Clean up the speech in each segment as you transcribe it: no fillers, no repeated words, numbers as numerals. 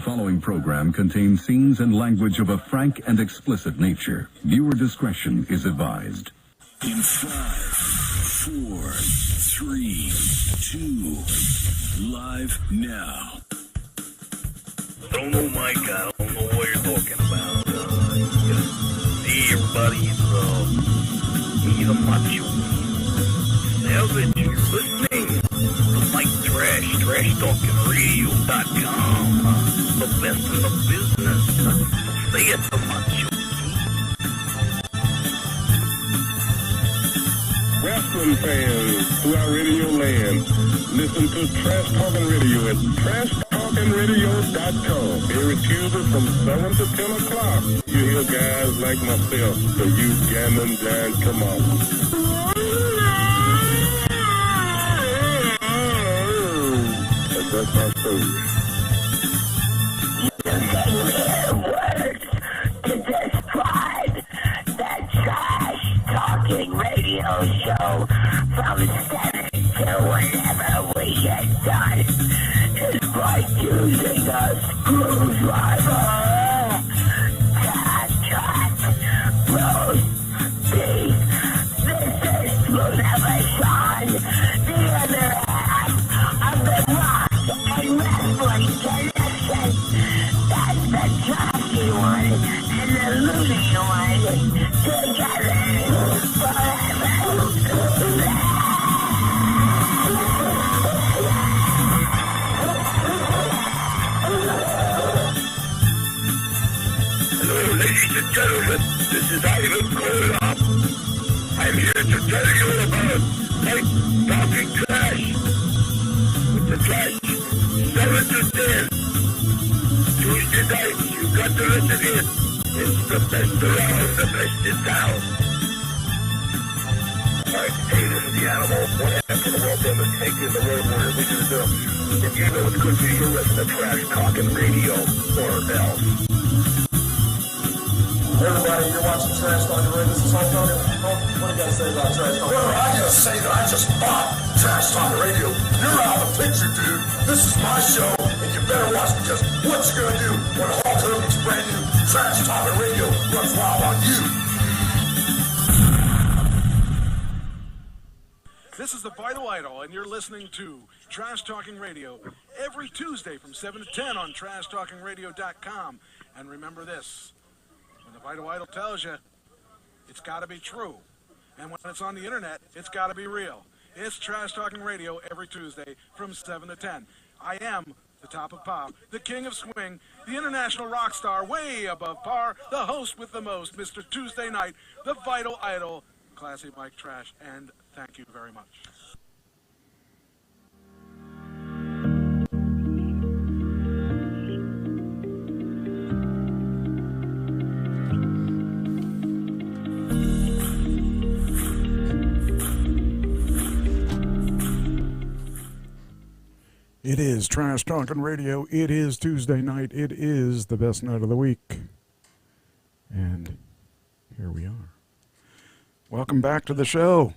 following program contains scenes and language of a frank and explicit nature. Viewer discretion is advised. In 5, 4, 3, 2, live now. Don't know, Mike. I don't know what you're talking about. See, everybody's he's a macho. Savage, you're listening to Mike Trash, trashtalkingradio.com. The best in the business. Say it to macho. Wrestling fans throughout radio land, listen to Trash Talking Radio at trashtalkingradio.com. Every Tuesday from 7 to 10 o'clock, you hear guys like myself, the you gammon giant come on. That's my story. To describe the Trash Talking Radio Show from 7 to whenever we get done is by using a screwdriver. Track, roast, beef. This is Motivation, the other half of the rock and wrestling connection. That's the trashy one and the loony one together forever. Hello, ladies and gentlemen. This is Ivan calling up. I'm here to tell you about Mike Talking Trash. With the trash, 7 to 10. Tuesday nights, you got to listen in. It's the best around, the best in town. Alright, hey, this is the animal. One half of the world down the tank in the road warrior. We do the if you know it's good for you, listen to Trash Talking Radio or else. Everybody, you're watching Trash Talking Radio. This is Hulk Hogan. What do you got to say about Trash Talking Radio? Well, I gotta say that I just bought Trash Talking Radio. You're out of the picture, dude. This is my show, and you better watch because what you gonna do when Hulk Hogan's brand new Trash Talking Radio runs wild on you? This is the Vital Idol, and you're listening to Trash Talking Radio every Tuesday from 7 to 10 on trashtalkingradio.com. And remember this, when the Vital Idol tells you, it's got to be true. And when it's on the internet, it's got to be real. It's Trash Talking Radio every Tuesday from 7 to 10. I am the top of pop, the king of swing, the international rock star, way above par, the host with the most, Mr. Tuesday Night, the Vital Idol, Classy Mike Trash, and thank you very much. It is Trash Talking Radio. It is Tuesday night. It is the best night of the week. And here we are. Welcome back to the show.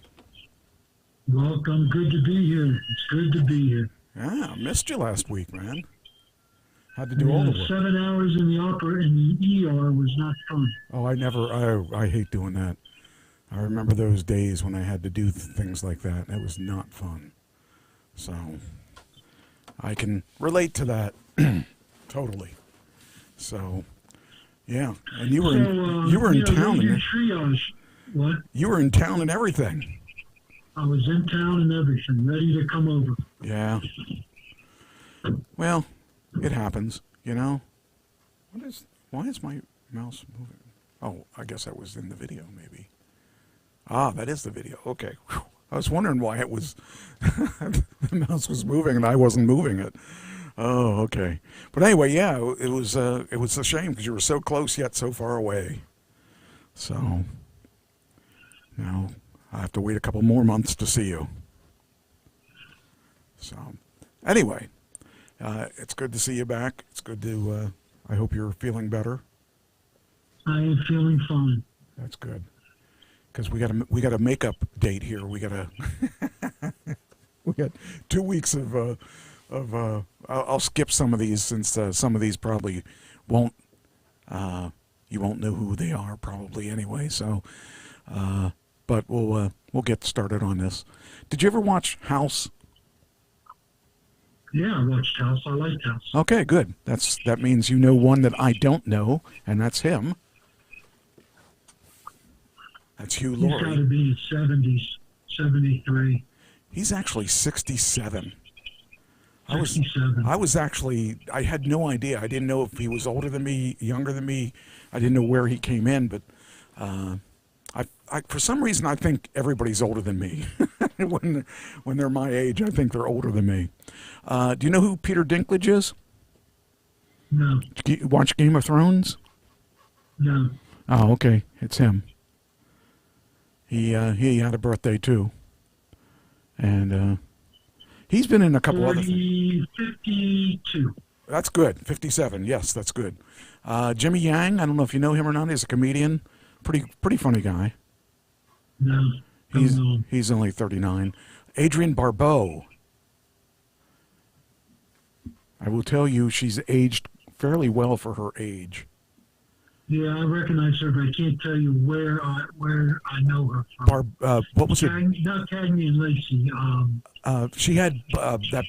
Welcome. Good to be here. It's good to be here. Yeah, missed you last week, man. Had to do all the work. 7 hours in the ER was not fun. Oh, I hate doing that. I remember those days when I had to do things like that. That was not fun. So I can relate to that totally. So, yeah, and you were in town. Triage. What? You were in town and everything. I was in town and everything, ready to come over. Yeah. Well, it happens, you know. Why is my mouse moving? Oh, I guess that was in the video, maybe. Ah, that is the video. Okay. Whew. I was wondering why it was the mouse was moving and I wasn't moving it. Oh, okay. But anyway, yeah, it was a shame because you were so close yet so far away. So now I have to wait a couple more months to see you. So anyway, it's good to see you back. It's good to. I hope you're feeling better. I am feeling fine. That's good. Because we got a makeup date here. We got 2 weeks of I'll skip some of these since some of these probably won't. You won't know who they are probably anyway. So, but we'll get started on this. Did you ever watch House? Yeah, I watched House. I liked House. Okay, good. That means you know one that I don't know, and that's him. That's Hugh Laurie. He's got to be 70s, 73. He's actually 67. 67. I had no idea. I didn't know if he was older than me, younger than me. I didn't know where he came in, but I for some reason I think everybody's older than me. when they're my age, I think they're older than me. Do you know who Peter Dinklage is? No. Did you watch Game of Thrones? No. Oh, okay. It's him. He had a birthday too, and he's been in a couple other things. 52. That's good. 57. Yes, that's good. Jimmy Yang. I don't know if you know him or not. He's a comedian. Pretty funny guy. No. He's only 39. Adrienne Barbeau. I will tell you, she's aged fairly well for her age. Yeah, I recognize her, but I can't tell you where I know her from. What was it? Not Cagney and Lacey. She had that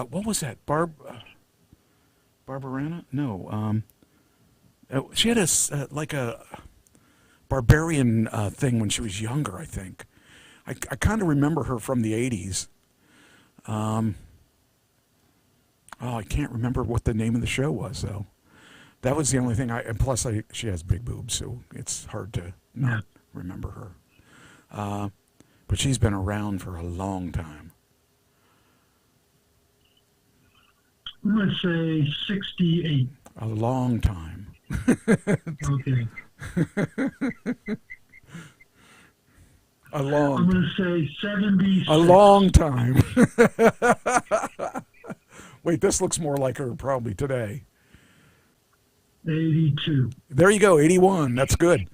what was that? Barbarana? No. She had like a barbarian thing when she was younger, I think. I kind of remember her from the 80s. I can't remember what the name of the show was, though. That was the only thing and plus she has big boobs, so it's hard to not remember her. But she's been around for a long time. I'm going to say 68. A long time. Okay. I'm going to say 76. A long time. Wait, this looks more like her probably today. 82. There you go, 81. That's good.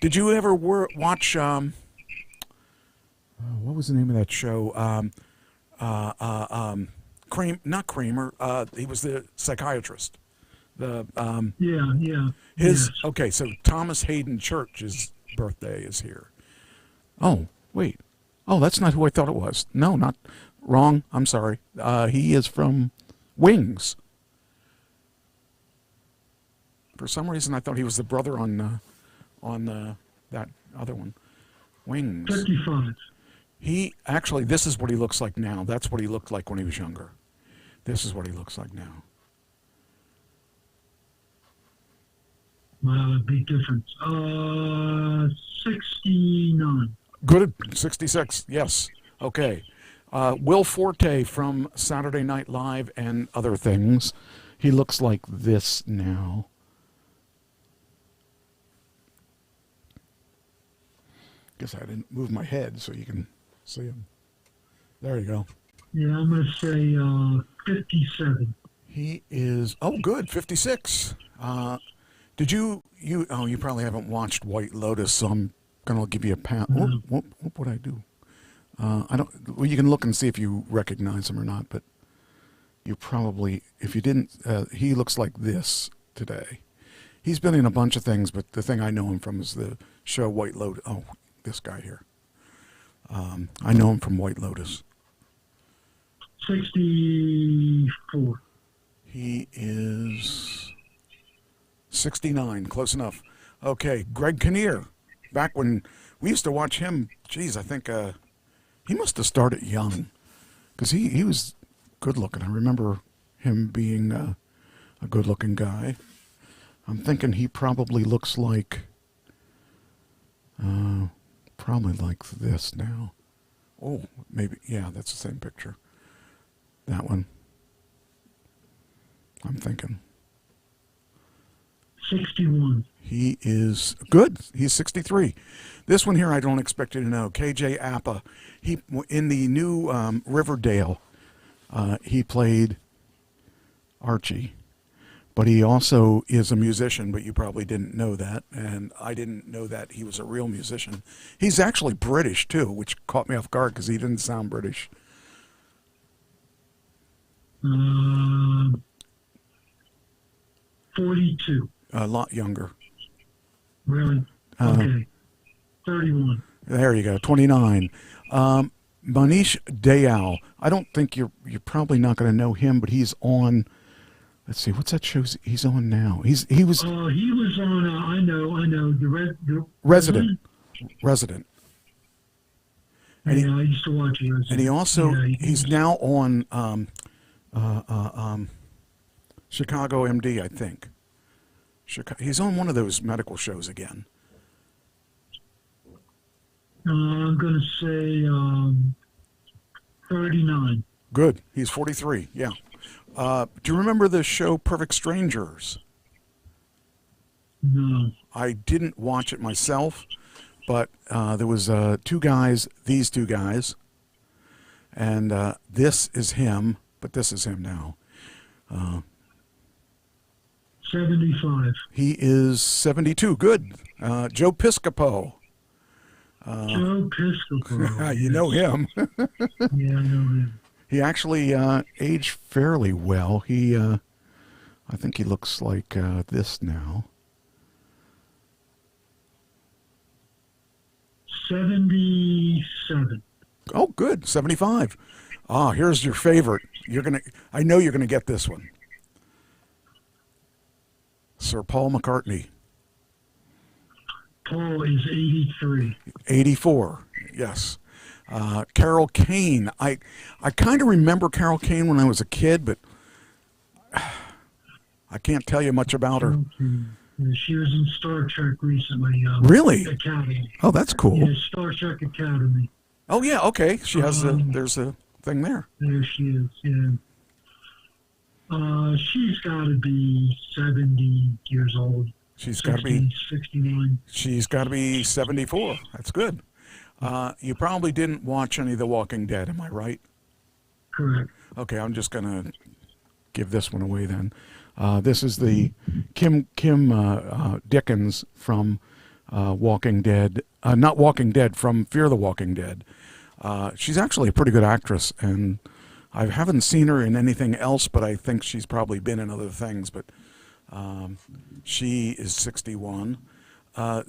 Did you ever watch, what was the name of that show? Not Kramer. He was the psychiatrist. Yeah. Yes. Okay, so Thomas Hayden Church's birthday is here. Oh, wait. Oh, that's not who I thought it was. No, not wrong. I'm sorry. He is from Wings. For some reason, I thought he was the brother on that other one, Wings. 55. This is what he looks like now. That's what he looked like when he was younger. This is what he looks like now. Wow, a big difference. 69. Good, 66. Yes. Okay. Will Forte from Saturday Night Live and other things. He looks like this now. Guess I didn't move my head so you can see him. There you go. Yeah, I'm going to say 57. He is, good, 56. Did you probably haven't watched White Lotus, so I'm going to give you a pat. What would I do? You can look and see if you recognize him or not, but you probably, if you didn't, he looks like this today. He's been in a bunch of things, but the thing I know him from is the show White Lotus. Oh, this guy here. I know him from White Lotus. 64. He is 69, close enough. Okay, Greg Kinnear. Back when we used to watch him, geez, I think he must have started young, because he was good looking. I remember him being a good looking guy. I'm thinking he probably looks like, probably like this now. Oh, maybe, yeah, that's the same picture. That one. I'm thinking. 61. He is good. He's 63. This one here I don't expect you to know. KJ Appa. He in the new Riverdale. He played Archie, but he also is a musician. But you probably didn't know that, and I didn't know that he was a real musician. He's actually British too, which caught me off guard because he didn't sound British. 42. A lot younger. Really? Okay. 31. There you go. 29. Manish Dayal. I don't think you're probably not going to know him, but he's on. Let's see, what's that show he's on now? He was. He was on. I know the Resident. And yeah, I used to watch it. And he also he's now on Chicago MD, I think. He's on one of those medical shows again. I'm going to say 39. Good. He's 43. Yeah. Do you remember the show Perfect Strangers? No. I didn't watch it myself, but there was these two guys, and this is him, but this is him now. 75. He is 72. Good. Joe Piscopo. Joe Piscopo. You know him. Yeah, I know him. He actually aged fairly well. I think he looks like this now. 77. Oh, good. 75. Ah, here's your favorite. I know you're gonna get this one. Sir Paul McCartney. Paul is 83. 84. Yes. Carol Kane. I kind of remember Carol Kane when I was a kid, but I can't tell you much about her. Yeah, she was in Star Trek recently. Really? Academy. Oh, that's cool. Yeah, Star Trek Academy. Oh, yeah, okay. She has there's a thing there. There she is, yeah. She's got to be 70 years old. She's got to be 69. She's got to be 74. That's good. You probably didn't watch any of The Walking Dead, am I right? Correct. Okay, I'm just going to give this one away then. This is the Kim Dickens from Walking Dead. Not Walking Dead, from Fear the Walking Dead. She's actually a pretty good actress, and I haven't seen her in anything else, but I think she's probably been in other things. But she is 61.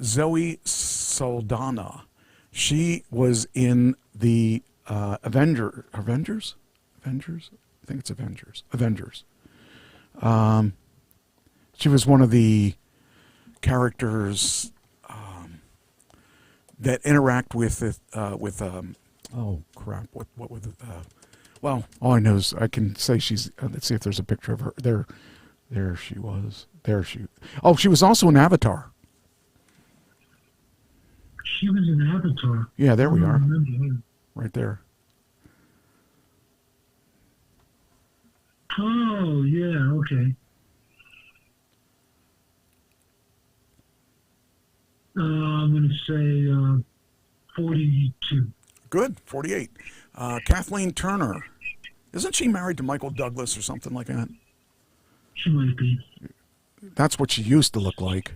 Zoe Saldana. She was in the Avengers? I think it's Avengers. She was one of the characters that interact with oh crap! What with well, all I know is I can say she's. Let's see if there's a picture of her. There she was. Oh, she was also in Avatar. She was in Avatar. Yeah, there we are. Remember her. Right there. Oh, yeah, okay. I'm going to say 42. Good, 48. Kathleen Turner. Isn't she married to Michael Douglas or something like that? She might be. That's what she used to look like.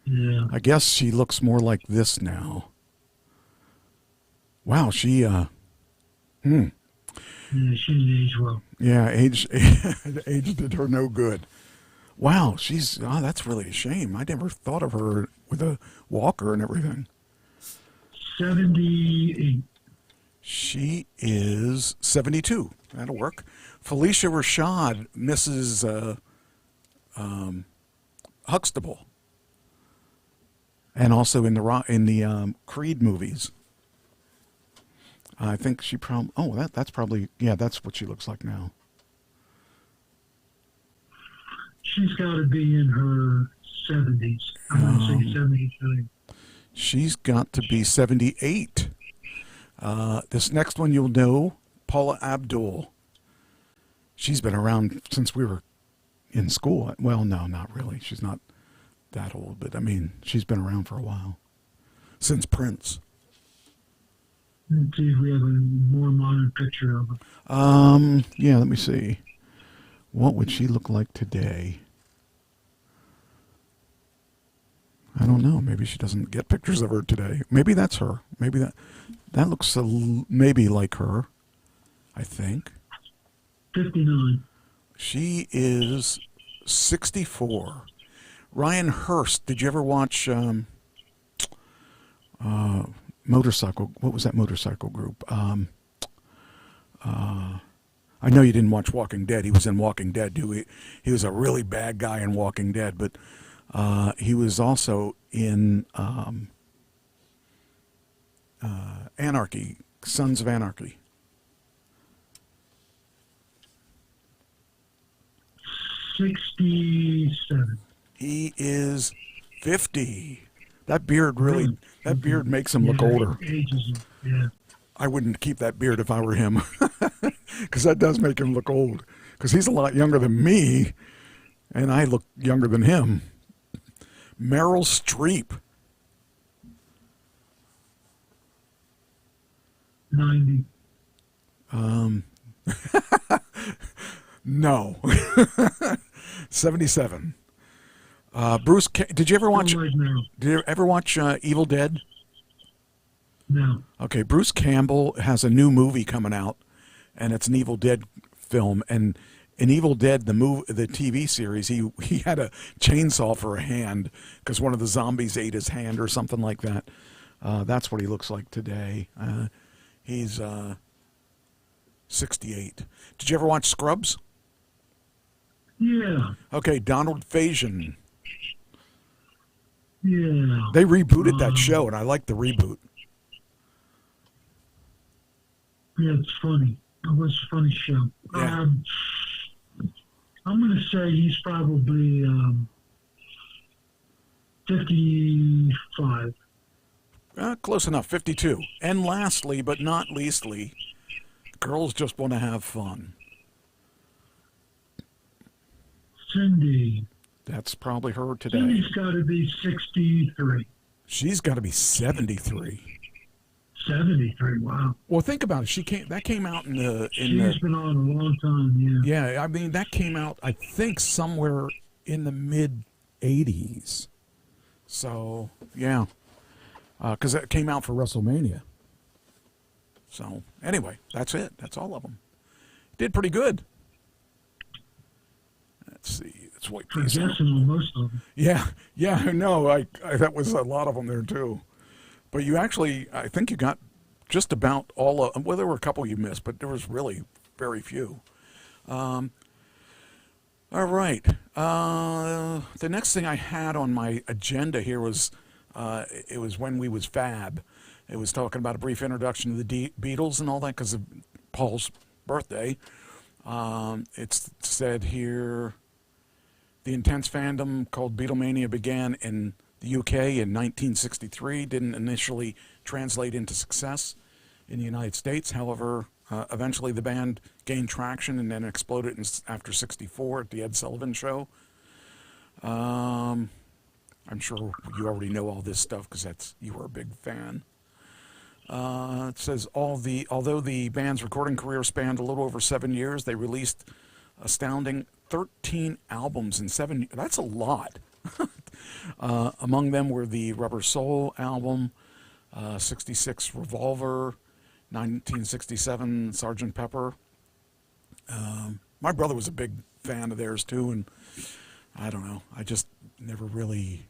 Yeah. I guess she looks more like this now. Wow, she, Yeah, she didn't age well. Yeah, age did her no good. Wow, that's really a shame. I never thought of her with a walker and everything. 78. She is 72. That'll work. Felicia Rashad, Mrs. Huxtable. And also in the Creed movies. I think she probably... Oh, that's probably... Yeah, that's what she looks like now. She's got to be in her 70s. I'm going to say 73. She's got to be 78. This next one you'll know, Paula Abdul. She's been around since we were in school. Well, no, not really. She's not that old, but I mean, she's been around for a while. Since Prince. Let's see if we have a more modern picture of her. Yeah, let me see. What would she look like today? I don't know. Maybe she doesn't get pictures of her today. Maybe that's her. Maybe that looks maybe like her, I think. 59. She is 64. Ryan Hurst, did you ever watch Motorcycle? What was that motorcycle group? I know you didn't watch Walking Dead. He was in Walking Dead, too. He was a really bad guy in Walking Dead, but he was also in Anarchy, Sons of Anarchy. 67. He is 50. That beard that beard makes him look older. Ages him, yeah. I wouldn't keep that beard if I were him, because that does make him look old. Because he's a lot younger than me, and I look younger than him. Meryl Streep. 90. No. 77. Bruce, did you ever watch? Did you ever watch Evil Dead? No. Okay, Bruce Campbell has a new movie coming out, and it's an Evil Dead film. And in Evil Dead, the TV series, he had a chainsaw for a hand because one of the zombies ate his hand or something like that. That's what he looks like today. He's 68. Did you ever watch Scrubs? Yeah. Okay, Donald Faison. Yeah. They rebooted that show, and I like the reboot. Yeah, it's funny. It was a funny show. Yeah. I'm going to say he's probably 55. Close enough, 52. And lastly, but not leastly, girls just want to have fun. Cindy. That's probably her today. Cindy's got to be 63. She's got to be 73. 73, wow. Well, think about it. That came out She's been on a long time, yeah. Yeah, I mean, that came out, I think, somewhere in the mid-'80s. So, yeah. Because it came out for WrestleMania. So, anyway, that's it. That's all of them. Did pretty good. Let's see. Let's wait. For guessing on most of them. Yeah, I know. That was a lot of them there, too. But you actually, I think you got just about all of them. Well, there were a couple you missed, but there was really very few. All right. The next thing I had on my agenda here was, it was When We Was Fab. It was talking about a brief introduction to the Beatles and all that because of Paul's birthday. It's said here, the intense fandom called Beatlemania began in the UK in 1963, didn't initially translate into success in the United States. However, eventually the band gained traction and then exploded after 64 at the Ed Sullivan Show. I'm sure you already know all this stuff because you were a big fan. It says, although the band's recording career spanned a little over 7 years, they released astounding 13 albums in 7 years. That's a lot. Among them were the Rubber Soul album, 66 Revolver, 1967 Sgt. Pepper. My brother was a big fan of theirs too, and I don't know, I just never really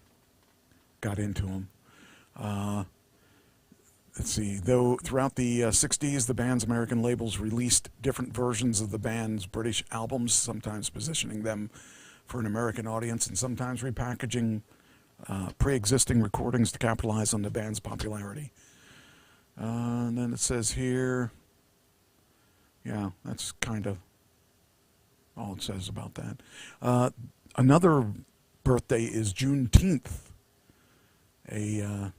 got into them. Let's see, though throughout the 60s, the band's American labels released different versions of the band's British albums, sometimes positioning them for an American audience and sometimes repackaging pre-existing recordings to capitalize on the band's popularity. And then it says here, yeah, that's kind of all it says about that. Another birthday is Juneteenth. And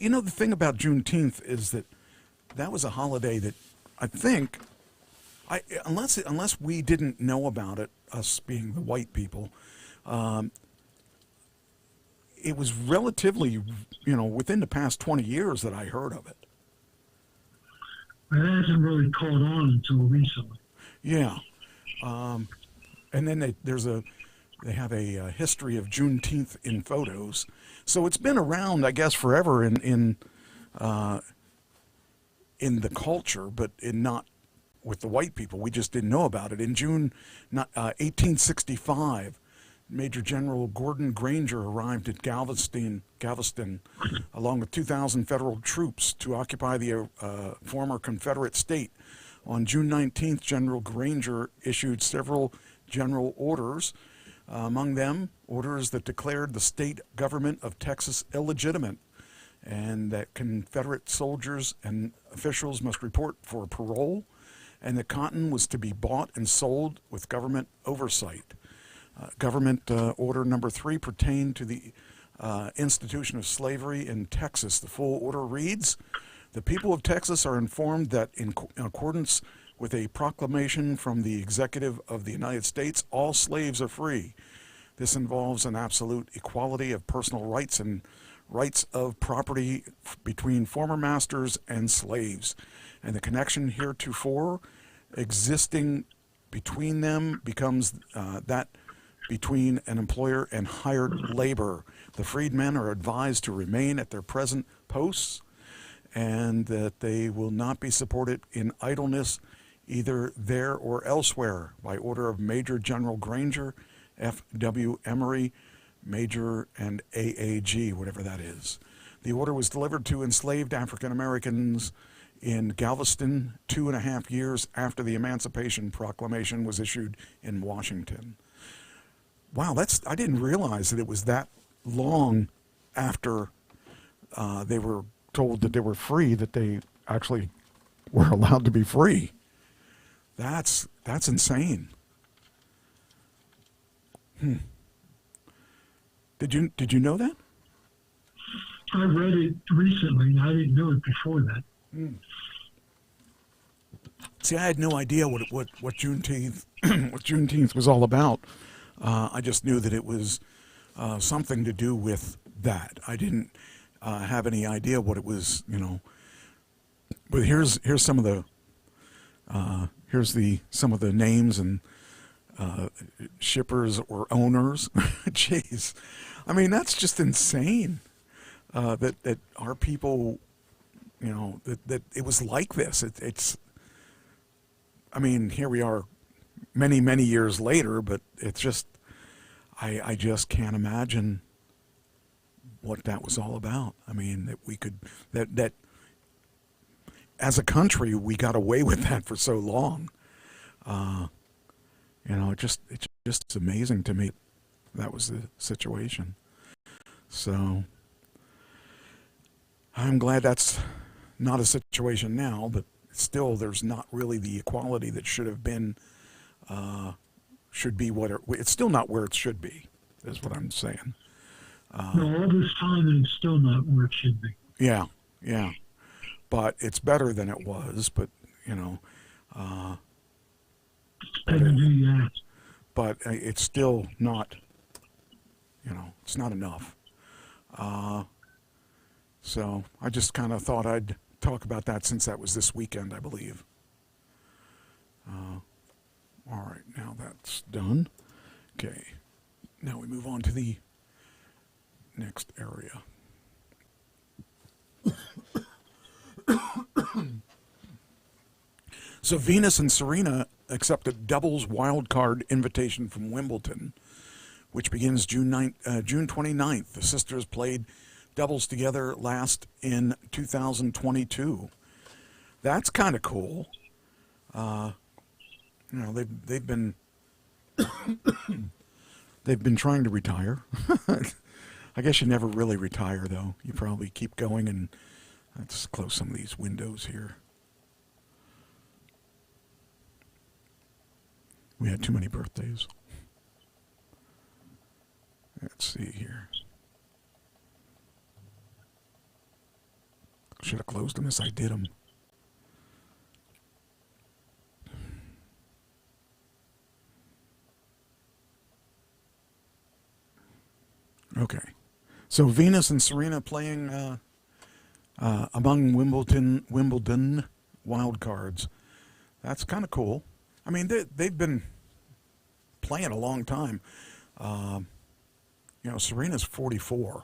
you know, the thing about Juneteenth is that was a holiday that I think, unless we didn't know about it, us being the white people, it was relatively, within the past 20 years that I heard of it. It hasn't really caught on until recently. Yeah. And then they have a history of Juneteenth in photos. So it's been around, I guess, forever in the culture, but not with the white people. We just didn't know about it. In June 1865, Major General Gordon Granger arrived at Galveston, along with 2,000 federal troops to occupy the former Confederate state. On June 19th, General Granger issued several general orders, among them orders that declared the state government of Texas illegitimate, and that Confederate soldiers and officials must report for parole, and that cotton was to be bought and sold with government oversight. Government Order Number 3 pertained to the institution of slavery in Texas. The full order reads, "The people of Texas are informed that in accordance with a proclamation from the Executive of the United States, all slaves are free. This involves an absolute equality of personal rights and rights of property between former masters and slaves, and the connection heretofore existing between them becomes that between an employer and hired labor. The freedmen are advised to remain at their present posts, and that they will not be supported in idleness either there or elsewhere, by order of Major General Granger, F.W. Emory, Major and AAG, whatever that is." The order was delivered to enslaved African Americans in Galveston 2.5 years after the Emancipation Proclamation was issued in Washington. Wow, I didn't realize that it was that long after they were told that they were free that they actually were allowed to be free. That's insane. Did you know that? I read it recently, and I didn't know it before that. See, I had no idea what Juneteenth what Juneteenth was all about. I just knew that it was something to do with that. I didn't have any idea what it was, But here's some of the some of the names and shippers or owners. Jeez, I mean, that's just insane. That our people, that it was like this. It's. I mean, here we are, many years later, but it's just, I just can't imagine what that was all about. I mean, that we could that as a country we got away with that for so long. It's just amazing to me that was the situation. So I'm glad that's not a situation now, but still there's not really the equality that should have been, should be what it's still not where it should be, is what I'm saying. No, all this time and it's still not where it should be. Yeah. But it's better than it was, but, It's better than you ask. But it's still not, it's not enough. So I just kind of thought I'd talk about that since that was this weekend, I believe. All right, now that's done. Okay, now we move on to the next area. So Venus and Serena accepted doubles wild card invitation from Wimbledon, which begins June 29th. The sisters played doubles together last in 2022. That's kind of cool. They've been they've been trying to retire. I guess you never really retire, though. You probably keep going. And let's close some of these windows here. We had too many birthdays. Let's see here. Should have closed them as I did them. Okay. So Venus and Serena playing among Wimbledon wild cards. That's kind of cool. I mean, they've been playing a long time. Serena's 44.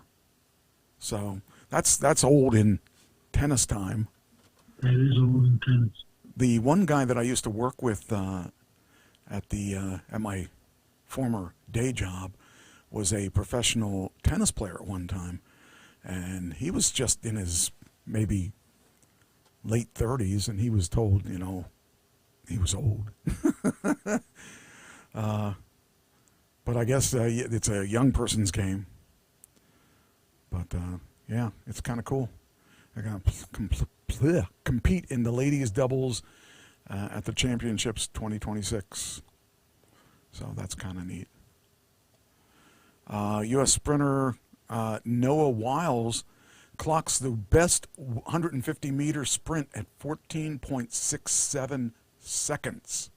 So that's old in tennis time. That is old in tennis. The one guy that I used to work with at my former day job was a professional tennis player at one time, and he was just in his maybe late 30s, and he was told, you know, he was old. But I guess it's a young person's game. But yeah, it's kind of cool. They're going to compete in the ladies doubles at the championships 2026. So that's kind of neat. U.S. sprinter Noah Wiles clocks the best 150-meter sprint at 14.67 seconds.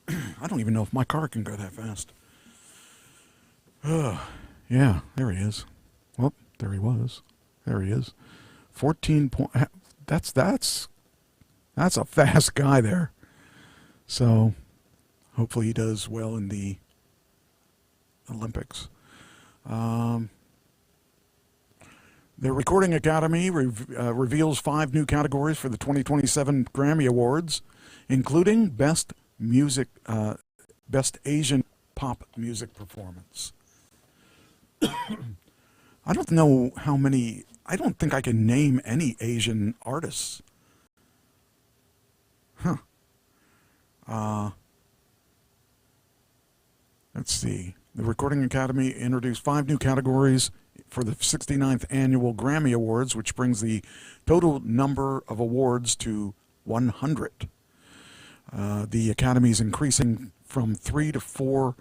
I don't even know if my car can go that fast. Yeah, there he is. Well, there he was. There he is. 14 point. That's a fast guy there. So hopefully he does well in the Olympics. The Recording Academy reveals 5 new categories for the 2027 Grammy Awards, including Best Asian Pop Music Performance. I don't know how many. I don't think I can name any Asian artists. Let's see. The Recording Academy introduced 5 new categories for the 69th Annual Grammy Awards, which brings the total number of awards to 100. The Academy is increasing from 3 to 4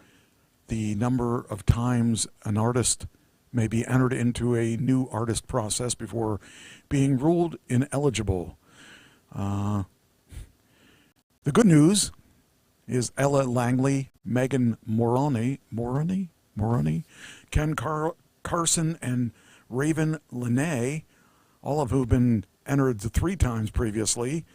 the number of times an artist may be entered into a new artist process before being ruled ineligible. The good news is Ella Langley, Megan Moroney, Ken Carson, and Raven Lene, all of who have been entered 3 times previously,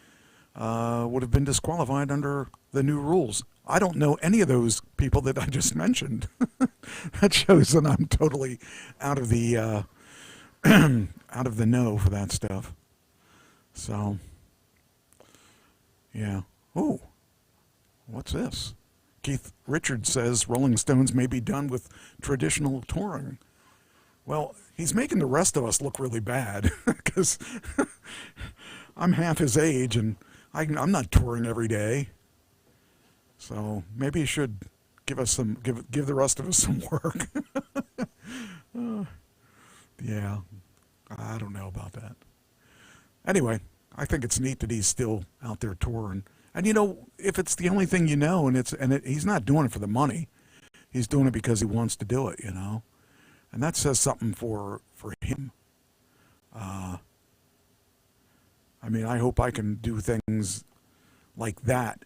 would have been disqualified under the new rules. I don't know any of those people that I just mentioned. That shows that I'm totally out of the out of the know for that stuff. So, yeah. Oh, what's this? Keith Richards says Rolling Stones may be done with traditional touring. Well, he's making the rest of us look really bad because I'm half his age and I'm not touring every day. So maybe he should give us some, give the rest of us some work. Yeah, I don't know about that. Anyway, I think it's neat that he's still out there touring. And you know, if it's the only thing you know, and he's not doing it for the money, he's doing it because he wants to do it, you know, and that says something for him. I mean, I hope I can do things like that,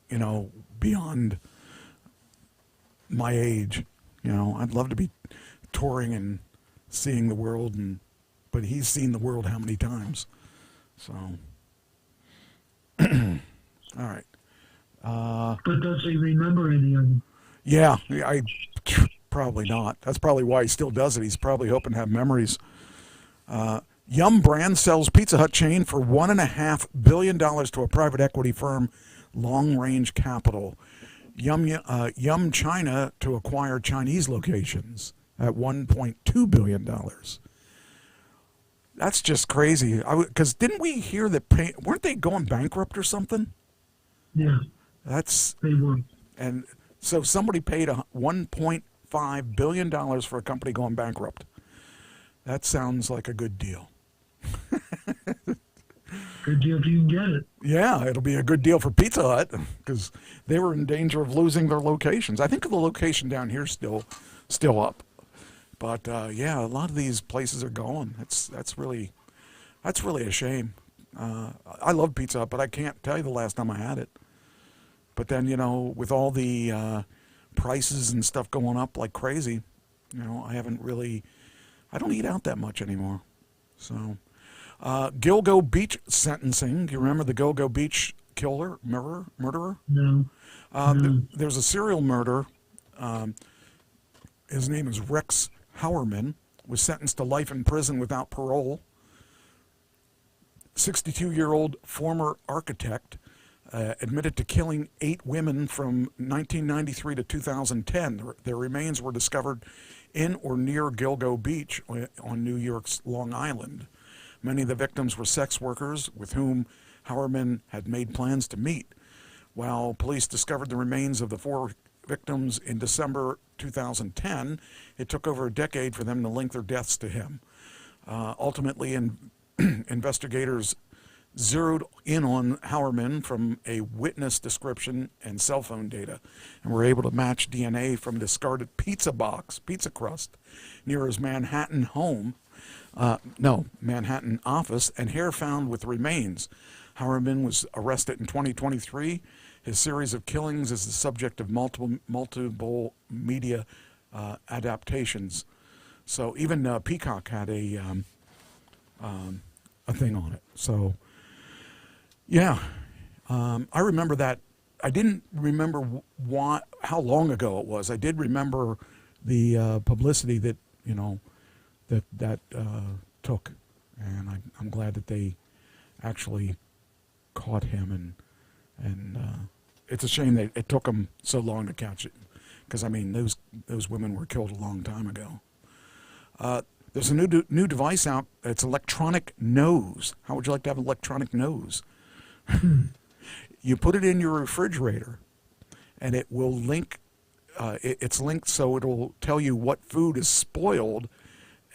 you know, beyond my age. You know, I'd love to be touring and seeing the world, but he's seen the world how many times? So, all right. But does he remember any of them? Yeah, I probably not. That's probably why he still does it. He's probably hoping to have memories. Yum brand sells Pizza Hut chain for $1.5 billion to a private equity firm, Long Range Capital. Yum China to acquire Chinese locations at $1.2 billion. That's just crazy. Because didn't we hear that? Weren't they going bankrupt or something? Yeah. They were. And so somebody paid $1.5 billion for a company going bankrupt. That sounds like a good deal. Good deal if you can get it. Yeah, it'll be a good deal for Pizza Hut because they were in danger of losing their locations. I think the location down here is still up. But yeah, a lot of these places are gone. That's really a shame. I love Pizza Hut, but I can't tell you the last time I had it. But then, you know, with all the prices and stuff going up like crazy, you know, I don't eat out that much anymore. So, Gilgo Beach sentencing. Do you remember the Gilgo Beach murderer? No. There's a serial murder. His name is Rex Howerman. Was sentenced to life in prison without parole. 62-year-old former architect admitted to killing 8 women from 1993 to 2010. Their remains were discovered in or near Gilgo Beach on New York's Long Island. Many of the victims were sex workers with whom Howerman had made plans to meet. While police discovered the remains of the 4 victims in December 2010, it took over a decade for them to link their deaths to him. Ultimately, investigators zeroed in on Howerman from a witness description and cell phone data, and were able to match DNA from a discarded pizza crust near his Manhattan Manhattan office, and hair found with remains. Howerman was arrested in 2023. His series of killings is the subject of multiple media adaptations. So even Peacock had a thing on it. So, yeah, I remember that. I didn't remember how long ago it was. I did remember the publicity that that took, and I'm glad that they actually caught him. And it's a shame that it took them so long to catch it, because I mean those women were killed a long time ago. There's a new device out. It's electronic nose. How would you like to have an electronic nose? You put it in your refrigerator, and it will link. It's linked so it'll tell you what food is spoiled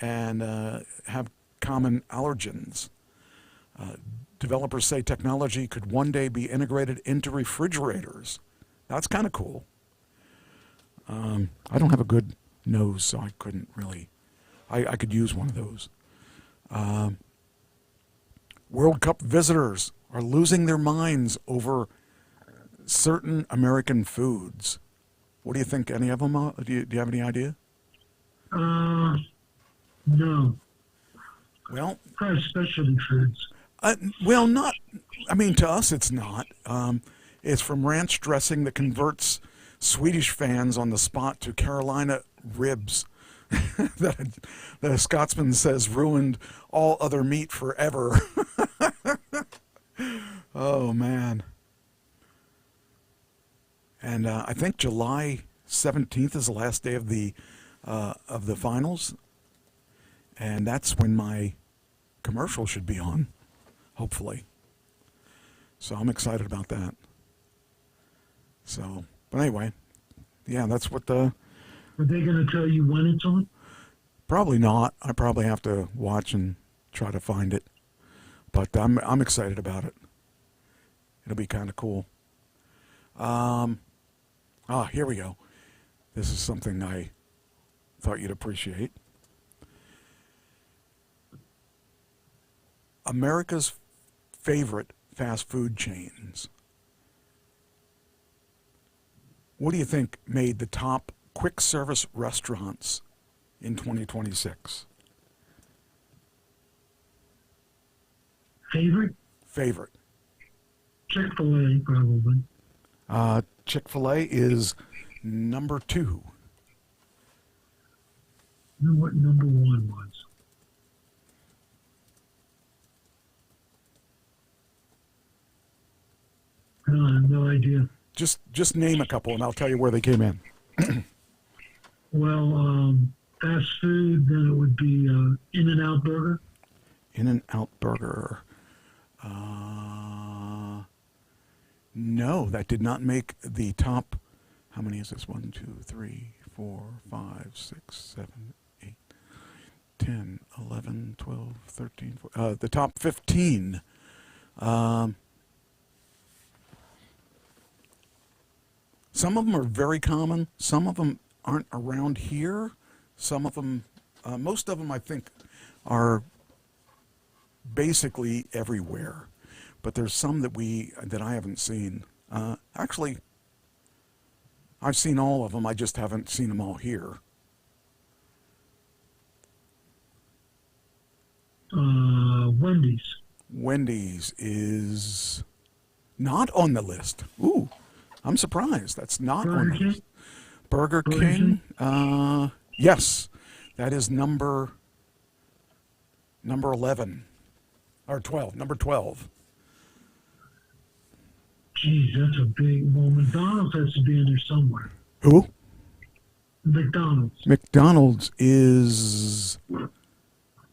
and have common allergens. Developers say technology could one day be integrated into refrigerators. That's kind of cool. I don't have a good nose, so I couldn't really. I could use one of those. World Cup visitors are losing their minds over certain American foods. What do you think? Any of them? Do you have any idea? No. Well, probably specialty foods. Well, not. I mean, to us, it's not. It's from ranch dressing that converts Swedish fans on the spot to Carolina ribs. that a Scotsman says ruined all other meat forever. Oh man! And I think July 17th is the last day of the finals, and that's when my commercial should be on, hopefully. So I'm excited about that. So, but anyway, yeah, that's what the. Are they going to tell you when it's on? Probably not. I probably have to watch and try to find it. But I'm excited about it. It'll be kind of cool. Here we go. This is something I thought you'd appreciate. America's favorite fast food chains. What do you think made the top quick service restaurants in 2026? Favorite. Chick-fil-A, probably. Chick-fil-A is number 2. I know what number 1 was. I have no idea. Just name a couple, and I'll tell you where they came in. Well, fast food, then it would be In-N-Out Burger. In-N-Out Burger. No, that did not make the top. How many is this? 1, 2, 3, 4, 5, 6, 7, 8, 10, 11, 12, 13, 14, the top 15. Some of them are very common. Some of them aren't around here. Some of them, most of them, I think, are basically everywhere. But there's some that I haven't seen. Actually, I've seen all of them. I just haven't seen them all here. Wendy's. Wendy's is not on the list. Ooh, I'm surprised. That's not on the list. Burger King. Yes, that is number 11. or 12, number 12. Geez, that's a big. Well, McDonald's has to be in there somewhere. Who? McDonald's. McDonald's is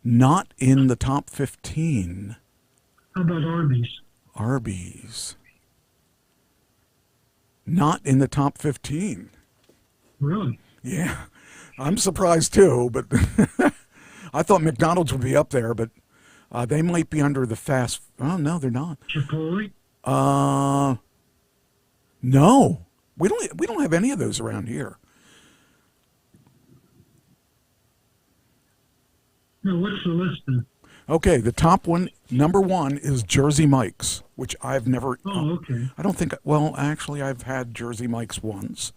not in the top 15. How about Arby's? Arby's. Not in the top 15. Really? Yeah. I'm surprised too, but I thought McDonald's would be up there, but they might be under the fast. Oh, no, they're not. Chipotle? No. We don't have any of those around here. No, what's the list then? Okay, the top one, number 1 is Jersey Mike's, which I've never. Oh, okay. I don't think. Well, actually, I've had Jersey Mike's once.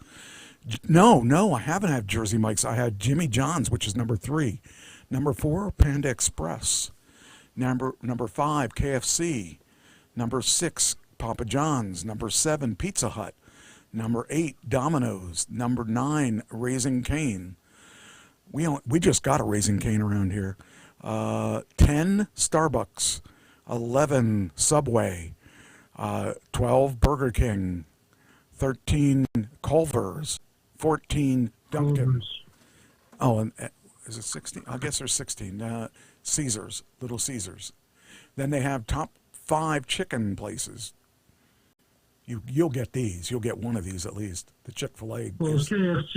No, I haven't had Jersey Mike's. I had Jimmy John's, which is number 3. Number 4, Panda Express. Number 5, KFC. Number 6, Papa John's. Number 7, Pizza Hut. Number 8, Domino's. Number 9, Raising Cane. We just got a Raising Cane around here. 10, Starbucks. 11, Subway. 12, Burger King. 13, Culver's. 14, Dunkin'. Culver's. Oh, and is it 16? I guess there's 16. Caesars, Little Caesars. Then they have top 5 chicken places. You'll get these. You'll get one of these at least. The Chick-fil-A. Well, KFC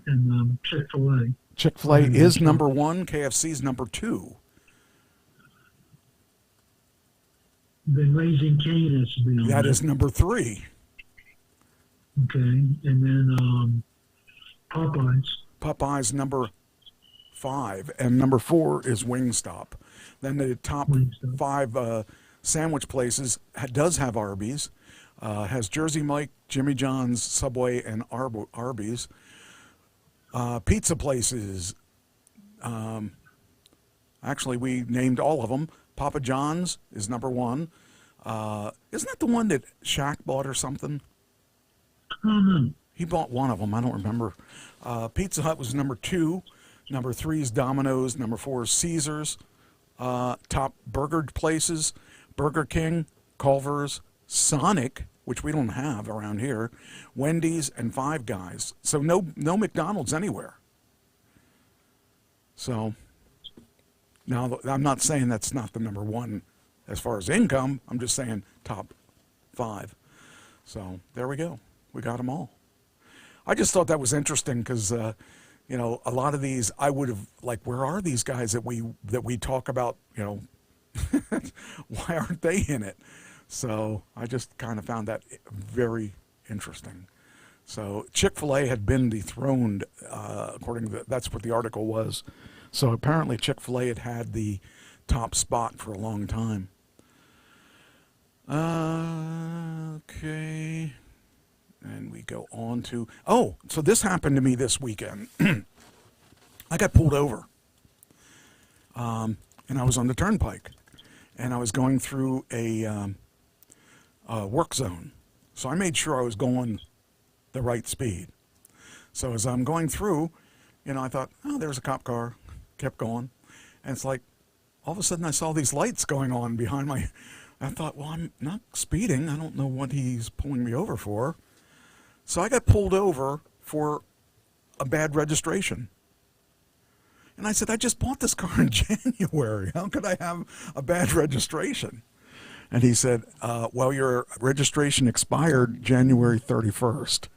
and Chick-fil-A. Chick-fil-A is number 1. KFC is number 2. Then Raising Cane has to be on That there. is number 3. Okay, and then Popeyes. Popeyes number 5, and number 4 is Wingstop. Then the top Wingstop. 5 sandwich places does have Arby's. Has Jersey Mike, Jimmy John's, Subway, and Arby's. Pizza places. Actually, we named all of them. Papa John's is number 1. Isn't that the one that Shaq bought or something? Oh, no. He bought one of them. I don't remember. Pizza Hut was number 2. Number 3 is Domino's. Number 4 is Caesars. Top burger places, Burger King, Culver's, Sonic, which we don't have around here, Wendy's, and Five Guys. So no McDonald's anywhere. So now I'm not saying that's not the number 1 as far as income. I'm just saying top 5. So there we go. We got them all. I just thought that was interesting because, a lot of these I would have, like, where are these guys that we talk about, why aren't they in it? So I just kind of found that very interesting. So Chick-fil-A had been dethroned, according to that's what the article was. So apparently Chick-fil-A had the top spot for a long time. Okay. And we go on to, so this happened to me this weekend. I got pulled over. And I was on the turnpike. And I was going through a work zone. So I made sure I was going the right speed. So as I'm going through, I thought, there's a cop car. Kept going. And it's like, all of a sudden I saw these lights going on behind my, I thought, well, I'm not speeding. I don't know what he's pulling me over for. So I got pulled over for a bad registration. And I said, I just bought this car in January. How could I have a bad registration? And he said, well, your registration expired January 31st.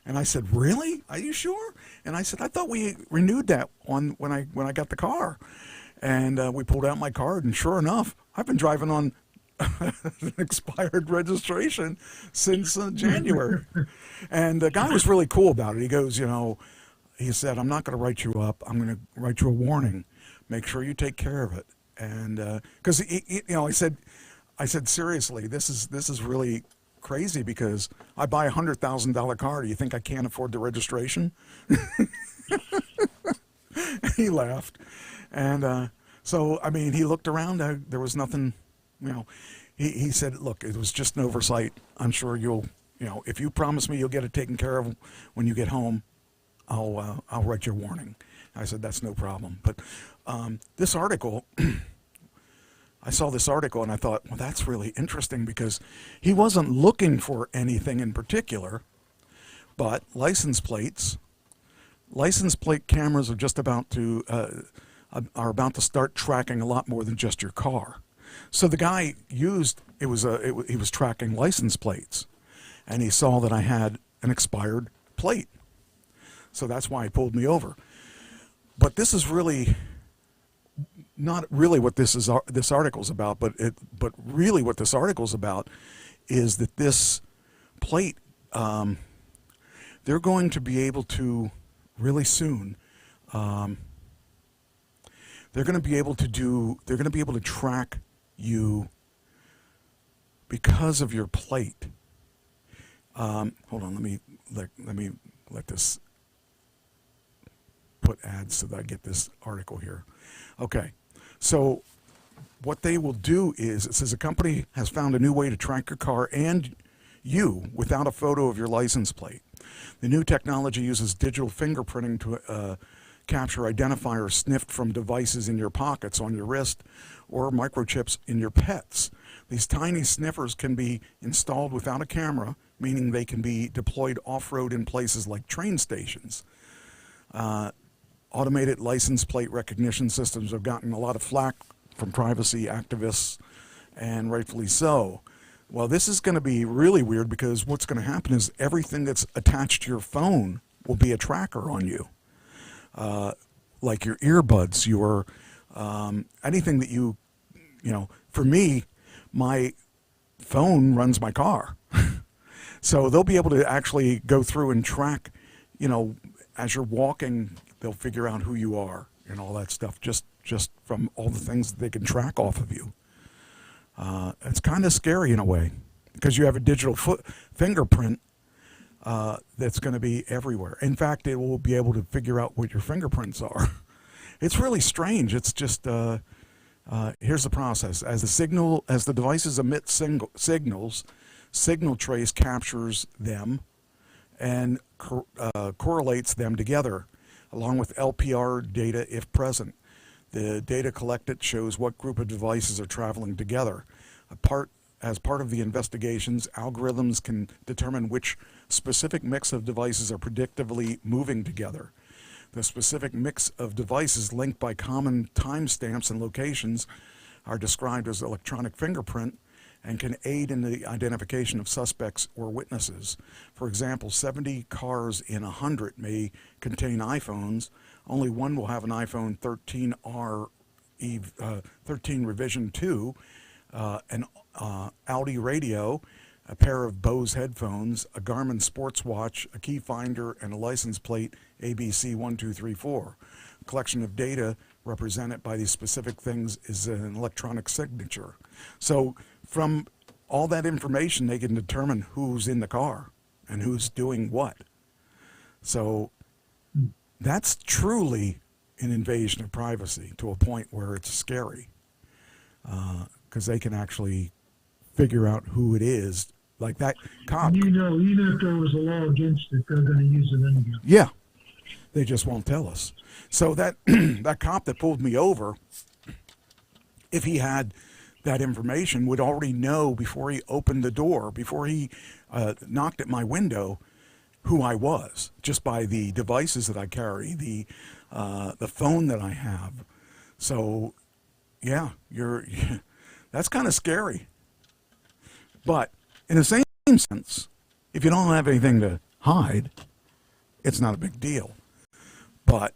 And I said, really? Are you sure? And I said, I thought we renewed that when I got the car. And we pulled out my card, and sure enough, I've been driving on an expired registration since January. And the guy was really cool about it. He goes, he said, I'm not going to write you up. I'm going to write you a warning. Make sure you take care of it. And because I said seriously, this is really crazy because I buy a $100,000 car. Do you think I can't afford the registration? He laughed. And so, I mean, he looked around. There was nothing, he said, look, it was just an oversight. I'm sure you'll, if you promise me you'll get it taken care of when you get home, I'll write you a warning. I said, that's no problem. But this article, I saw this article and I thought, well, that's really interesting because he wasn't looking for anything in particular, but license plate cameras are just about to start tracking a lot more than just your car. So the guy he was tracking license plates, and he saw that I had an expired plate. So that's why he pulled me over. But this is really not really what this article's about, but really what this article's about is that this plate, they're going to be able to really soon, they're going to be able to track you because of your plate. Hold on, let me let this put ads so that I get this article here. Okay, so what they will do is, it says a company has found a new way to track your car and you without a photo of your license plate. The new technology uses digital fingerprinting to capture identifiers sniffed from devices in your pockets, on your wrist, or microchips in your pets. These tiny sniffers can be installed without a camera, meaning they can be deployed off-road in places like train stations. Automated license plate recognition systems have gotten a lot of flack from privacy activists, and rightfully so. Well, this is going to be really weird because what's going to happen is everything that's attached to your phone will be a tracker on you. Like your earbuds, your anything that you know, for me, my phone runs my car. So they'll be able to actually go through and track, you know, as you're walking, they'll figure out who you are and all that stuff just from all the things that they can track off of you. It's kind of scary in a way because you have a digital fingerprint that's going to be everywhere. In fact, it will be able to figure out what your fingerprints are. It's really strange. It's just here's the process: as the devices emit signals, signal trace captures them and correlates them together, along with LPR data if present. The data collected shows what group of devices are traveling together. As part of the investigations, algorithms can determine which specific mix of devices are predictably moving together. The specific mix of devices linked by common timestamps and locations are described as electronic fingerprint and can aid in the identification of suspects or witnesses. For example, 70 cars in 100 may contain iPhones. Only one will have an iPhone 13R 13 revision 2, an Audi radio, a pair of Bose headphones, a Garmin sports watch, a key finder, and a license plate ABC1234. A collection of data represented by these specific things is an electronic signature. So from all that information, they can determine who's in the car and who's doing what. So that's truly an invasion of privacy to a point where it's scary, because they can actually figure out who it is. Like that cop. You know, even if there was a law against it, they're going to use it anyway. Yeah, they just won't tell us. So that that cop that pulled me over, if he had that information, would already know before he opened the door, before he knocked at my window, who I was, just by the devices that I carry, the phone that I have. So, yeah, that's kind of scary. But in the same sense, if you don't have anything to hide, it's not a big deal. But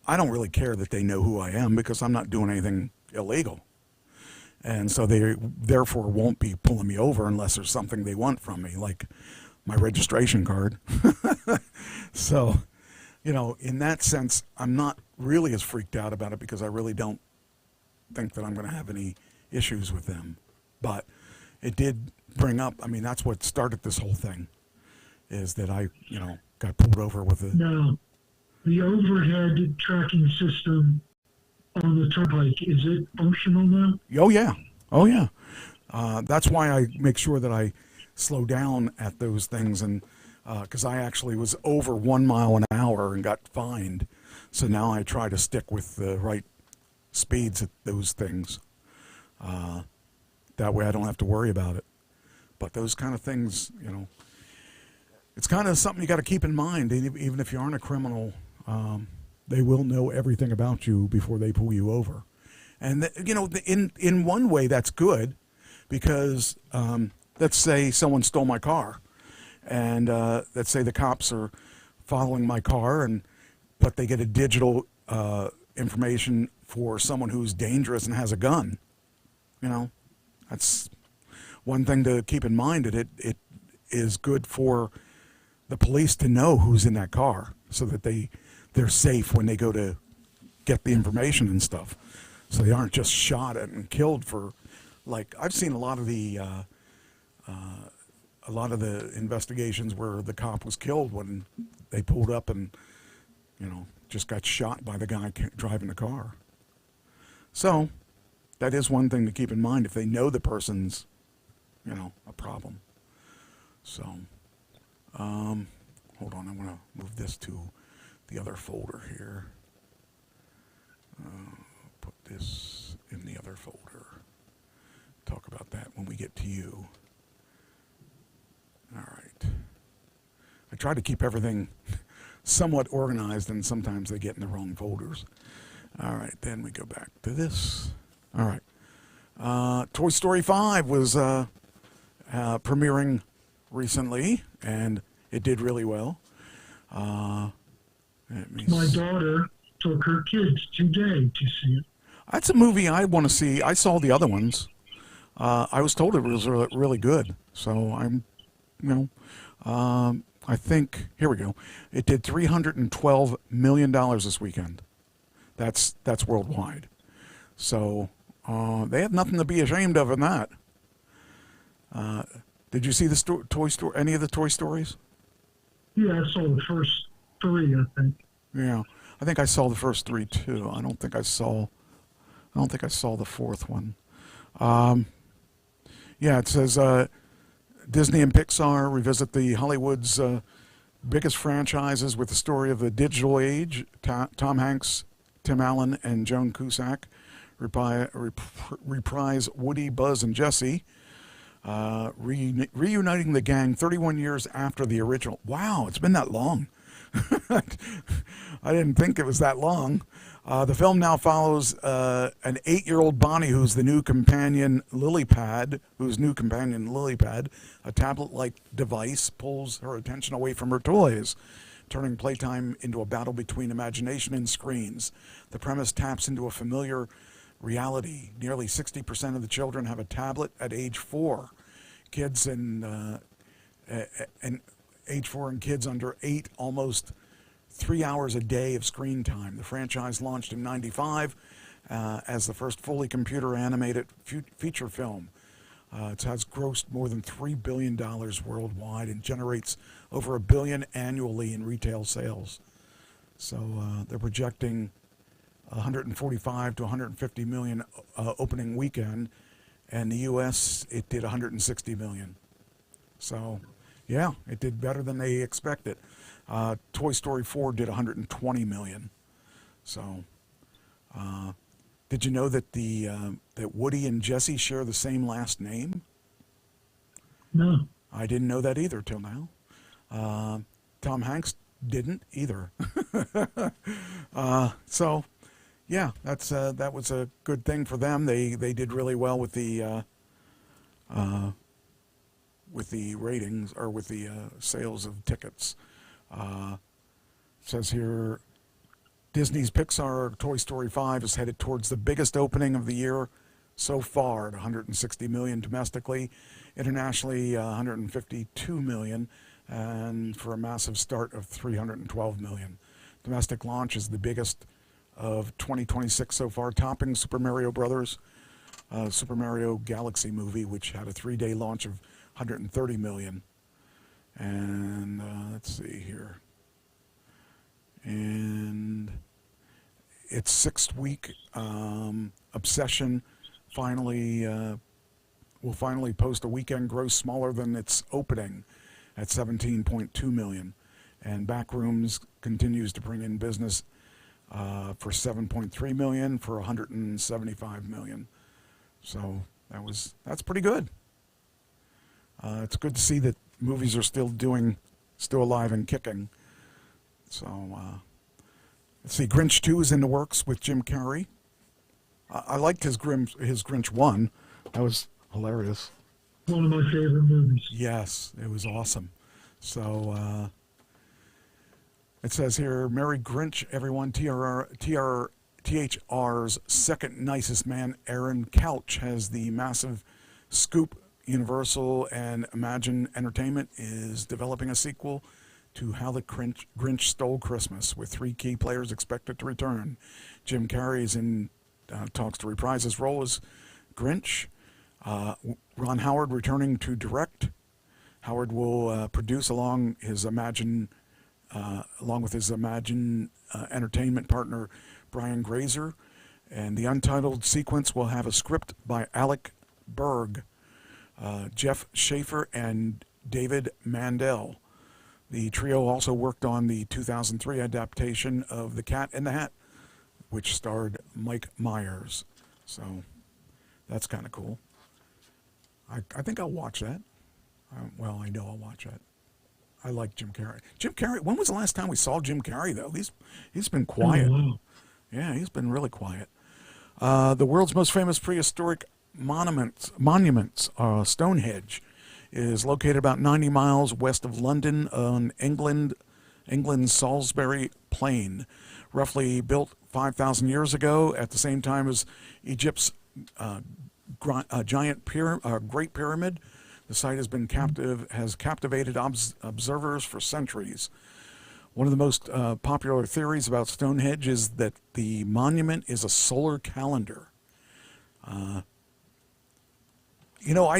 I don't really care that they know who I am because I'm not doing anything illegal. And so they therefore won't be pulling me over unless there's something they want from me, like my registration card. So, you know, in that sense, I'm not really as freaked out about it because I really don't think that I'm going to have any issues with them. But it did bring up, I mean, that's what started this whole thing, is that I, you know, got pulled over with a... Now, the overhead tracking system on the turnpike, is it functional now? Oh, yeah. Oh, yeah. That's why I make sure that I slow down at those things. And because I actually was over 1 mile an hour and got fined. So now I try to stick with the right speeds at those things. That way I don't have to worry about it. But those kind of things, you know, it's kind of something you got to keep in mind. Even if you aren't a criminal, they will know everything about you before they pull you over. And, you know, in one way that's good because let's say someone stole my car. And let's say the cops are following my car, but they get a digital information for someone who's dangerous and has a gun. You know, that's one thing to keep in mind. It is good for the police to know who's in that car so that they're safe when they go to get the information and stuff. So they aren't just shot at and killed for, like, I've seen a lot of the investigations where the cop was killed when they pulled up and, you know, just got shot by the guy driving the car. So that is one thing to keep in mind if they know the person's, you know, a problem. So, hold on, I want to move this to the other folder here. Put this in the other folder. Talk about that when we get to you. All right. I try to keep everything somewhat organized, and sometimes they get in the wrong folders. All right, then we go back to this. All right. Toy Story 5 was premiering recently, and it did really well. My daughter took her kids today to see it. That's a movie I want to see. I saw the other ones. I was told it was really good, so I'm, you know, I think, here we go. It did $312 million this weekend. That's worldwide. So they have nothing to be ashamed of in that. Did you see the Toy Story? Any of the Toy Stories? Yeah, I saw the first 3, I think. Yeah, I think I saw the first 3 too. I don't think I saw the 4th one. Yeah, it says Disney and Pixar revisit the Hollywood's biggest franchises with the story of the digital age. Tom Hanks, Tim Allen, and Joan Cusack reprise Woody, Buzz, and Jessie, reuniting the gang 31 years after the original. Wow, it's been that long. I didn't think it was that long. The film now follows an 8-year-old Bonnie, whose new companion Lilypad, a tablet-like device, pulls her attention away from her toys, turning playtime into a battle between imagination and screens. The premise taps into a familiar reality. Nearly 60% of the children have a tablet at age 4. Kids and age 4 and kids under 8 almost 3 hours a day of screen time. The franchise launched in '95 as the first fully computer-animated feature film. It has grossed more than $3 billion worldwide and generates over $1 billion annually in retail sales. So they're projecting 145 to 150 million opening weekend, and the U.S. it did 160 million. So, yeah, it did better than they expected. Toy Story 4 did 120 million. So, did you know that that Woody and Jessie share the same last name? No. I didn't know that either till now. Tom Hanks didn't either. So, yeah, that was a good thing for them. They did really well with the ratings, or with the sales of tickets. Says here, Disney's Pixar Toy Story 5 is headed towards the biggest opening of the year so far at 160 million domestically, internationally 152 million, and for a massive start of 312 million. Domestic launch is the biggest of 2026 so far, topping Super Mario Brothers, Super Mario Galaxy movie, which had a 3-day launch of 130 million. And let's see here. And its 6th week, Obsession will finally post a weekend gross smaller than its opening. at $17.2 million. And Backrooms continues to bring in business for $7.3 million for $175 million. So that's pretty good. It's good to see that movies are still alive and kicking. So let's see, Grinch 2 is in the works with Jim Carrey. I liked his Grinch 1. That was hilarious. One of my favorite movies. Yes, it was awesome. So it says here, Merry Grinch, everyone. THR's second nicest man, Aaron Couch, has the massive scoop. Universal and Imagine Entertainment is developing a sequel to How the Grinch Stole Christmas, with 3 key players expected to return. Jim Carrey is in talks to reprise his role as Grinch. Ron Howard returning to direct. Howard will produce along with his Imagine Entertainment partner Brian Grazer, and the untitled sequence will have a script by Alec Berg, Jeff Schaefer, and David Mandel. The trio also worked on the 2003 adaptation of The Cat in the Hat, which starred Mike Myers. So that's kind of cool. I think I'll watch that. Well, I know I'll watch that. I like Jim Carrey. Jim Carrey, when was the last time we saw Jim Carrey, though? He's been quiet. Yeah, he's been really quiet. The world's most famous prehistoric monuments, Stonehenge, is located about 90 miles west of London on England's Salisbury Plain. Roughly built 5,000 years ago, at the same time as Egypt's Great Pyramid, the site has captivated observers for centuries. One of the most popular theories about Stonehenge is that the monument is a solar calendar. I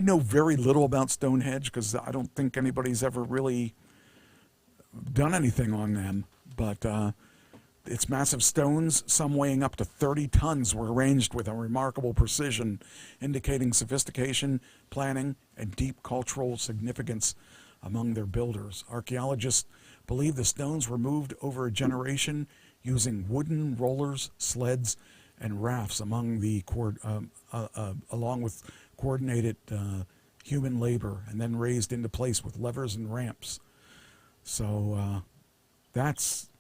know very little about Stonehenge because I don't think anybody's ever really done anything on them. But its massive stones, some weighing up to 30 tons, were arranged with a remarkable precision, indicating sophistication, planning, and deep cultural significance among their builders. Archaeologists believe the stones were moved over a generation using wooden rollers, sleds, and rafts, along with coordinated human labor, and then raised into place with levers and ramps. So that's,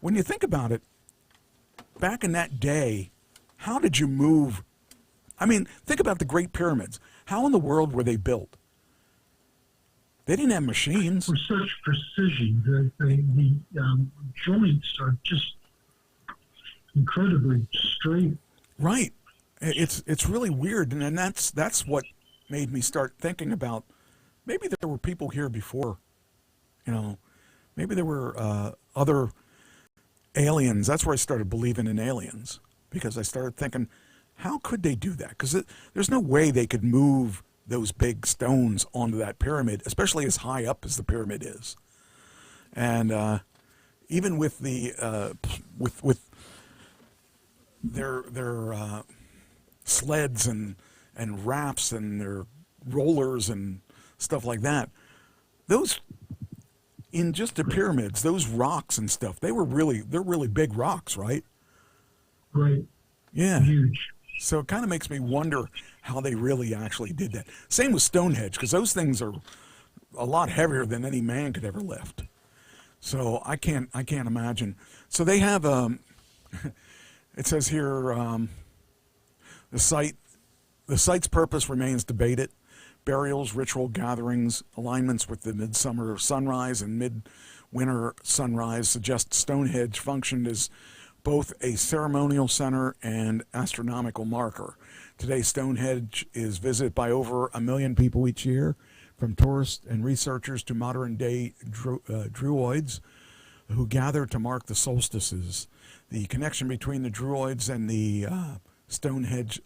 when you think about it, back in that day, how did you move? I mean, think about the Great Pyramids. How in the world were they built? They didn't have machines. With such precision that the joints are just incredibly straight. Right. It's really weird, and that's what made me start thinking about maybe there were people here before, maybe there were other aliens. That's where I started believing in aliens, because I started thinking, how could they do that? Because there's no way they could move those big stones onto that pyramid, especially as high up as the pyramid is. And even with the with their sleds and rafts and their rollers and stuff like that, those, in just the pyramids, those rocks and stuff, they're really big rocks, right? Right. Yeah. Huge. So it kind of makes me wonder how they really actually did that. Same with Stonehenge, because those things are a lot heavier than any man could ever lift. So I can't imagine. So they have it says here, the site's purpose remains debated. Burials, ritual gatherings, alignments with the midsummer sunrise and midwinter sunrise suggest Stonehenge functioned as both a ceremonial center and astronomical marker. Today, Stonehenge is visited by over 1 million people each year, from tourists and researchers to modern-day druids who gather to mark the solstices. The connection between the druids and the Stonehenge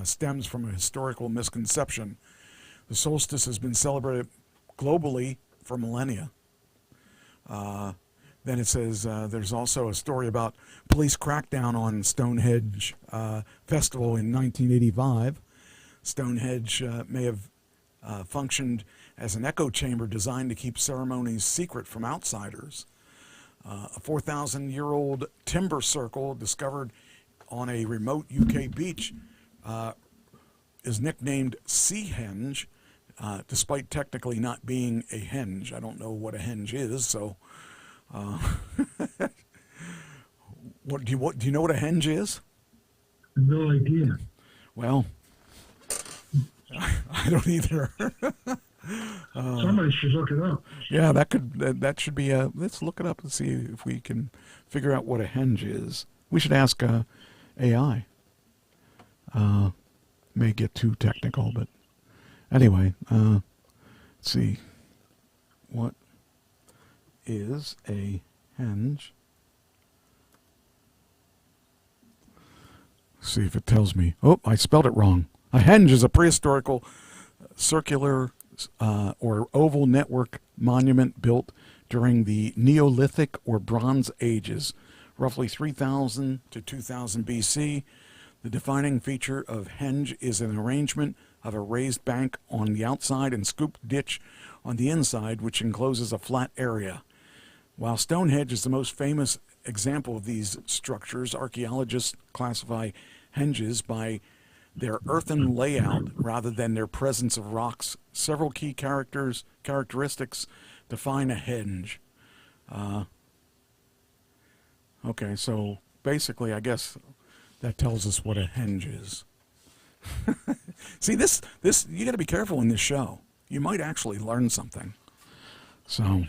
stems from a historical misconception. The solstice has been celebrated globally for millennia. Then it says there's also a story about police crackdown on Stonehenge festival in 1985. Stonehenge may have functioned as an echo chamber designed to keep ceremonies secret from outsiders. A 4,000-year-old timber circle discovered on a remote UK beach is nicknamed Seahenge, despite technically not being a henge. I don't know what a henge is, so what do you know what a henge is? No idea. Well, I don't either. Somebody should look it up. Yeah, that should be a. Let's look it up and see if we can figure out what a henge is. We should ask AI. May get too technical, but anyway, let's see. What is a henge? See if it tells me. Oh, I spelled it wrong. A henge is a prehistorical circular or oval network monument built during the Neolithic or Bronze Ages, roughly 3000 to 2000 BC. The defining feature of henge is an arrangement of a raised bank on the outside and scooped ditch on the inside, which encloses a flat area. While Stonehenge is the most famous example of these structures, archaeologists classify henges by their earthen layout rather than their presence of rocks. Several key characteristics define a henge. Okay, so basically, I guess that tells us what a henge is. See, this you got to be careful in this show. You might actually learn something. So,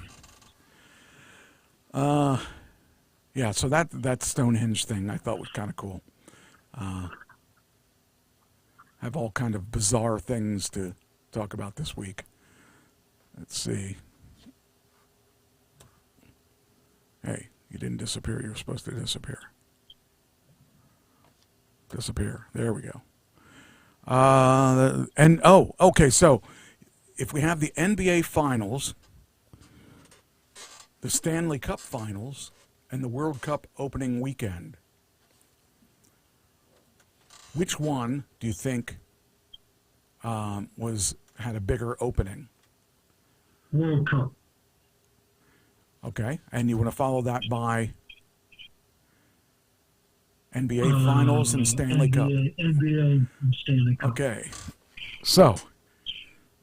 yeah, so that Stonehenge thing I thought was kind of cool. Have all kind of bizarre things to talk about this week. Let's see. Hey, you didn't disappear. You were supposed to disappear. Disappear. There we go. Okay, so if we have the NBA Finals, the Stanley Cup Finals, and the World Cup opening weekend, which one do you think had a bigger opening? World Cup. Okay, and you want to follow that by NBA Finals and Stanley Cup? NBA and Stanley Cup. Okay, so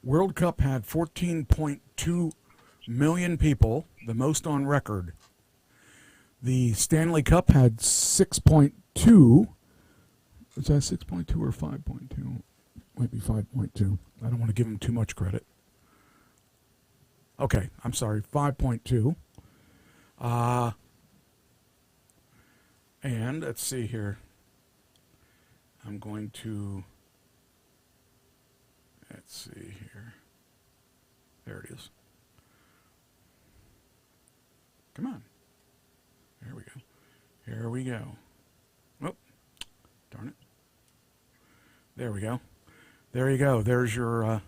World Cup had 14.2 million people, the most on record. The Stanley Cup had 6.2. Is that 6.2 or 5.2? Might be 5.2. I don't want to give them too much credit. Okay, I'm sorry, 5.2. And let's see here. I'm going to, let's see here. There it is. Come on. There we go. Here we go. Oh, darn it. There we go. There you go. There's your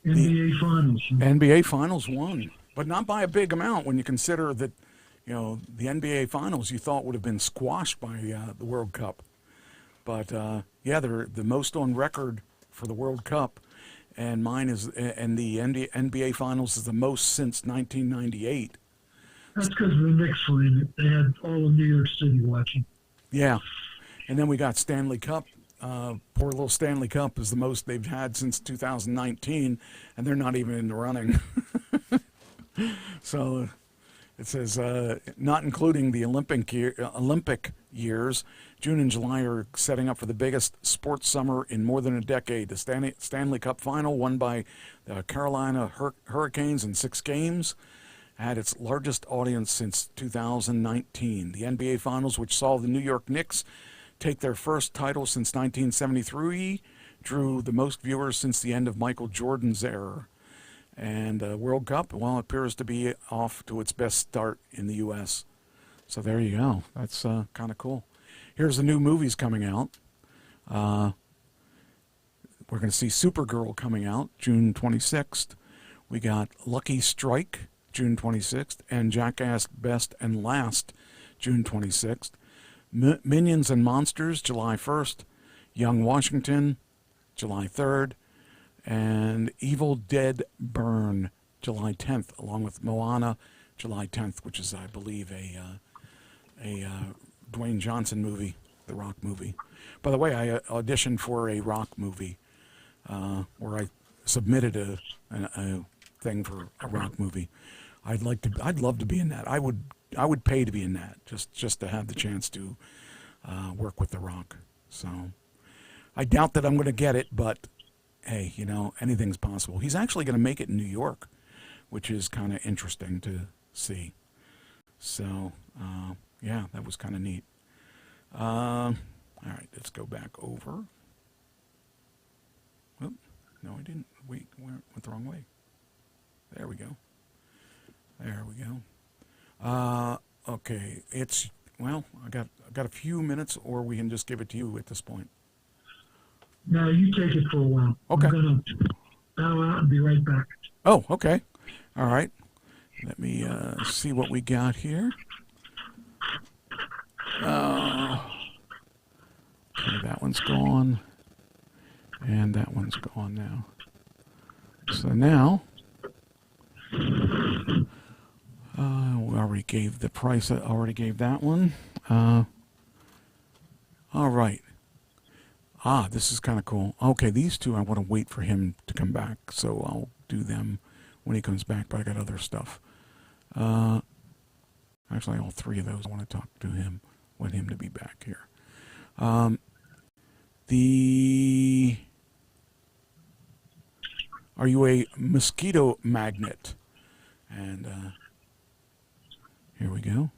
NBA Finals. NBA Finals won, but not by a big amount when you consider that, you know, the NBA Finals you thought would have been squashed by the World Cup. But yeah, they're the most on record for the World Cup, and mine is, and the NBA Finals is the most since 1998. That's because of the Knicks win. They had all of New York City watching. Yeah. And then we got Stanley Cup. Poor little Stanley Cup is the most they've had since 2019, and they're not even in the running. So it says, not including the Olympic years, June and July are setting up for the biggest sports summer in more than a decade. The Stanley Cup final, won by the Carolina Hurricanes in 6 games, had its largest audience since 2019. The NBA Finals, which saw the New York Knicks take their first title since 1973, drew the most viewers since the end of Michael Jordan's era. And World Cup, well, it appears to be off to its best start in the U.S. So there you go. That's kind of cool. Here's the new movies coming out. We're going to see Supergirl coming out June 26th. We got Lucky Strike June 26th, and Jackass Best and Last June 26th. Minions and Monsters July 1st. Young Washington July 3rd. and Evil Dead Burn, July 10th, along with Moana, July 10th, which is, I believe, a Dwayne Johnson movie, the Rock movie. By the way, I auditioned for a Rock movie where I submitted a thing for a Rock movie. I'd love to be in that. I would pay to be in that, just to have the chance to work with the Rock. So I doubt that I'm going to get it, but hey, anything's possible. He's actually going to make it in New York, which is kind of interesting to see. So yeah, that was kind of neat. All right, let's go back over. Oop, no, I didn't. Wait, went the wrong way. There we go. There we go. Okay, well, I got a few minutes, or we can just give it to you at this point. No, you take it for a while. Okay. I'm going to bow out and be right back. Oh, okay. All right. Let me see what we got here. Okay, that one's gone. And that one's gone now. So now, we already gave the price. I already gave that one. All right. This is kind of cool. Okay, these two, I want to wait for him to come back, so I'll do them when he comes back, but I got other stuff. Actually, all three of those, I want to talk to him, want him to be back here. Are you a mosquito magnet? And here we go.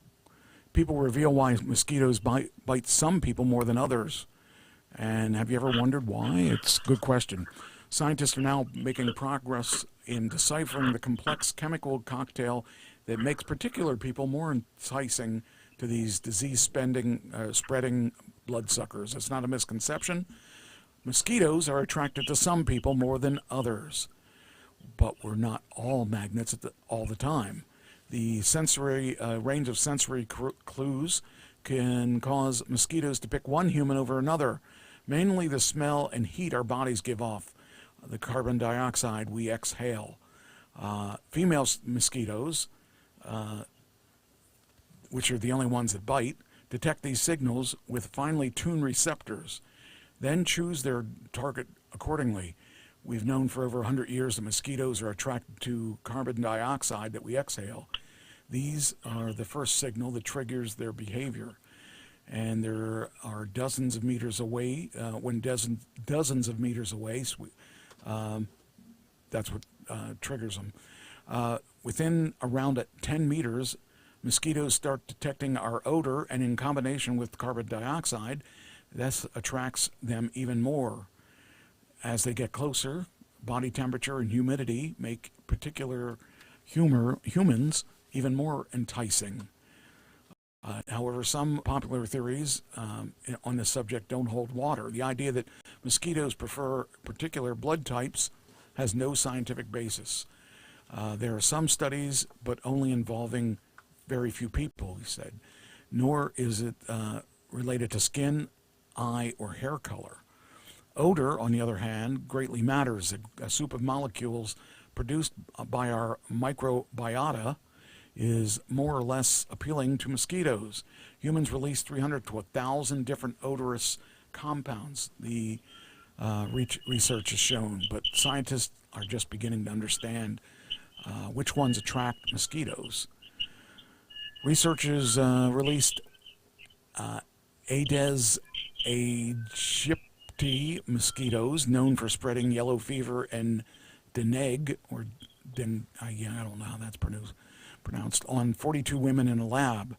People reveal why mosquitoes bite some people more than others. And have you ever wondered why? It's a good question. Scientists are now making progress in deciphering the complex chemical cocktail that makes particular people more enticing to these disease-spreading bloodsuckers. It's not a misconception. Mosquitoes are attracted to some people more than others, but we're not all magnets all the time. The range of sensory clues can cause mosquitoes to pick one human over another. Mainly the smell and heat our bodies give off, the carbon dioxide we exhale. Female mosquitoes, which are the only ones that bite, detect these signals with finely tuned receptors, then choose their target accordingly. We've known for over 100 years that mosquitoes are attracted to carbon dioxide that we exhale. These are the first signal that triggers their behavior. And there are dozens of meters away, dozens of meters away, that's what triggers them. Within around at 10 meters, mosquitoes start detecting our odor, and in combination with carbon dioxide, this attracts them even more. As they get closer, body temperature and humidity make particular humans even more enticing. However, some popular theories on this subject don't hold water. The idea that mosquitoes prefer particular blood types has no scientific basis. There are some studies, but only involving very few people, he said. Nor is it related to skin, eye, or hair color. Odor, on the other hand, greatly matters. A soup of molecules produced by our microbiota is more or less appealing to mosquitoes. Humans release 300 to 1,000 different odorous compounds, the research has shown, but scientists are just beginning to understand which ones attract mosquitoes. Researchers released Aedes aegypti mosquitoes, known for spreading yellow fever and dengue, or I don't know how that's pronounced, on 42 women in a lab.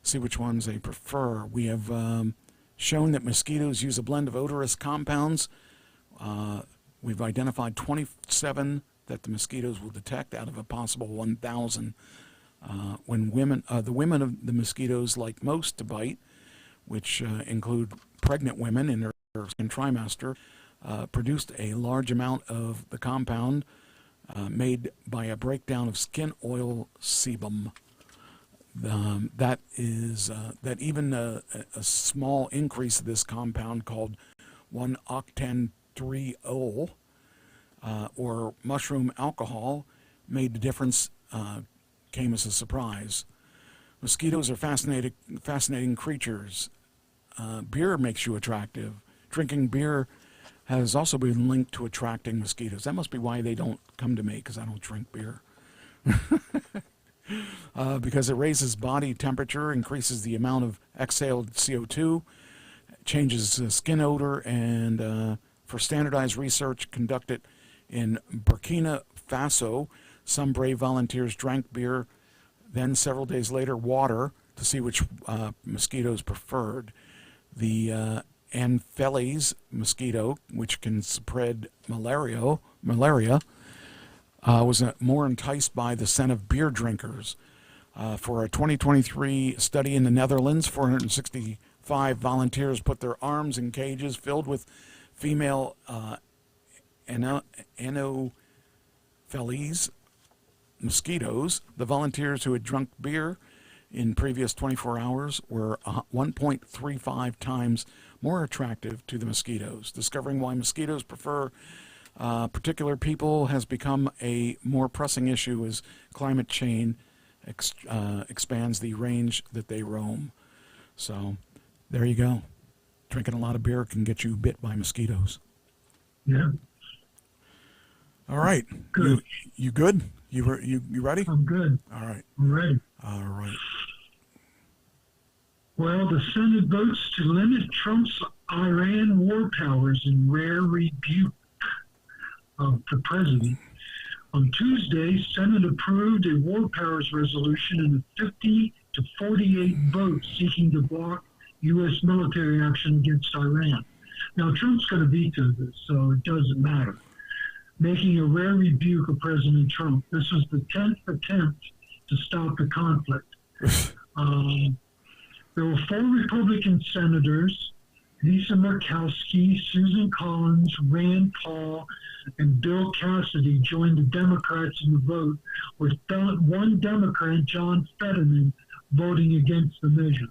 See which ones they prefer. We have shown that mosquitoes use a blend of odorous compounds. We've identified 27 that the mosquitoes will detect out of a possible 1,000. When the women of the mosquitoes like most to bite, which include pregnant women in their second trimester, produced a large amount of the compound made by a breakdown of skin oil sebum. That even a small increase of this compound called 1-octan-3-ol or mushroom alcohol made the difference, came as a surprise. Mosquitoes are fascinating creatures. Beer makes you attractive. Drinking beer has also been linked to attracting mosquitoes. That must be why they don't come to me, because I don't drink beer. Because it raises body temperature, increases the amount of exhaled CO2, changes skin odor, and for standardized research conducted in Burkina Faso, some brave volunteers drank beer, then several days later water, to see which mosquitoes preferred. The Anopheles mosquito, which can spread malaria, was more enticed by the scent of beer drinkers. For a 2023 study in the Netherlands, 465 volunteers put their arms in cages filled with female Anopheles mosquitoes. The volunteers who had drunk beer in previous 24 hours were 1.35 times more attractive to the mosquitoes. Discovering why mosquitoes prefer particular people has become a more pressing issue as climate change expands the range that they roam. So there you go. Drinking a lot of beer can get you bit by mosquitoes. Yeah. All right. Good. You good? You ready? I'm good. All right. I'm ready. All right. Well, the Senate votes to limit Trump's Iran war powers in rare rebuke of the president. On Tuesday, Senate approved a war powers resolution in a 50 to 48 vote seeking to block U.S. military action against Iran. Now, Trump's going to veto this, so it doesn't matter. Making a rare rebuke of President Trump. This was the 10th attempt to stop the conflict. There were 4 Republican senators, Lisa Murkowski, Susan Collins, Rand Paul, and Bill Cassidy joined the Democrats in the vote, with one Democrat, John Fetterman, voting against the measure.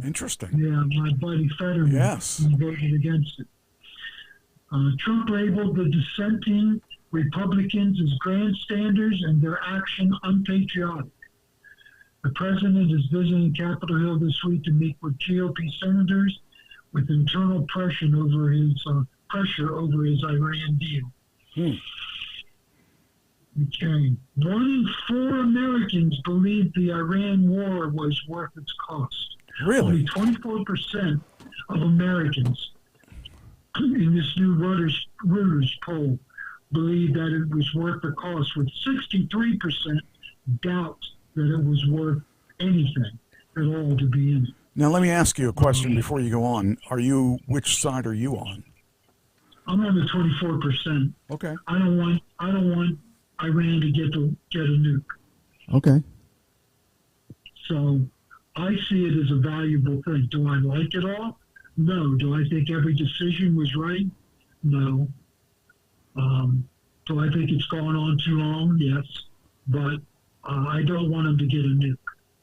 Interesting. Yeah, my buddy Fetterman. Yes. He voted against it. Trump labeled the dissenting Republicans as grandstanders and their action unpatriotic. The president is visiting Capitol Hill this week to meet with GOP senators with internal pressure over his Iran deal. Okay. 1 in 4 Americans believe the Iran war was worth its cost. Really? Only 24% of Americans in this new Reuters poll believe that it was worth the cost, with 63% doubt that it was worth anything at all to be in it. Now, let me ask you a question before you go on. Which side are you on? I'm on the 24%. Okay. I don't want Iran to get a nuke. Okay. So I see it as a valuable thing. Do I like it all? No. Do I think every decision was right? No. Do I think it's gone on too long? Yes. But I don't want them to get a nuke.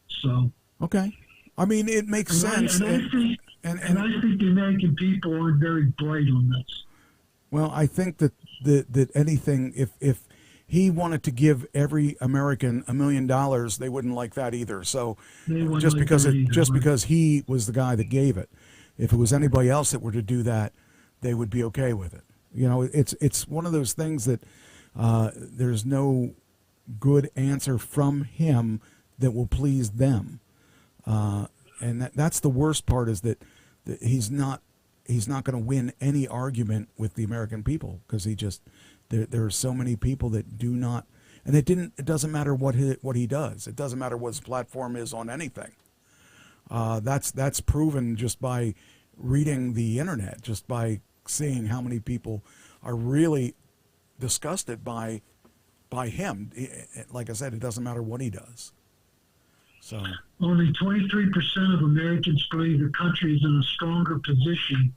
So. Okay. I mean, it makes sense. I think the American people aren't very bright on this. Well, I think that anything, if he wanted to give every American $1 million, they wouldn't like that either. So just because he was the guy that gave it, if it was anybody else that were to do that, they would be okay with it. You know, it's one of those things that there's no good answer from him that will please them, and that's the worst part, is that he's not going to win any argument with the American people, because there are so many people that do not, and it doesn't matter what he does. It doesn't matter what his platform is on anything. That's proven just by reading the internet, just by seeing how many people are really disgusted by him. Like I said, it doesn't matter what he does. So only 23% of Americans believe the country is in a stronger position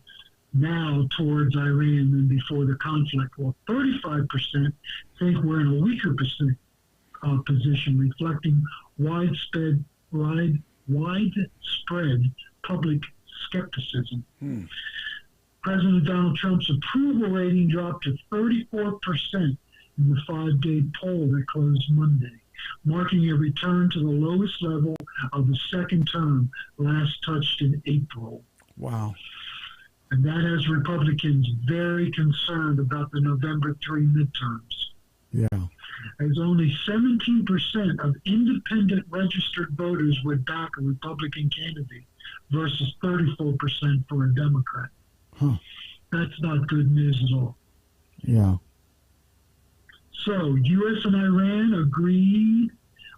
now towards Iran than before the conflict, while 35% think we're in a weaker position, reflecting widespread public skepticism. President Donald Trump's approval rating dropped to 34% in the 5-day poll that closed Monday, marking a return to the lowest level of the second term last touched in April. Wow. And that has Republicans very concerned about the November 3 midterms. Yeah. As only 17% of independent registered voters would back a Republican candidate versus 34% for a Democrat. Huh. That's not good news at all. Yeah. So, U.S. and Iran agreed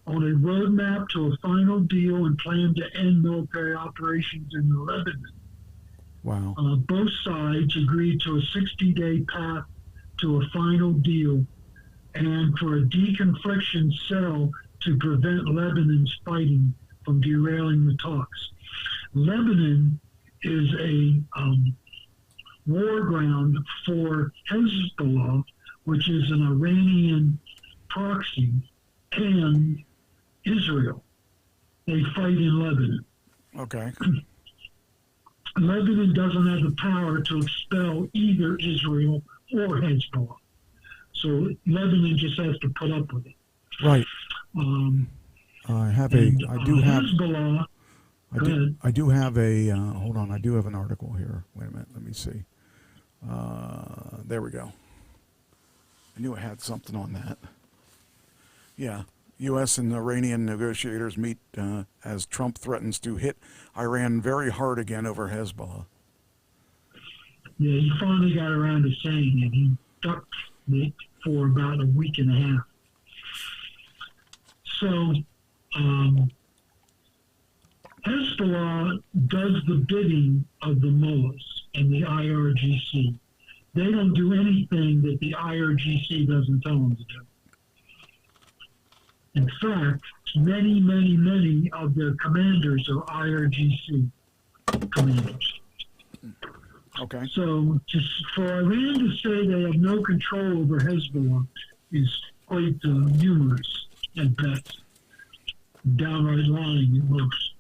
on a roadmap to a final deal and plan to end military operations in Lebanon. Wow. Both sides agreed to a 60-day path to a final deal and for a deconfliction cell to prevent Lebanon's fighting from derailing the talks. Lebanon is a war ground for Hezbollah, which is an Iranian proxy, and Israel. They fight in Lebanon. Okay. Lebanon doesn't have the power to expel either Israel or Hezbollah. So Lebanon just has to put up with it. Right. I do have a, hold on, I do have an article here. Wait a minute, let me see. There we go. I knew I had something on that. Yeah. U.S. and Iranian negotiators meet as Trump threatens to hit Iran very hard again over Hezbollah. Yeah, he finally got around to saying it. He ducked it for about a week and a half. So, Hezbollah does the bidding of the mullahs and the IRGC. They don't do anything that the IRGC doesn't tell them to do. In fact, many of their commanders are IRGC commanders. Okay. So just for Iran to say they have no control over Hezbollah is quite humorous at best, downright lying at most.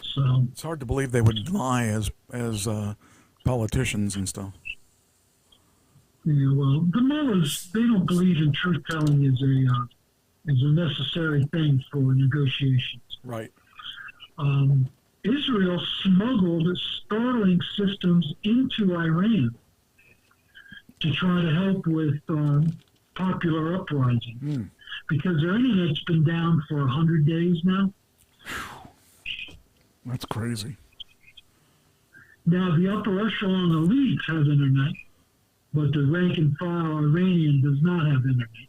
So it's hard to believe they would lie as politicians and stuff. Yeah, well, the mullahs, they don't believe in truth-telling as a necessary thing for negotiations. Right. Israel smuggled Starlink systems into Iran to try to help with popular uprising because their internet's been down for 100 days now. That's crazy. Now, the upper echelon elites have internet, but the rank and file Iranian does not have internet.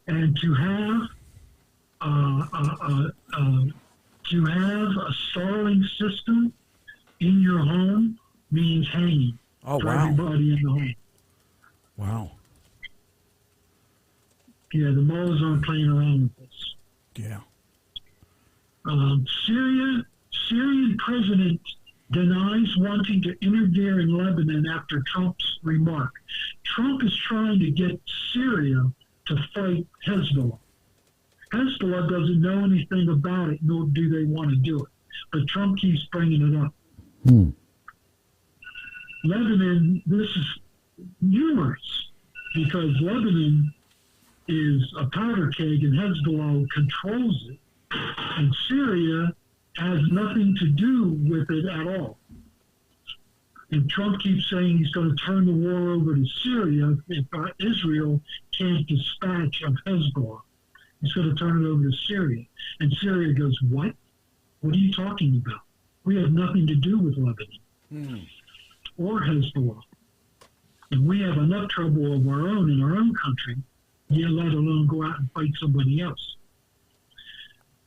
And to have a Starlink system in your home means hanging for everybody in the home. Wow. Yeah, the mullahs aren't playing around with this. Yeah. Syrian president denies wanting to interfere in Lebanon after Trump's remark. Trump is trying to get Syria to fight Hezbollah. Hezbollah doesn't know anything about it, nor do they want to do it. But Trump keeps bringing it up. Lebanon, this is humorous, because Lebanon is a powder keg and Hezbollah controls it, and Syria has nothing to do with it at all. And Trump keeps saying he's going to turn the war over to Syria if Israel can't dispatch of Hezbollah. He's going to turn it over to Syria. And Syria goes, what? What are you talking about? We have nothing to do with Lebanon or Hezbollah. And we have enough trouble of our own in our own country, yet let alone go out and fight somebody else.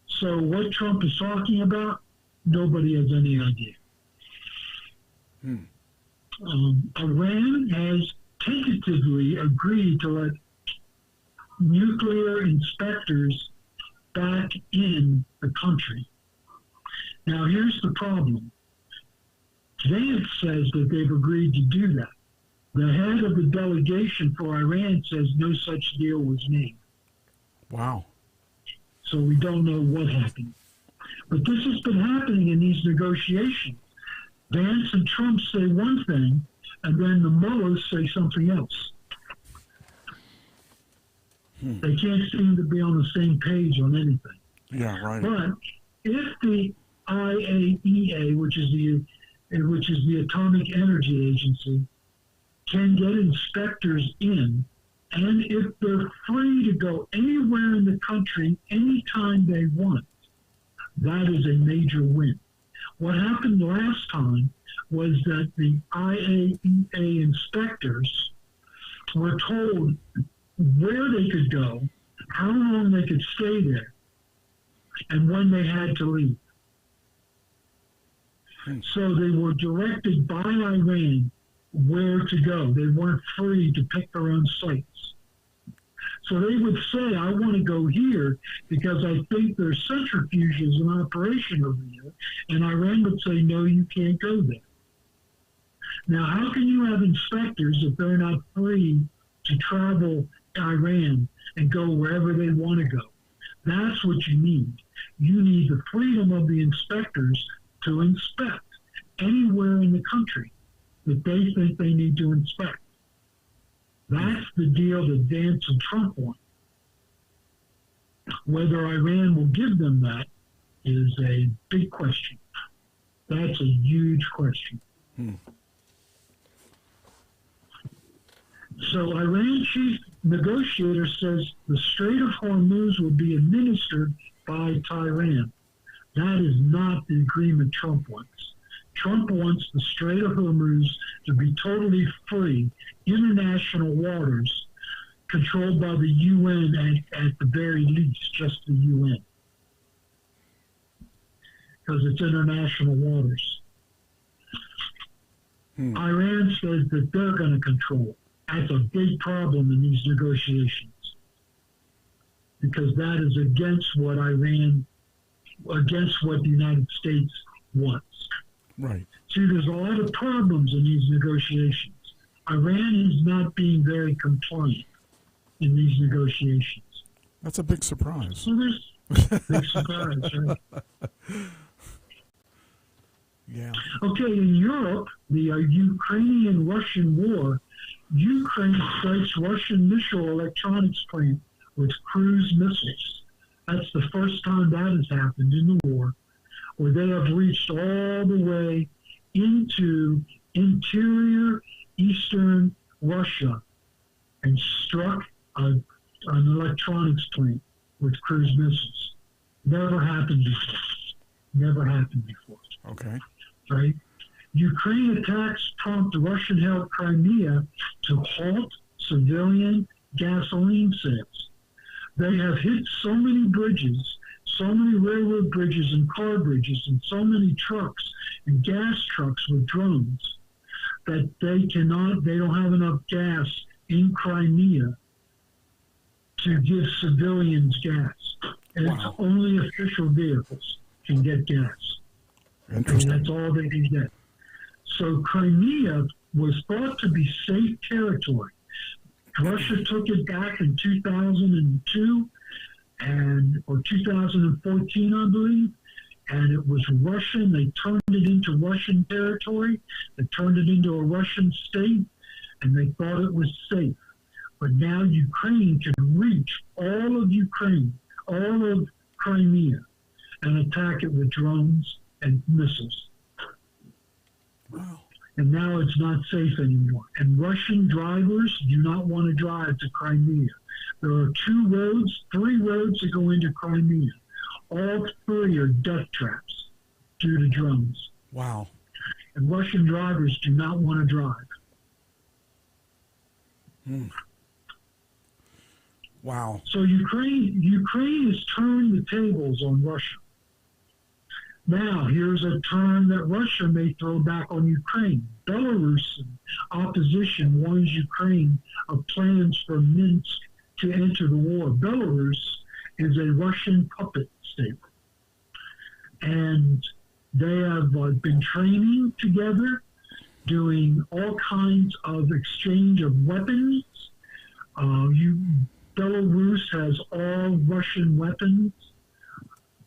So what Trump is talking about, nobody has any idea. Iran has tentatively agreed to let nuclear inspectors back in the country. Now, here's the problem. Vance says that they've agreed to do that. The head of the delegation for Iran says no such deal was made. Wow. So we don't know what happened. But this has been happening in these negotiations. Vance and Trump say one thing, and then the mullahs say something else. They can't seem to be on the same page on anything. Yeah, right. But if the IAEA, which is the Atomic Energy Agency, can get inspectors in, and if they're free to go anywhere in the country anytime they want, that is a major win. What happened last time was that the IAEA inspectors were told where they could go, how long they could stay there, and when they had to leave. So they were directed by Iran where to go. They weren't free to pick their own sites. So they would say, I want to go here because I think there's centrifuges in operation over here. And Iran would say, no, you can't go there. Now, how can you have inspectors if they're not free to travel Iran and go wherever they want to go? That's what you need. You need the freedom of the inspectors to inspect anywhere in the country that they think they need to inspect. That's the deal that Vance and Trump want. Whether Iran will give them that is a big question. That's a huge question. So Iran chief negotiator says the Strait of Hormuz will be administered by Tehran. That is not the agreement Trump wants. Trump wants the Strait of Hormuz to be totally free, international waters, controlled by the UN at the very least, just the UN. Because it's international waters. Iran says that they're going to control it. That's a big problem in these negotiations. Because that is against what the United States wants. Right. See, there's a lot of problems in these negotiations. Iran is not being very compliant in these negotiations. That's a big surprise. So there's a big surprise, right? Yeah. Okay, in Europe, the Ukrainian-Russian war, Ukraine strikes Russian missile electronics plant with cruise missiles. That's the first time that has happened in the war, where they have reached all the way into interior eastern Russia and struck an electronics plant with cruise missiles. Never happened before. Never happened before. Okay. Right? Ukraine attacks prompt Russian-held Crimea to halt civilian gasoline sales. They have hit so many bridges, so many railroad bridges and car bridges, and so many trucks and gas trucks with drones that they don't have enough gas in Crimea to give civilians gas. And It's only official vehicles can get gas. Interesting. And that's all they can get. So Crimea was thought to be safe territory. Russia took it back in 2002 or 2014, I believe, and it was Russian. They turned it into Russian territory. They turned it into a Russian state, and they thought it was safe. But now Ukraine can reach all of Ukraine, all of Crimea, and attack it with drones and missiles. Wow. And now it's not safe anymore. And Russian drivers do not want to drive to Crimea. There are three roads that go into Crimea. All three are death traps due to drones. Wow. And Russian drivers do not want to drive. Wow. So Ukraine has turned the tables on Russia. Now, here's a turn that Russia may throw back on Ukraine. Belarus opposition warns Ukraine of plans for Minsk to enter the war. Belarus is a Russian puppet state. And they have been training together, doing all kinds of exchange of weapons. Belarus has all Russian weapons.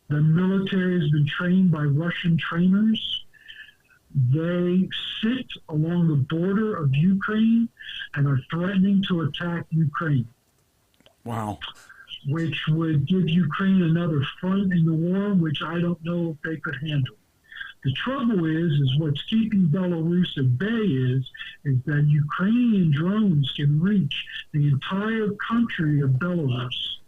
The military has been trained by Russian trainers. They sit along the border of Ukraine and are threatening to attack Ukraine. Wow. Which would give Ukraine another front in the war, which I don't know if they could handle. The trouble is what's keeping Belarus at bay is that Ukrainian drones can reach the entire country of Belarus.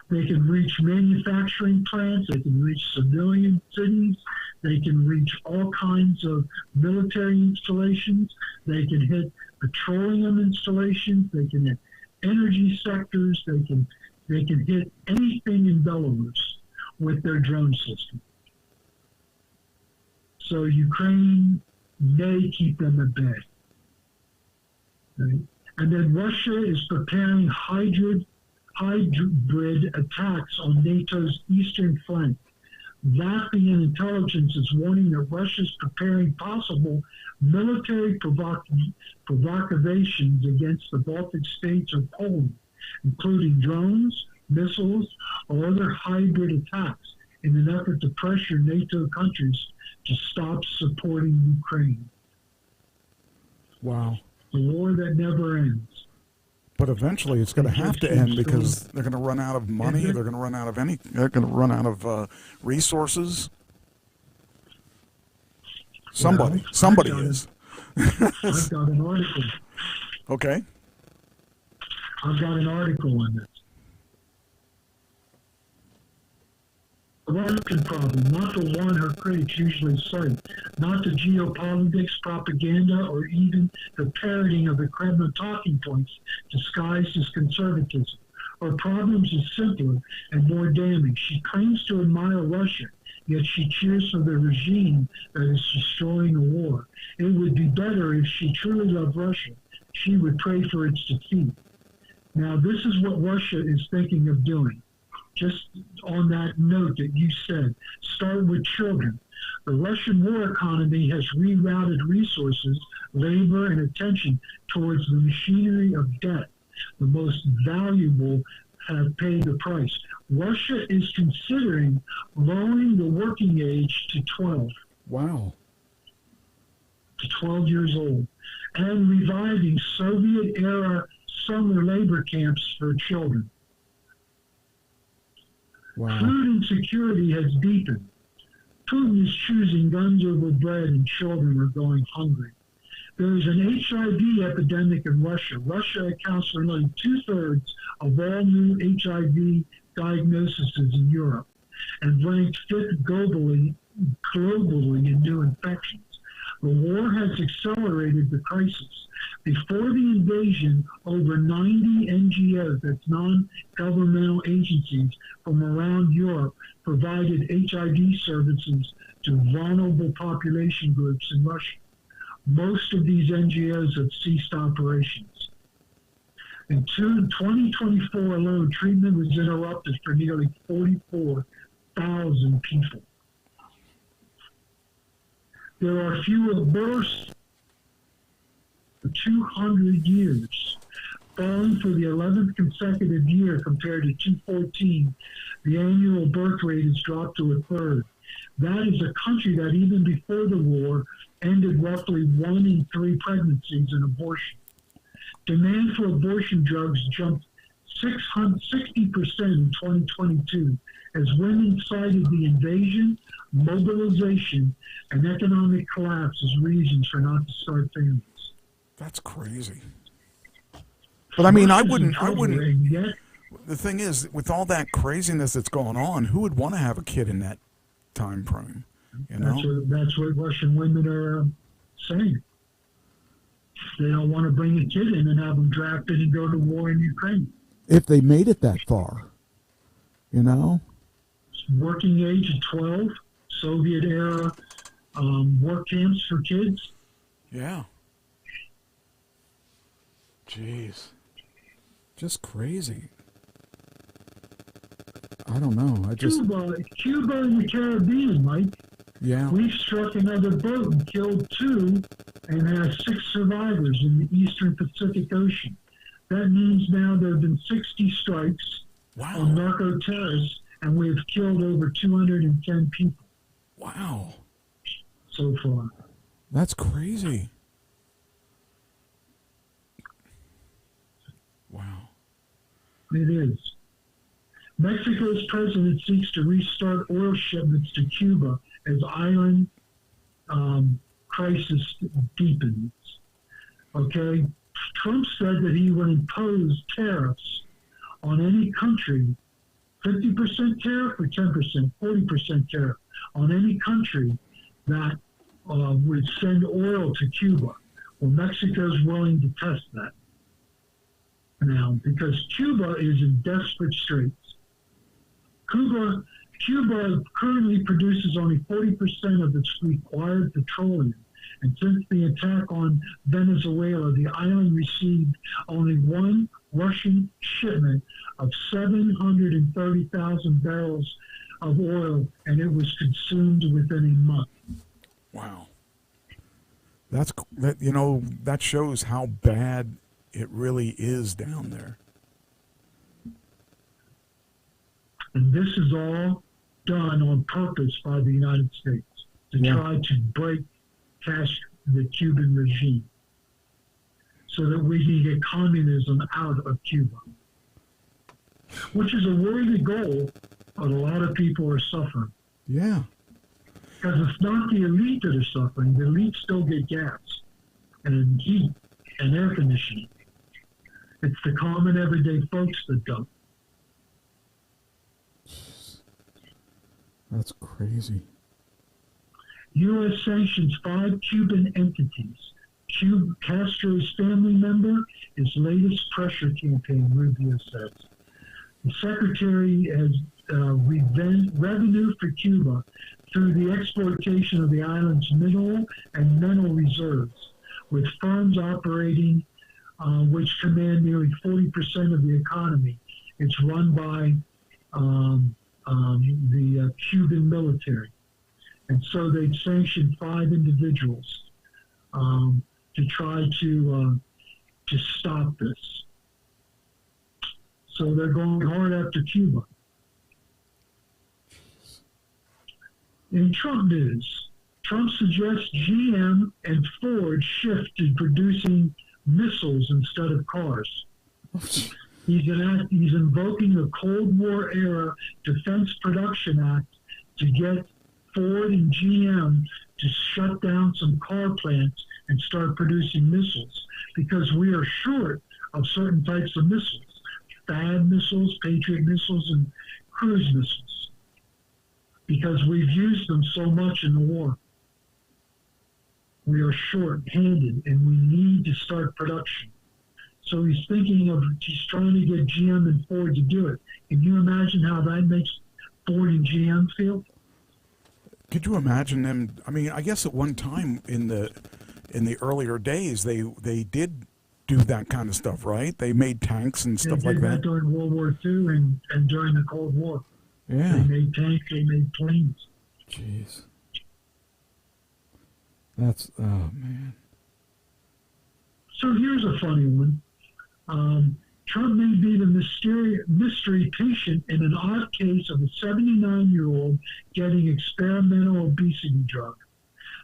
They can reach manufacturing plants, they can reach civilian cities, they can reach all kinds of military installations, they can hit petroleum installations, they can hit energy sectors, they can hit anything in Belarus with their drone system. So Ukraine may keep them at bay. Right? And then Russia is preparing hybrid attacks on NATO's eastern flank. Latvian intelligence is warning that Russia is preparing possible military provocations against the Baltic states or Poland, including drones, missiles, or other hybrid attacks in an effort to pressure NATO countries to stop supporting Ukraine. Wow. The war that never ends. But eventually it's going to have to end because they're going to run out of money. They're going to run out of they're going to run out of resources. Somebody is. I've got an article. Okay. I've got an article on this. The Russian problem, not the one her critics usually cite, not the geopolitics, propaganda, or even the parroting of the Kremlin talking points disguised as conservatism. Her problems is simpler and more damning. She claims to admire Russia, yet she cheers for the regime that is destroying the war. It would be better if she truly loved Russia. She would pray for its defeat. Now, this is what Russia is thinking of doing. Just on that note that you said, start with children. The Russian war economy has rerouted resources, labor, and attention towards the machinery of debt. The most valuable have paid the price. Russia is considering lowering the working age to 12. Wow. To 12 years old. And reviving Soviet-era summer labor camps for children. Wow. Food insecurity has deepened. Putin is choosing guns over bread and children are going hungry. There is an HIV epidemic in Russia. Russia accounts for nearly 2/3 of all new HIV diagnoses in Europe and ranks 5th globally in new infections. The war has accelerated the crisis. Before the invasion, over 90 NGOs, that's non-governmental agencies from around Europe, provided HIV services to vulnerable population groups in Russia. Most of these NGOs have ceased operations. In 2024 alone, treatment was interrupted for nearly 44,000 people. There are fewer births for 200 years, falling for the 11th consecutive year compared to 2014. The annual birth rate has dropped to 1/3. That is a country that even before the war ended roughly 1 in 3 pregnancies and abortion. Demand for abortion drugs jumped 60% in 2022 as women cited the invasion, mobilization, and economic collapse as reasons for not to start families. That's crazy. But I mean, I wouldn't. The thing is, with all that craziness that's going on, who would want to have a kid in that time frame? You know? That's what Russian women are saying. They don't want to bring a kid in and have them drafted and go to war in Ukraine. If they made it that far, you know? Working age of 12, Soviet-era work camps for kids. Yeah. Jeez. Just crazy. I don't know. Cuba and the Caribbean, Mike. Yeah. We've struck another boat and killed 2 and have 6 survivors in the eastern Pacific Ocean. That means now there have been 60 strikes on narco terrorists, and we have killed over 210 people. Wow. so far. That's crazy. Wow. It is. Mexico's president seeks to restart oil shipments to Cuba as island crisis deepens. Okay? Trump said that he would impose tariffs on any country, 50% tariff or 10%, 40% tariff on any country that would send oil to Cuba. Well, Mexico's willing to test that now because Cuba is in desperate straits. Cuba currently produces only 40% of its required petroleum. And since the attack on Venezuela, the island received only one Russian shipment of 730,000 barrels of oil, and it was consumed within a month. Wow. That shows how bad it really is down there. And this is all done on purpose by the United States to try to break the Cuban regime so that we can get communism out of Cuba, which is a worthy goal, but a lot of people are suffering. Yeah. Because it's not the elite that are suffering. The elite still get gas and heat and air conditioning. It's the common everyday folks that don't. That's crazy. U.S. sanctions 5 Cuban entities. Castro's family member, his latest pressure campaign, Rubio says. The secretary has revenue for Cuba through the exploitation of the island's mineral and metal reserves, with firms operating which command nearly 40% of the economy. It's run by the Cuban military. And so they've sanctioned 5 individuals to try to stop this. So they're going hard after Cuba. In Trump news, Trump suggests GM and Ford shift to producing missiles instead of cars. He's invoking the Cold War era Defense Production Act to get Ford and GM to shut down some car plants and start producing missiles because we are short of certain types of missiles. THAAD missiles, Patriot missiles, and cruise missiles, because we've used them so much in the war. We are short-handed, and we need to start production. So he's trying to get GM and Ford to do it. Can you imagine how that makes Ford and GM feel? Could you imagine them? I mean, I guess at one time in the earlier days, they did do that kind of stuff, right? They made tanks and stuff like that. During World War II and during the Cold War. Yeah. They made tanks, they made planes. Jeez. That's, oh, man. So here's a funny one. Trump may be the mystery patient in an odd case of a 79-year-old getting experimental obesity drug.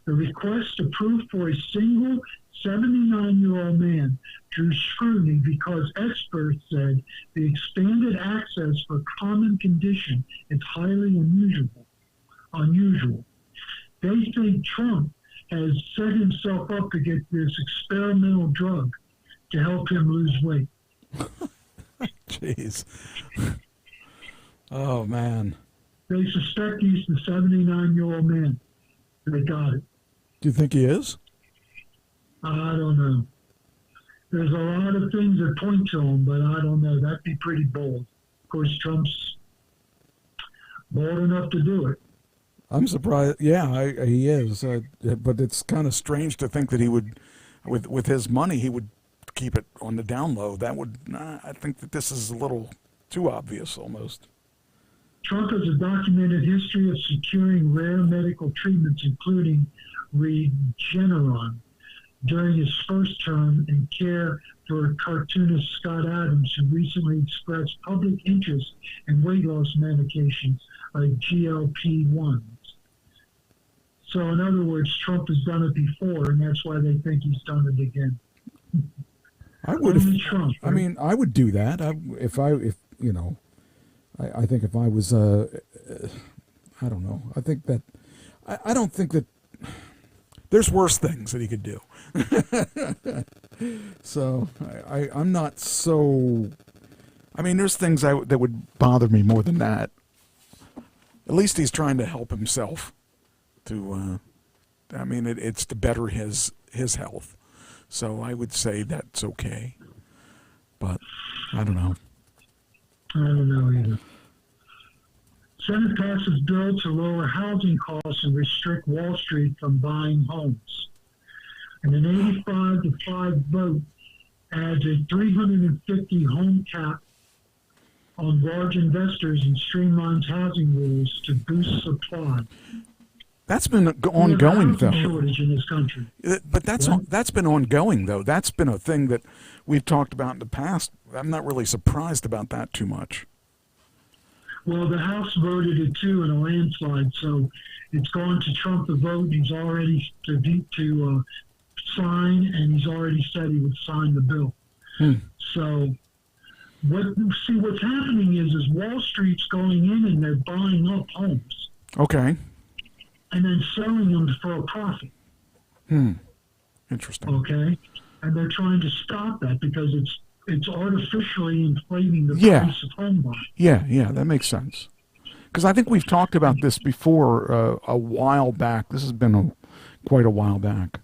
The request approved for a single 79-year-old man drew scrutiny because experts said the expanded access for common condition is highly unusual. They think Trump has set himself up to get this experimental drug to help him lose weight. Jeez. Oh, man. They suspect he's the 79-year-old man. They got it. Do you think he is? I don't know. There's a lot of things that point to him, but I don't know. That'd be pretty bold. Of course, Trump's bold enough to do it. I'm surprised. Yeah, he is. But it's kind of strange to think that he would, with his money, he would keep it on the down low. That would, I think that this is a little too obvious almost. Trump has a documented history of securing rare medical treatments, including Regeneron, during his first term, and care for cartoonist Scott Adams, who recently expressed public interest in weight loss medications like GLP-1s. So in other words, Trump has done it before, and that's why they think he's done it again. I would. Trump, right? I mean, I would do that. I think if I was, I don't know. I think that, I don't think that there's worse things that he could do. So I'm not so. I mean, there's things that would bother me more than that. At least he's trying to help himself. I mean, it's to better his health. So I would say that's okay. But I don't know. I don't know either. Senate passes bill to lower housing costs and restrict Wall Street from buying homes. And an 85-5 vote adds a 350 home cap on large investors and streamlines housing rules to boost supply. That's been ongoing, though. Shortage in this country. But that's been ongoing, though. That's been a thing that we've talked about in the past. I'm not really surprised about that too much. Well, the House voted it too in a landslide, so it's gone to Trump to vote. He's already to sign, and he's already said he would sign the bill. So, what's happening is Wall Street's going in and they're buying up homes. Okay. And then selling them for a profit. Interesting. Okay, and they're trying to stop that because it's artificially inflating the price of home buying. Yeah, that makes sense. Because I think we've talked about this before a while back. This has been quite a while back.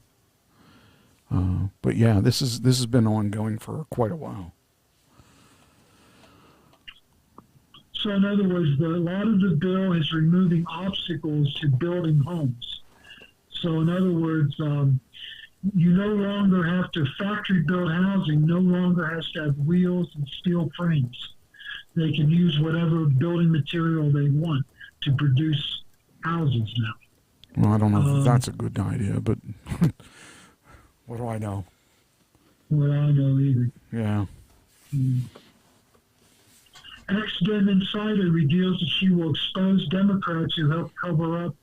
But yeah, this has been ongoing for quite a while. So in other words, a lot of the bill is removing obstacles to building homes. So in other words, you no longer have to factory-built housing, no longer has to have wheels and steel frames. They can use whatever building material they want to produce houses now. Well, I don't know if that's a good idea, but what do I know? Well, I know either. Yeah. Ex-Dem Insider reveals that she will expose Democrats who helped cover up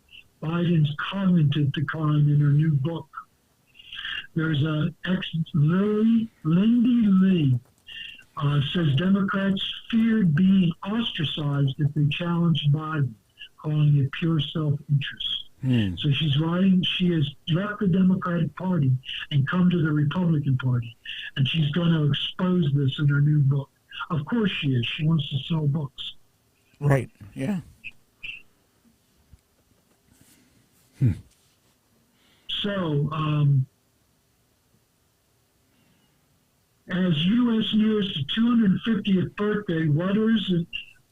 Biden's cognitive decline in her new book. There's Lindy Lee says Democrats feared being ostracized if they challenged Biden, calling it pure self-interest. So she's writing, she has left the Democratic Party and come to the Republican Party, and she's going to expose this in her new book. Of course she is. She wants to sell books. Right, yeah. So, as U.S. nears the 250th birthday, Reuters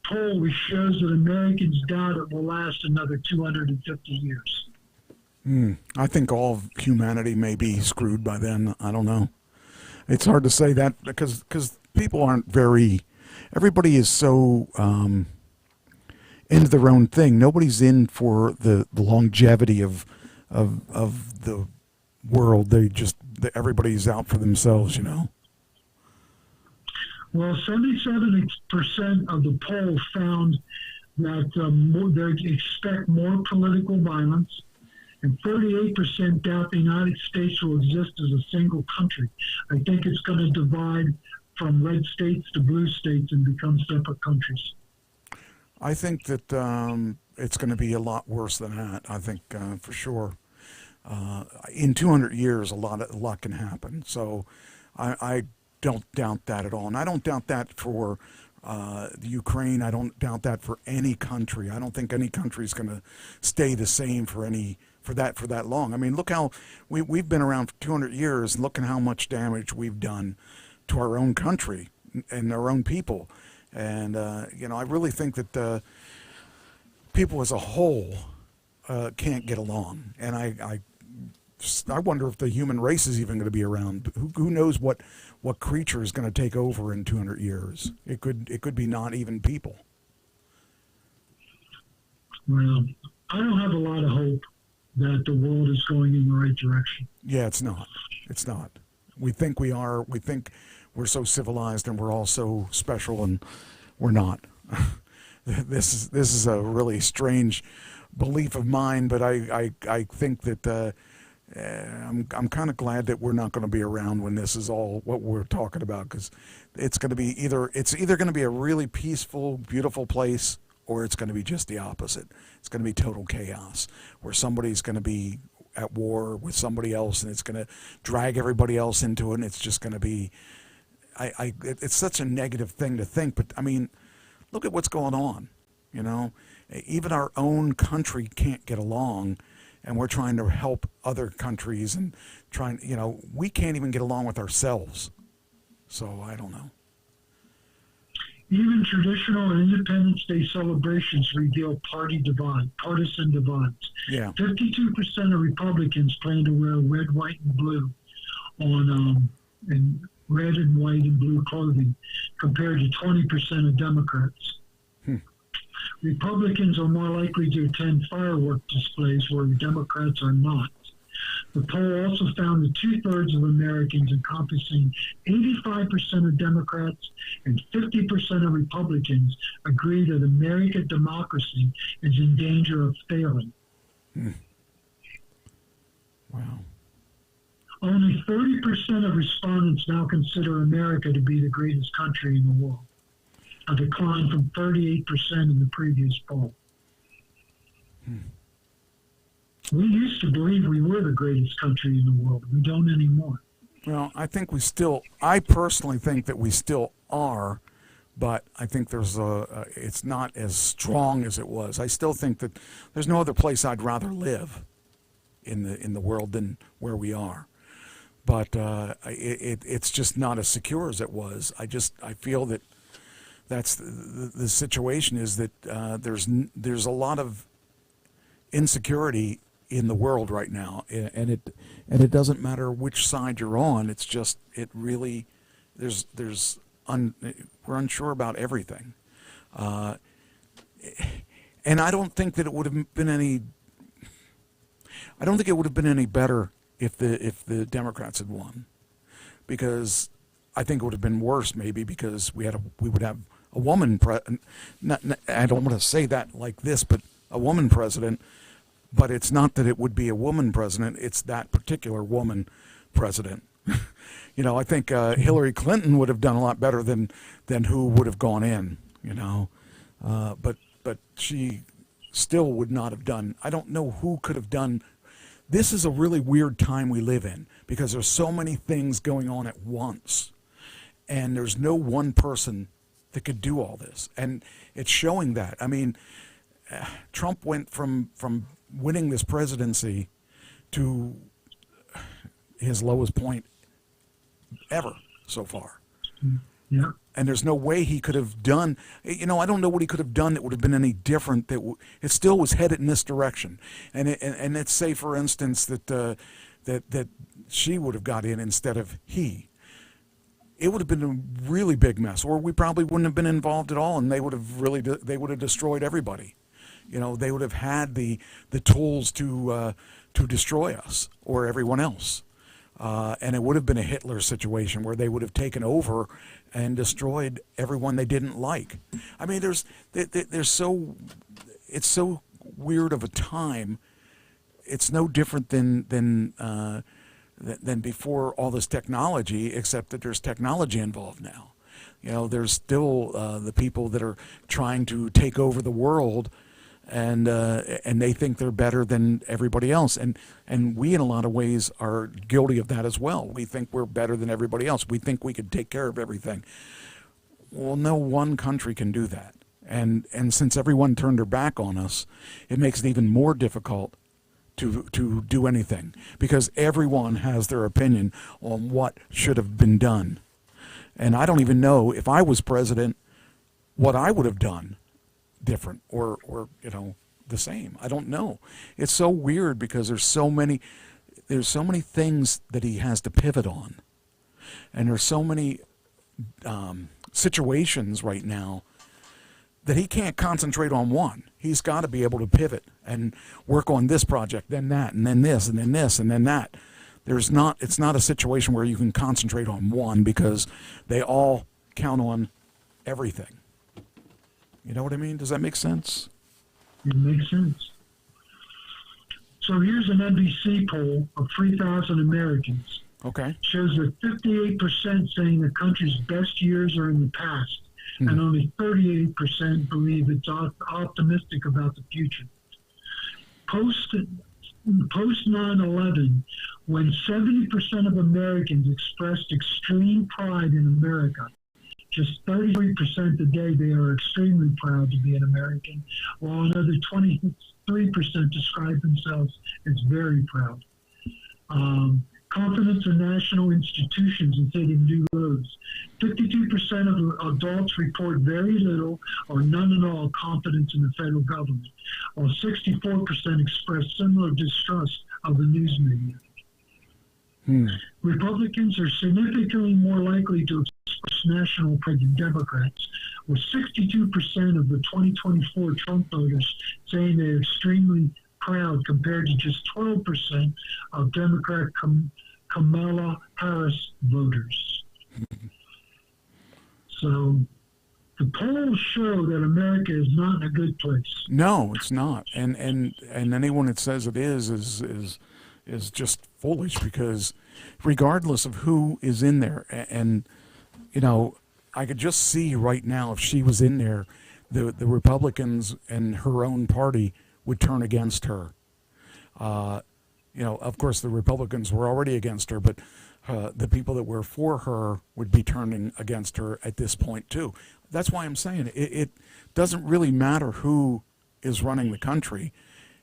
poll shows that Americans doubt it will last another 250 years. I think all of humanity may be screwed by then. I don't know. It's hard to say that because people aren't everybody is so into their own thing. Nobody's in for the longevity of the world. Everybody's out for themselves, you know. Well, 77% of the poll found that they expect more political violence, and 38% doubt the United States will exist as a single country. I think it's going to divide from red states to blue states and become separate countries. I think that it's going to be a lot worse than that. I think for sure. In 200 years, a lot can happen. So I don't doubt that at all, and I don't doubt that for the Ukraine. I don't doubt that for any country. I don't think any country is going to stay the same for that long. I mean, look how we've been around for 200 years, and look at how much damage we've done to our own country and our own people. And I really think that people as a whole can't get along. And I wonder if the human race is even going to be around. Who knows what creature is going to take over in 200 years? It could be not even people. Well, I don't have a lot of hope that the world is going in the right direction. Yeah, it's not. It's not. We think we are. We think we're so civilized and we're all so special, and we're not. this is a really strange belief of mine, but I think that I'm kind of glad that we're not going to be around when this is all what we're talking about, because it's going to be either going to be a really peaceful, beautiful place, or it's going to be just the opposite. It's going to be total chaos, where somebody's going to be at war with somebody else, and it's going to drag everybody else into it, and it's just going to be, it's such a negative thing to think, but I mean, look at what's going on, you know? Even our own country can't get along, and we're trying to help other countries and trying, you know, we can't even get along with ourselves. So I don't know. Even traditional Independence Day celebrations reveal partisan divides. Yeah. 52% of Republicans plan to wear red, white, and blue and red and white and blue clothing, compared to 20% of Democrats. Republicans are more likely to attend firework displays, where Democrats are not. The poll also found that 2/3 of Americans, encompassing 85% of Democrats and 50% of Republicans, agree that American democracy is in danger of failing. Wow. Only 30% of respondents now consider America to be the greatest country in the world, a decline from 38% in the previous poll. We used to believe we were the greatest country in the world. We don't anymore. Well, I personally think that we still are, but I think it's not as strong as it was. I still think that there's no other place I'd rather live in the world than where we are. But it's just not as secure as it was. I feel that that's the situation is that there's a lot of insecurity in the world right now, and it doesn't matter which side you're on. It's just we're unsure about everything, and I don't think that it would have been any. I don't think it would have been any better if the Democrats had won, because I think it would have been worse, maybe, because we would have a woman I don't want to say that like this, but a woman president. But it's not that it would be a woman president, it's that particular woman president. You know, I think Hillary Clinton would have done a lot better than who would have gone in, you know. But she still would not have done. I don't know who could have done. This is a really weird time we live in, because there's so many things going on at once. And there's no one person that could do all this. And it's showing that. I mean, Trump went from winning this presidency to his lowest point ever so far. Yeah. And there's no way he could have done, you know, I don't know what he could have done that would have been any different. It still was headed in this direction. And let's say, for instance, that she would have got in instead of he. It would have been a really big mess, or we probably wouldn't have been involved at all, and they would have destroyed everybody. You know, they would have had the tools to destroy us or everyone else, and it would have been a Hitler situation where they would have taken over and destroyed everyone they didn't like. I mean, it's so weird of a time. It's no different than before all this technology, except that there's technology involved now. You know, there's still the people that are trying to take over the world. And they think they're better than everybody else, and we in a lot of ways are guilty of that as well. We think we're better than everybody else. We think we could take care of everything. Well, no one country can do that, and since everyone turned their back on us, it makes it even more difficult to do anything, because everyone has their opinion on what should have been done, and I don't even know, if I was president, what I would have done different or you know, the same. I don't know. It's so weird, because there's so many things that he has to pivot on, and there's so many situations right now that he can't concentrate on one. He's got to be able to pivot and work on this project, then that, and then this, and then this, and then that. It's not a situation where you can concentrate on one, because they all count on everything. You know what I mean? Does that make sense? It makes sense. So here's an NBC poll of 3,000 Americans. Okay. Shows that 58% saying the country's best years are in the past, and only 38% believe it's optimistic about the future. Post 9/11, when 70% of Americans expressed extreme pride in America, just 33% today they are extremely proud to be an American, while another 23% describe themselves as very proud. Confidence in national institutions is hitting new lows. 52% of adults report very little or none at all confidence in the federal government, while 64% express similar distrust of the news media. Republicans are significantly more likely to express national pride than Democrats, with 62% of the 2024 Trump voters saying they're extremely proud compared to just 12% of Democrat Kamala Harris voters. So the polls show that America is not in a good place. No, it's not. And anyone that says it is just foolish, because regardless of who is in there, and you know, I could just see right now if she was in there, the Republicans and her own party would turn against her. You know, of course, the Republicans were already against her, but the people that were for her would be turning against her at this point, too. That's why I'm saying it doesn't really matter who is running the country.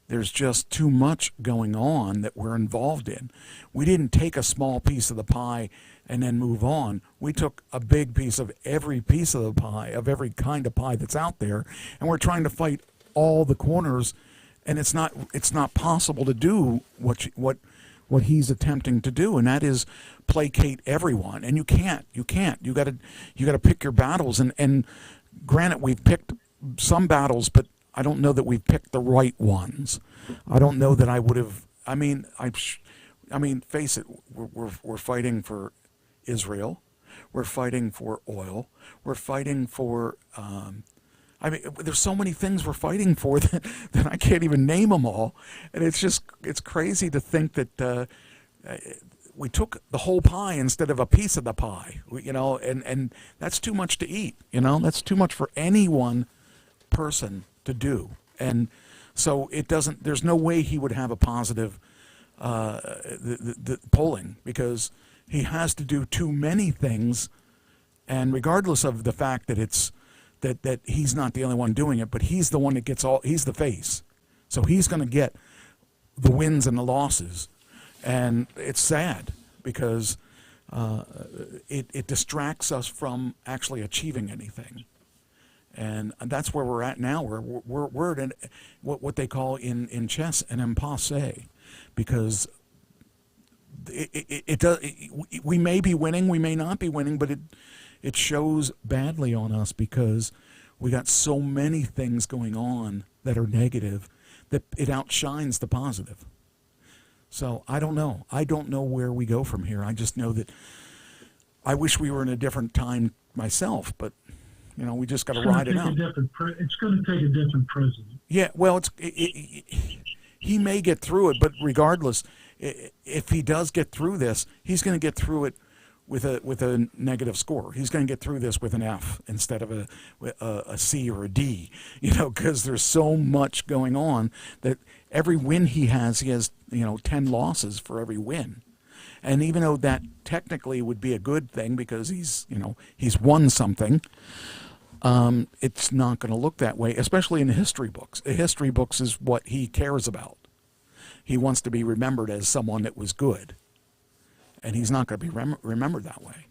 There's just too much going on that we're involved in. We didn't take a small piece of the pie and then move on. We took a big piece of every piece of the pie, of every kind of pie that's out there, and we're trying to fight all the corners. And it's not possible to do what he's attempting to do, and that is placate everyone. And you can't. You got to pick your battles. And granted, we've picked some battles, but I don't know that we've picked the right ones. I don't know that I would have. I mean, face it. We're fighting for Israel. We're fighting for oil. We're fighting for. There's so many things we're fighting for that I can't even name them all. And it's crazy to think that we took the whole pie instead of a piece of the pie, and that's too much to eat, that's too much for any one person to do. And so there's no way he would have a positive the polling, because he has to do too many things. And regardless of the fact that that he's not the only one doing it, but he's the one that gets he's the face. So he's going to get the wins and the losses. And it's sad, because it distracts us from actually achieving anything. And that's where we're at now. We're at what they call in chess an impasse, because we may be winning, we may not be winning, but it shows badly on us, because we got so many things going on that are negative that it outshines the positive. So I don't know. I don't know where we go from here. I just know that I wish we were in a different time myself, but we just got to ride it out. It's going to take a different president. Yeah, well, he may get through it, but regardless, if he does get through this, he's going to get through it with a negative score. He's going to get through this with an F instead of a C or a D, because there's so much going on that every win he has 10 losses for every win. And even though that technically would be a good thing, because he's won something, it's not going to look that way, especially in the history books. The history books is what he cares about. He wants to be remembered as someone that was good. And he's not going to be remembered that way.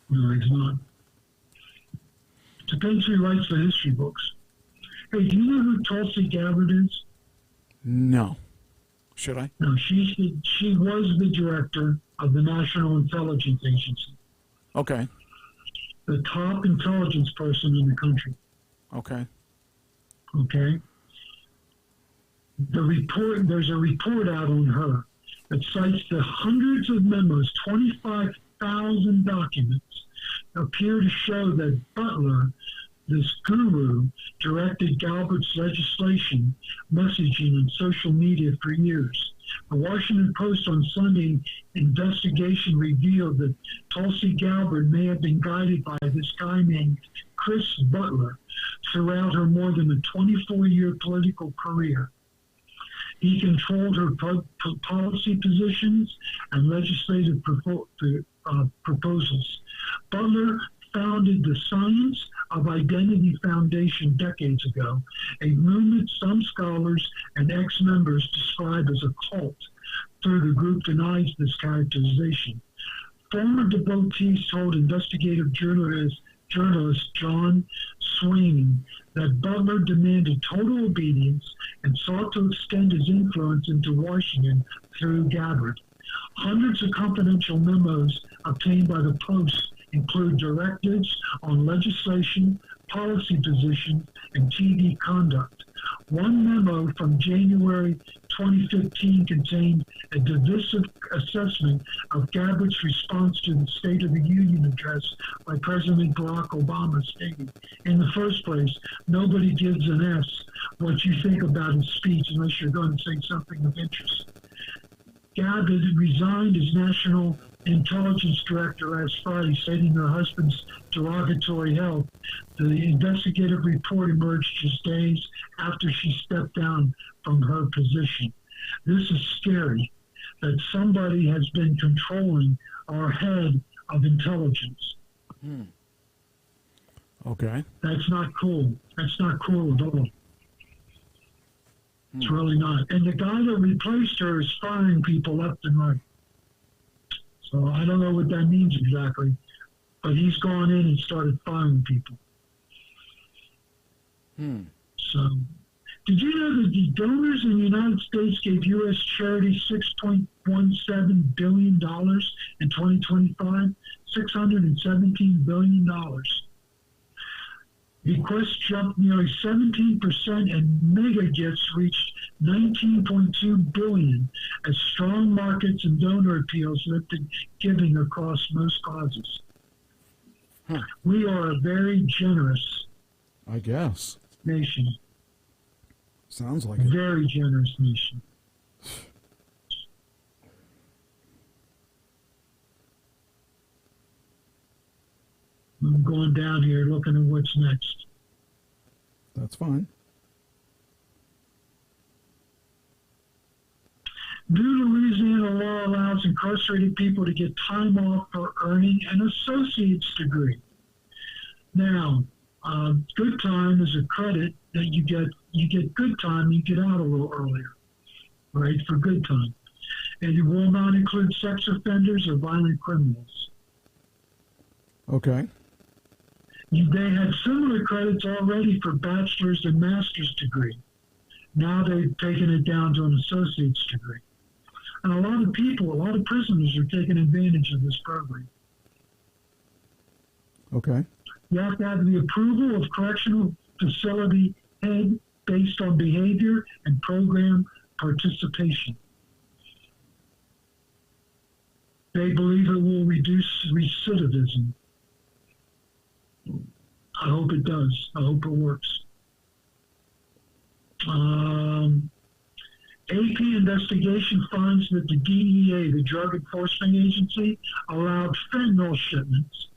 No, he's not. Depends who writes the history books. Hey, do you know who Tulsi Gabbard is? No. Should I? No, she was the director of the National Intelligence Agency. Okay. The top intelligence person in the country. Okay. Okay. There's a report out on her that cites the hundreds of memos, 25,000 documents, appear to show that Butler this guru directed Galbraith's legislation, messaging, and social media for years. The Washington Post on Sunday investigation revealed that Tulsi Gabbard may have been guided by this guy named Chris Butler throughout her more than a 24-year political career. He controlled her policy positions and legislative proposals. Butler founded the Science of Identity Foundation decades ago, a movement some scholars and ex-members describe as a cult, though the group denies this characterization. Former devotees told investigative journalist John Sweeney that Butler demanded total obedience and sought to extend his influence into Washington through Gabbard. Hundreds of confidential memos obtained by the Post include directives on legislation, policy positions, and TV conduct. One memo from January 2015 contained a divisive assessment of Gabbard's response to the State of the Union address by President Barack Obama, stating, "In the first place, nobody gives an S what you think about his speech unless you're going to say something of interest." Gabbard resigned as National Intelligence Director last Friday, citing her husband's derogatory health. The investigative report emerged just days after she stepped down from her position. This is scary, that somebody has been controlling our head of intelligence. Okay. That's not cool. That's not cool at all. It's really not. And the guy that replaced her is firing people left and right. So I don't know what that means exactly, but he's gone in and started firing people. So, did you know that the donors in the United States gave U.S. charities $6.17 billion in 2025? $617 billion. Bequests jumped nearly 17% and mega gifts reached $19.2 billion as strong markets and donor appeals lifted giving across most causes. We are a very generous, I guess, nation. Sounds like it. Very generous nation. I'm going down here looking at what's next. That's fine. New Louisiana law allows incarcerated people to get time off for earning an associate's degree. Now, good time is a credit that you get. You get good time, you get out a little earlier, right, for good time. And it will not include sex offenders or violent criminals. Okay. They had similar credits already for bachelor's and master's degree. Now they've taken it down to an associate's degree. And a lot of people, a lot of prisoners are taking advantage of this program. Okay. You have to have the approval of correctional facility head based on behavior and program participation. They believe it will reduce recidivism. I hope it does. I hope it works. AP investigation finds that the DEA, the Drug Enforcement Agency, allowed fentanyl shipments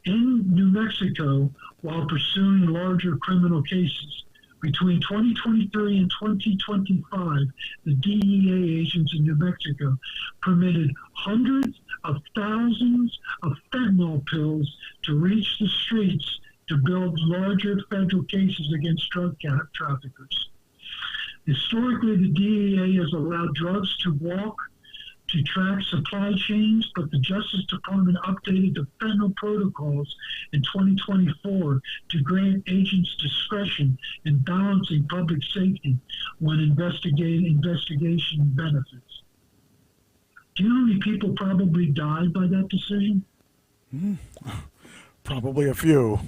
in New Mexico while pursuing larger criminal cases. Between 2023 and 2025, the DEA agents in New Mexico permitted hundreds of thousands of fentanyl pills to reach the streets to build larger federal cases against drug traffickers. Historically, the DEA has allowed drugs to walk to track supply chains, but the Justice Department updated the fentanyl protocols in 2024 to grant agents discretion in balancing public safety when investigation benefits. Do you know how many people probably died by that decision? Probably a few.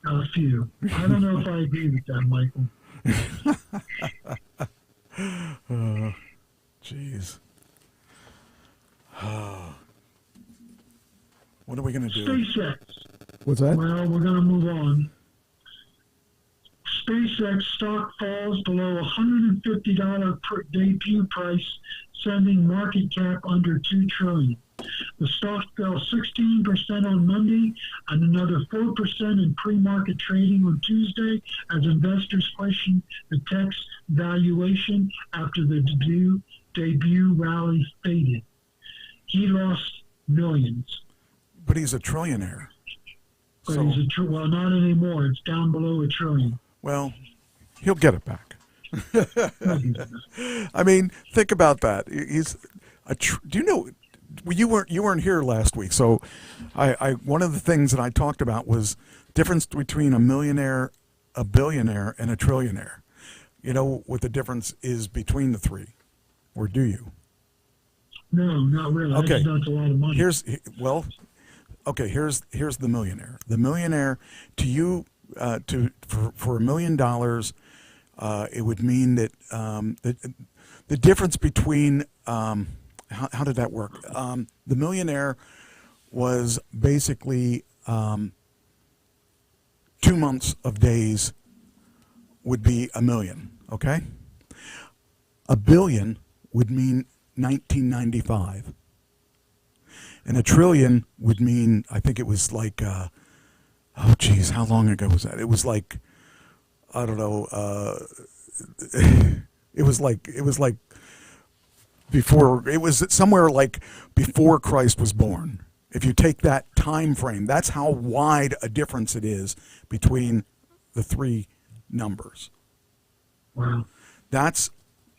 A few. I don't know if I agree with that, Michael. Jeez. What are we going to do? SpaceX. What's that? Well, we're going to move on. SpaceX stock falls below $150 per debut price, sending market cap under $2 trillion. The stock fell 16% on Monday and another 4% in pre-market trading on Tuesday as investors questioned the tech's valuation after the debut rally faded. He lost millions. But he's a trillionaire. But well, not anymore. It's down below $1 trillion. Well, he'll get it back. I mean, think about that. He's do you know? You weren't here last week, so I one of the things that I talked about was difference between a millionaire, a billionaire, and a trillionaire. You know what the difference is between the three, or do you? No, not really. Okay, I just know it's a lot of money. Here's the millionaire. The millionaire to you for $1 million, it would mean that the difference between how did that work? The millionaire was basically 2 months of days would be $1 million. Okay, $1 billion would mean 1995. And $1 trillion would mean, I think it was like, oh geez, how long ago was that? It was like, I don't know, it was like before, it was somewhere like before Christ was born. If you take that time frame, that's how wide a difference it is between the three numbers. Wow. That's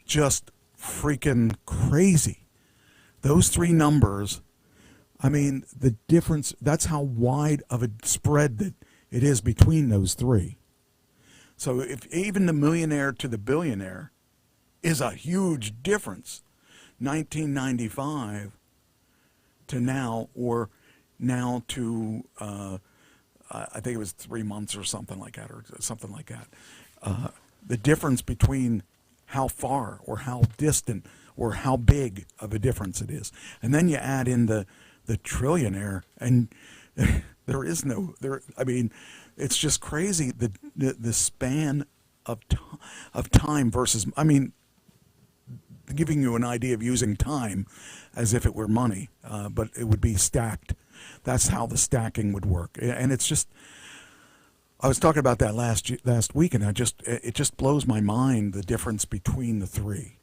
just freaking crazy. Those three numbers, I mean, the difference, that's how wide of a spread that it is between those three. So if even the millionaire to the billionaire is a huge difference, 1995 to now, or now to, I think it was 3 months or something like that, the difference between how far or how distant or how big of a difference it is. And then you add in the trillionaire, and there is no there. I mean, it's just crazy the span of time versus. I mean, giving you an idea of using time as if it were money, but it would be stacked. That's how the stacking would work, and it's just. I was talking about that last week, and it just blows my mind the difference between the three,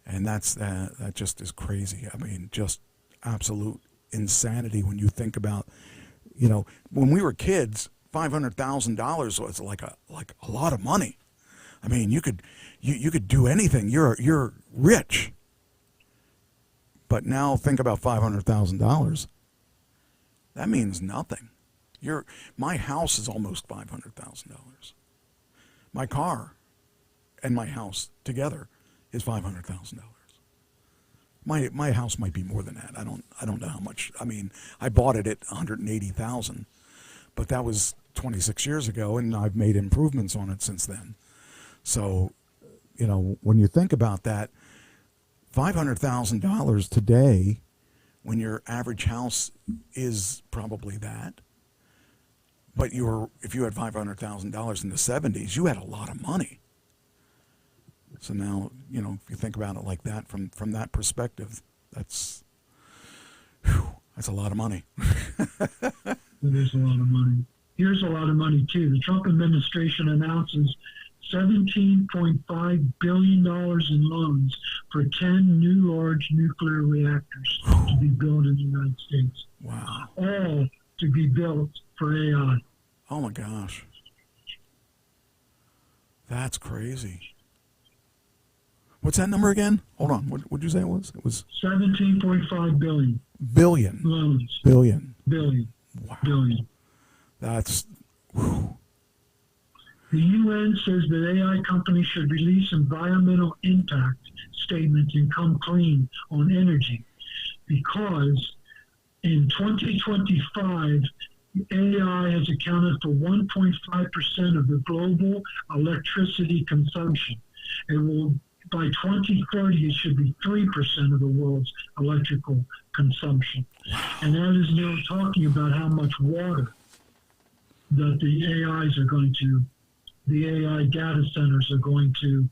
and that just is crazy. I mean, just absolute insanity when you think about, you know, when we were kids, $500,000 was like a lot of money. I mean, you could do anything. You're rich. But now think about $500,000. That means nothing. My house is almost $500,000. My car and my house together is $500,000. My house might be more than that. I don't know how much. I mean, I bought it at $180,000, but that was 26 years ago, and I've made improvements on it since then. So, you know, when you think about that, $500,000 today, when your average house is probably that. But if you had $500,000 in the 70s, you had a lot of money. So now, you know, if you think about it like that, from that perspective, that's a lot of money. It is a lot of money. Here's a lot of money, too. The Trump administration announces $17.5 billion in loans for 10 new large nuclear reactors to be built in the United States. Wow. All to be built for AI. Oh, my gosh. That's crazy. What's that number again? Hold on. What did you say it was? It was 17.5 billion. Billion. Loans. Billion. Billion. Wow. Billion. That's... The UN says that AI companies should release environmental impact statements and come clean on energy, because in 2025, AI has accounted for 1.5% of the global electricity consumption. It will, by 2030, it should be 3% of the world's electrical consumption. And that is now talking about how much water that the AI data centers are going to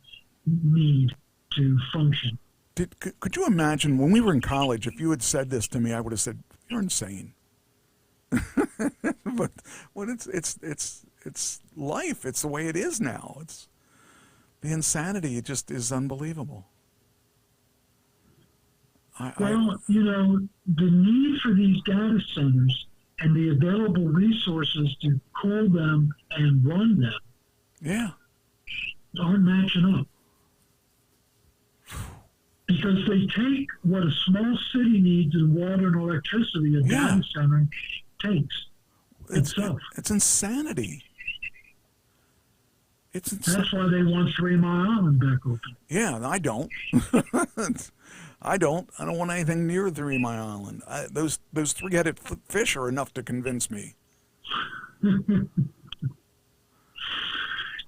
need to function. Could you imagine when we were in college, if you had said this to me, I would have said, "You're insane." But it's life. It's the way it is now. It's the insanity. It just is unbelievable. The need for these data centers and the available resources to cool them and run them, aren't matching up. Because they take what a small city needs in water and electricity, a data center takes itself. It's insanity. That's why they want 3 Mile Island back open. Yeah, I don't. I don't want anything near 3 Mile Island. Those three-headed fish are enough to convince me.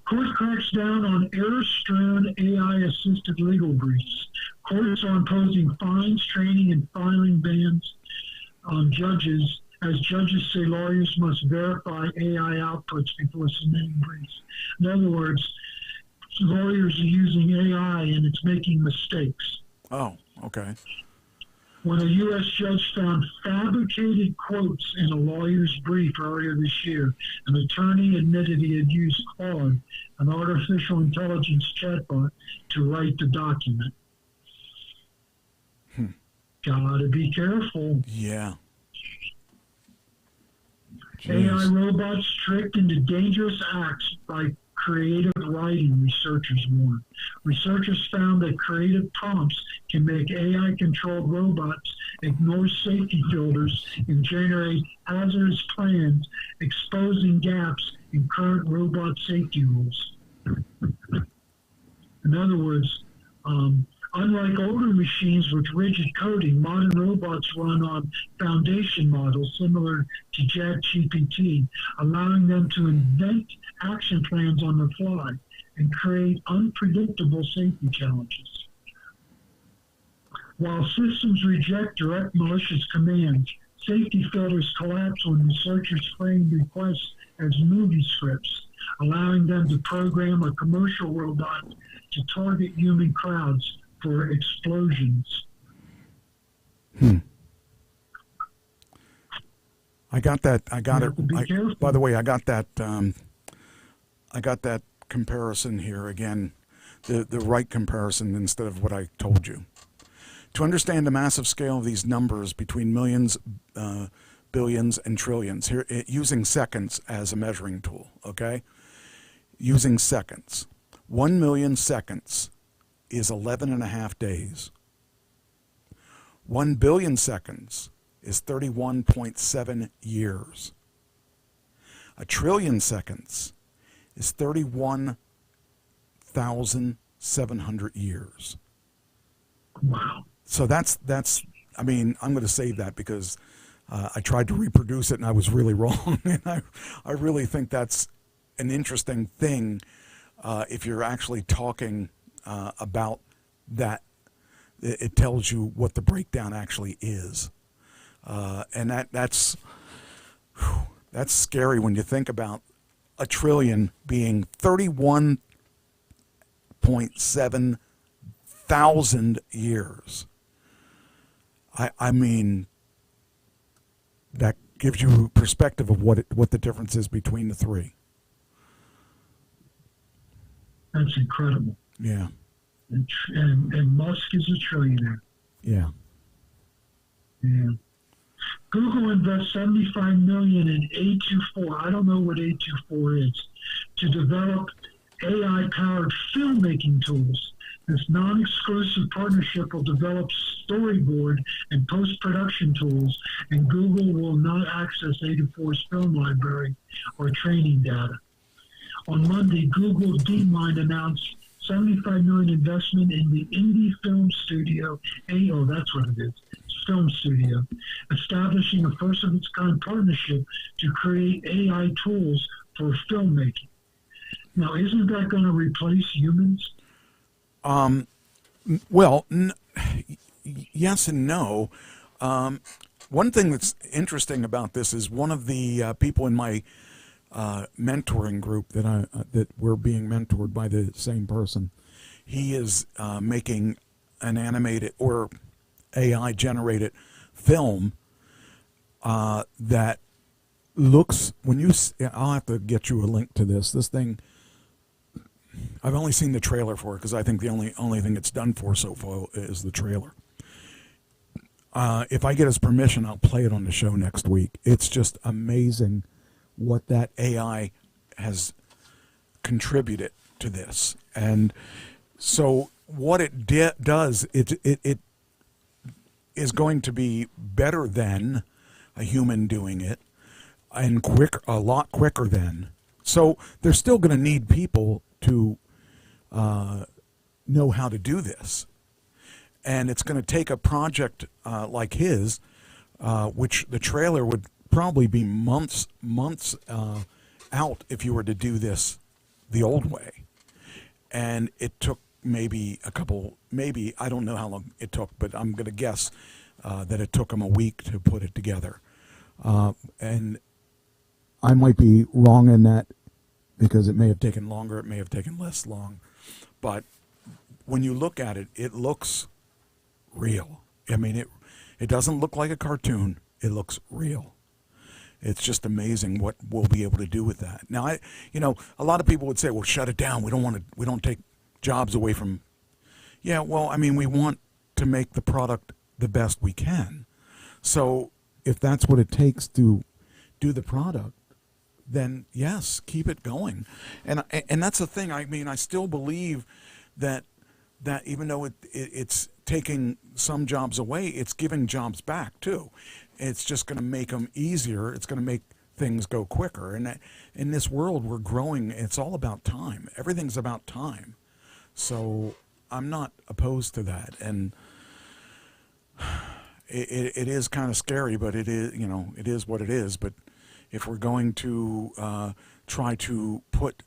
Court cracks down on error-strewn AI-assisted legal briefs. Courts are imposing fines, training, and filing bans on judges, as judges say lawyers must verify AI outputs before submitting briefs. In other words, lawyers are using AI and it's making mistakes. Oh, okay. When a U.S. judge found fabricated quotes in a lawyer's brief earlier this year, an attorney admitted he had used Claude, an artificial intelligence chatbot, to write the document. Gotta be careful. Yeah. Jeez. AI robots tricked into dangerous acts by creative writing, researchers warn. Researchers found that creative prompts can make AI-controlled robots ignore safety filters and generate hazardous plans, exposing gaps in current robot safety rules. In other words, unlike older machines with rigid coding, modern robots run on foundation models similar to ChatGPT, allowing them to invent action plans on the fly and create unpredictable safety challenges. While systems reject direct malicious commands, safety filters collapse when researchers frame requests as movie scripts, allowing them to program a commercial robot to target human crowds for explosions. I got that. I got it. By the way, I got that. I got that comparison here again, the right comparison instead of what I told you. To understand the massive scale of these numbers between millions, billions, and trillions, here using seconds as a measuring tool. Okay, using seconds. 1 million seconds is 11.5 days. 1 billion seconds is 31.7 years. 1 trillion seconds is 31,700 years. Wow. So that's. I mean, I'm going to save that because I tried to reproduce it and I was really wrong. And I really think that's an interesting thing if you're actually talking about that. It tells you what the breakdown actually is, and that's scary when you think about 1 trillion being 31.7 thousand years. I mean, that gives you perspective of what the difference is between the three. That's incredible. Yeah. And Musk is a trillionaire. Yeah. Yeah. Google invests $75 million in A24. I don't know what A24 is, to develop AI-powered filmmaking tools. This non-exclusive partnership will develop storyboard and post-production tools, and Google will not access A24's film library or training data. On Monday, Google DeepMind announced $75 million investment in the indie film studio, that's what it is, film studio, establishing a first-of-its-kind partnership to create AI tools for filmmaking. Now, isn't that going to replace humans? Well, yes and no. One thing that's interesting about this is one of the people in my mentoring group that we're being mentored by the same person. He is making an animated or AI generated film that looks, I'll have to get you a link to this. This thing, I've only seen the trailer for it because I think the only thing it's done for so far is the trailer. If I get his permission, I'll play it on the show next week. It's just amazing what that AI has contributed to this. And so what it does, it is going to be better than a human doing it, and a lot quicker than. So they're still going to need people to know how to do this. And it's going to take a project like his, which the trailer would probably be months out if you were to do this the old way. And it took maybe I don't know how long it took, but I'm going to guess that it took him a week to put it together. And I might be wrong in that because it may have taken longer, it may have taken less long. But when you look at it, it looks real. I mean, it doesn't look like a cartoon. It looks real. It's just amazing what we'll be able to do with that. Now, a lot of people would say, well, shut it down. We don't take jobs away from. Yeah, well, I mean, we want to make the product the best we can. So if that's what it takes to do the product, then yes, keep it going. And that's the thing. I mean, I still believe that even though it's taking some jobs away, it's giving jobs back too. It's just going to make them easier. It's going to make things go quicker. And in this world we're growing, it's all about time. Everything's about time. So I'm not opposed to that. And it is kind of scary, but it is what it is. But if we're going to try to put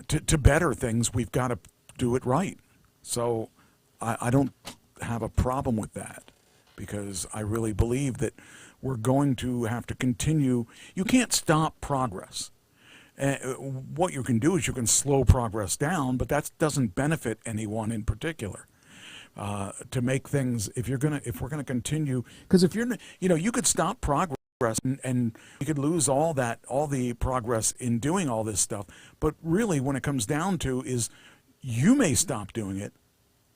to better things, we've got to do it right. So I don't have a problem with that, because I really believe that we're going to have to continue. You can't stop progress. What you can do is you can slow progress down, but that doesn't benefit anyone in particular. To make things, if we're gonna continue, because if you could stop progress and you could lose all the progress in doing all this stuff. But really, when it comes down to is, you may stop doing it,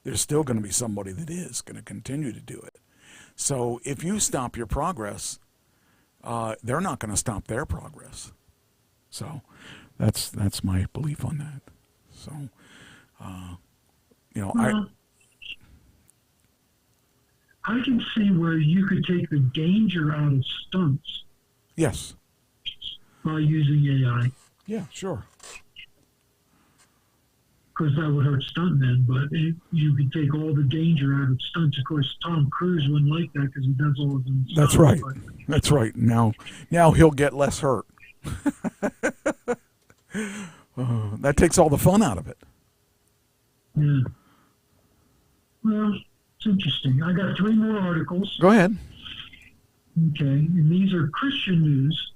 there's still going to be somebody that is going to continue to do it. So if you stop your progress, they're not going to stop their progress. So that's my belief on that. So, I can see where you could take the danger out of stunts. Yes. By using AI. Yeah, sure. Because that would hurt stuntmen, but you could take all the danger out of stunts. Of course, Tom Cruise wouldn't like that because he does all of them. That's right. That's right. Now he'll get less hurt. That takes all the fun out of it. Yeah. Well, it's interesting. I got 3 more articles. Go ahead. Okay, and these are Christian news.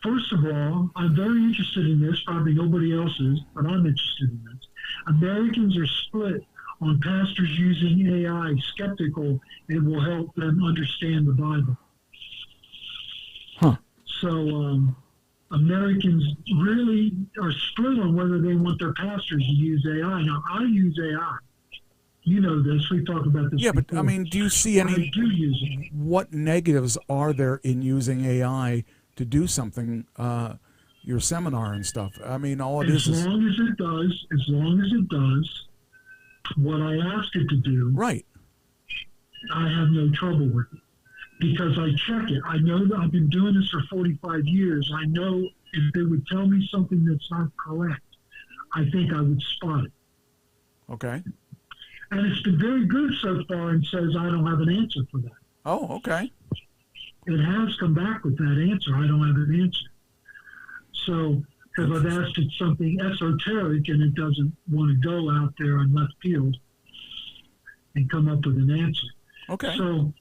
First of all, I'm very interested in this. Probably nobody else is, but I'm interested in this. Americans are split on pastors using AI, skeptical it will help them understand the Bible. Huh. So Americans really are split on whether they want their pastors to use AI. Now, I use AI. You know this. We've talked about this before. But I mean, do you see any? I do use it. What negatives are there in using AI to do something? Your seminar and stuff. I mean, all it is. As long as it does what I ask it to do. Right. I have no trouble with it because I check it. I know that I've been doing this for 45 years. I know if they would tell me something that's not correct, I think I would spot it. Okay. And it's been very good so far and says I don't have an answer for that. Oh, okay. It has come back with that answer. I don't have an answer. So, because I've asked it something esoteric and it doesn't want to go out there in left field and come up with an answer. Okay. So,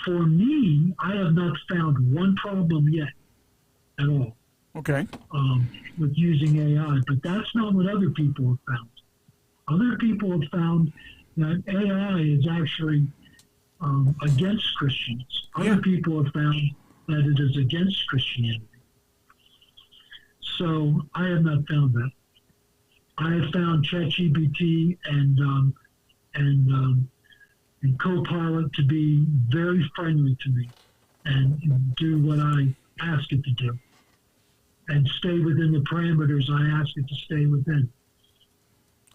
for me, I have not found one problem yet at all. Okay. With using AI, but that's not what other people have found. Other people have found that AI is actually against Christians. Other people have found that it is against Christianity. So I have not found that. I have found ChatGPT and Copilot to be very friendly to me and do what I ask it to do and stay within the parameters I ask it to stay within.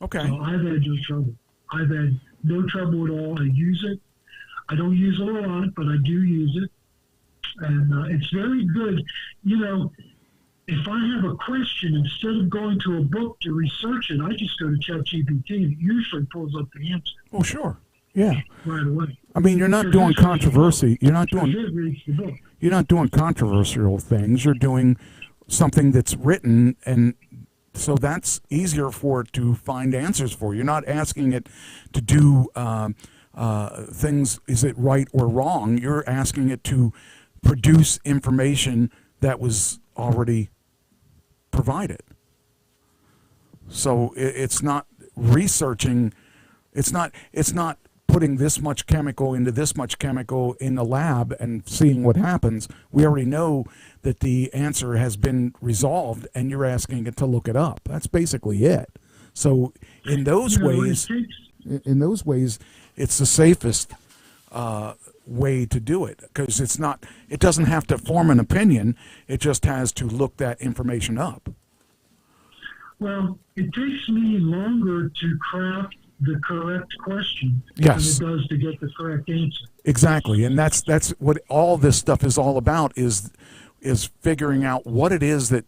Okay. So I've had no trouble. I've had no trouble at all. I use it. I don't use it a lot, but I do use it. And it's very good. You know, if I have a question, instead of going to a book to research it, I just go to ChatGPT and it usually pulls up the answer. Oh, sure. Yeah. Right away. I mean, you're not doing controversy. You're not doing controversial things. You're doing something that's written, and so that's easier for it to find answers for. You're not asking it to do things, is it right or wrong? You're asking it to produce information that was already provided. So it's not researching, it's not putting this much chemical into this much chemical in the lab and seeing what happens. We already know that the answer has been resolved, and you're asking it to look it up. That's basically it. So in those ways, it's the safest way to do it, because it doesn't have to form an opinion. It just has to look that information up. Well, it takes me longer to craft the correct question yes. than it does to get the correct answer. Exactly, and that's what all this stuff is all about, is figuring out what it is that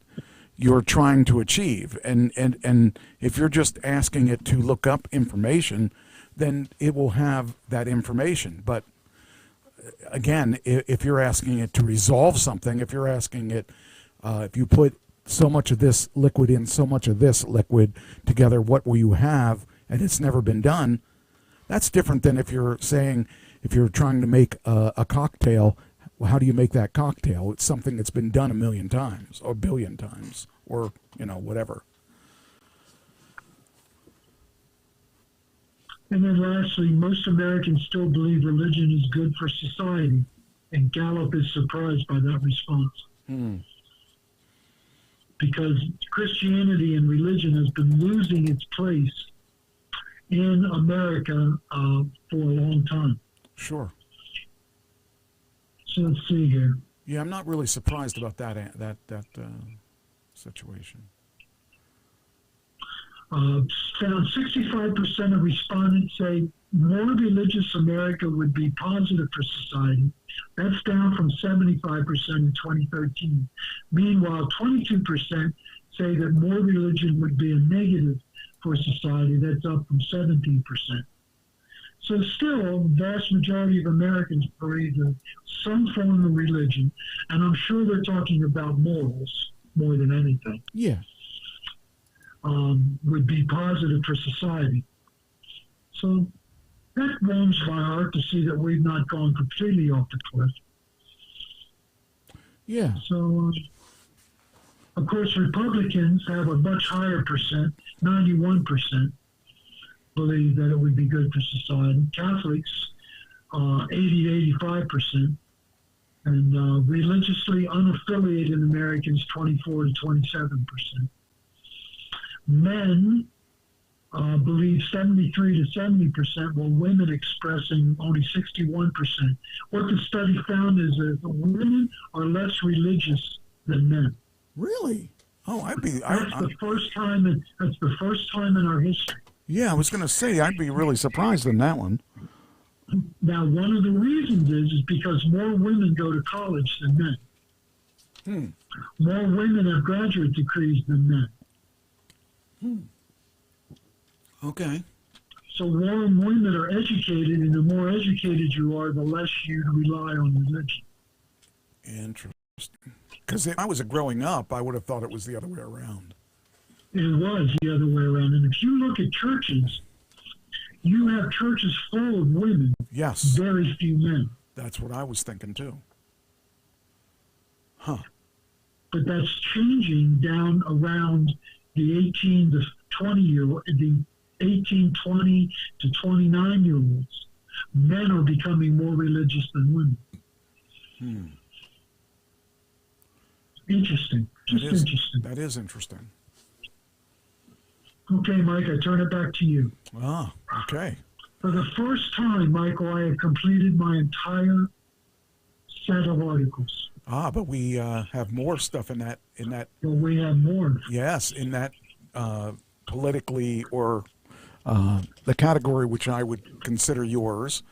you're trying to achieve. And if you're just asking it to look up information, then it will have that information. But again, if you're asking it to resolve something, if you're asking it, if you put so much of this liquid in so much of this liquid together, what will you have? And it's never been done. That's different than if you're saying, if you're trying to make a cocktail, well, how do you make that cocktail? It's something that's been done 1,000,000 times or 1,000,000,000 times, or, whatever. And then lastly, most Americans still believe religion is good for society, and Gallup is surprised by that response. Because Christianity and religion has been losing its place in America for a long time. Sure. So let's see here. Yeah, I'm not really surprised about that situation. Found 65% of respondents say more religious America would be positive for society. That's down from 75% in 2013. Meanwhile, 22% say that more religion would be a negative for society. That's up from 17%. So still, the vast majority of Americans believe in some form of religion, and I'm sure they're talking about morals more than anything. Yeah. Would be positive for society. So that warms my heart to see that we've not gone completely off the cliff. Yeah. So, of course, Republicans have a much higher percent, 91%, believe that it would be good for society. Catholics, 80 to 85%. And religiously unaffiliated Americans, 24 to 27%. Men believe 73 to 70%, while women expressing only 61%. What the study found is that women are less religious than men. Really? Oh, That's the first time in our history. Yeah, I was going to say, I'd be really surprised in that one. Now, one of the reasons is because more women go to college than men. More women have graduate degrees than men. Okay. So more women are educated, and the more educated you are, the less you rely on religion. Interesting. Because if I was growing up, I would have thought it was the other way around. It was the other way around. And if you look at churches, you have churches full of women. Yes. Very few men. That's what I was thinking too. Huh. But that's changing down around the 18 to 20 to 29-year-olds. Men are becoming more religious than women. Interesting. Interesting. That is interesting. Okay, Mike, I turn it back to you. Ah, okay. For the first time, Michael, I have completed my entire set of articles. Ah, but we have more stuff in that. Well, we have more. Yes, in that politically or the category which I would consider yours,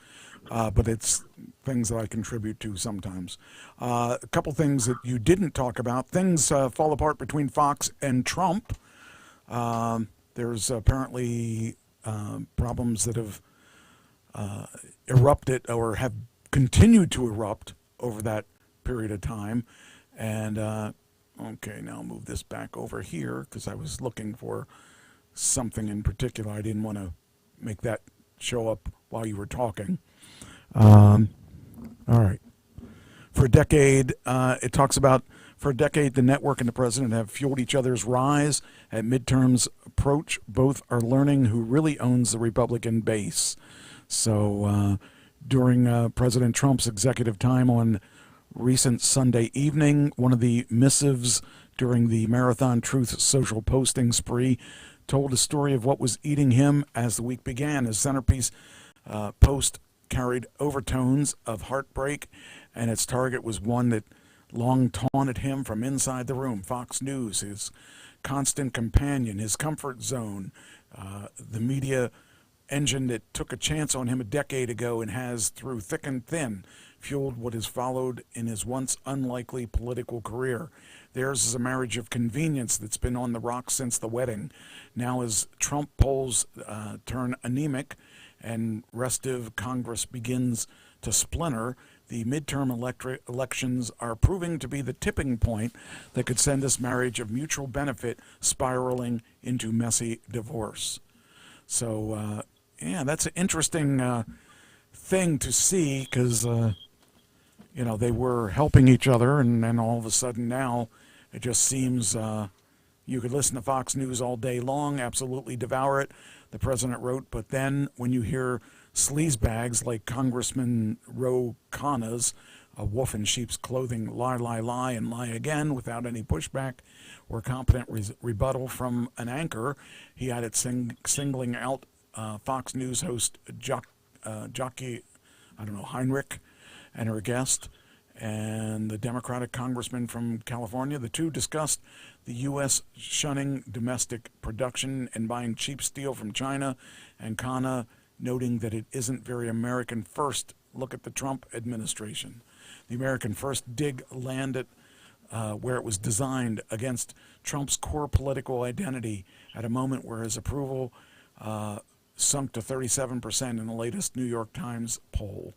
but it's things that I contribute to sometimes. A couple things that you didn't talk about. Things fall apart between Fox and Trump. There's apparently problems that have erupted or have continued to erupt over that period of time. And, okay, now I'll move this back over here because I was looking for something in particular. I didn't want to make that show up while you were talking. All right. For a decade, it talks about, for a decade, the network and the president have fueled each other's rise. At midterms approach, both are learning who really owns the Republican base. So during President Trump's executive time on recent Sunday evening, one of the missives during the Marathon Truth social posting spree told a story of what was eating him as the week began. His centerpiece post carried overtones of heartbreak, and its target was one that long taunted him from inside the room. Fox News, his constant companion, his comfort zone, the media engine that took a chance on him a decade ago and has, through thick and thin, fueled what has followed in his once unlikely political career. Theirs is a marriage of convenience that's been on the rocks since the wedding. Now as Trump polls turn anemic and restive Congress begins to splinter, the midterm elections are proving to be the tipping point that could send this marriage of mutual benefit spiraling into messy divorce. So, yeah, that's an interesting thing to see because, you know, they were helping each other, and then all of a sudden now it just seems you could listen to Fox News all day long, absolutely devour it, the president wrote, but then when you hear sleazebags like Congressman Ro Khanna's, a wolf in sheep's clothing, lie, lie, lie, and lie again without any pushback or competent rebuttal from an anchor, he had it singling out Fox News host Jockey, Heinrich and her guest, and the Democratic congressman from California. The two discussed the U.S. shunning domestic production and buying cheap steel from China, and Khanna noting that it isn't very American first. Look at the Trump administration. The American first dig landed where it was designed against Trump's core political identity at a moment where his approval sunk to 37% in the latest New York Times poll,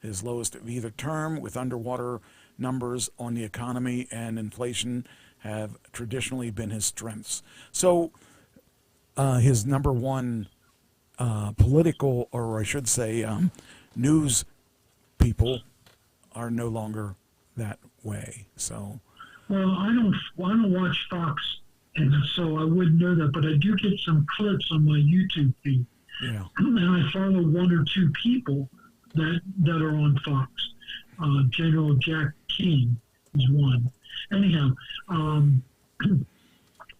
his lowest of either term, with underwater numbers on the economy and inflation have traditionally been his strengths. So his number one political, or I should say news people are no longer that way. So, well, I don't watch Fox, and so I wouldn't know that, but I do get some clips on my YouTube feed. Yeah. And I follow one or two people that are on Fox. General Jack King is one. Anyhow,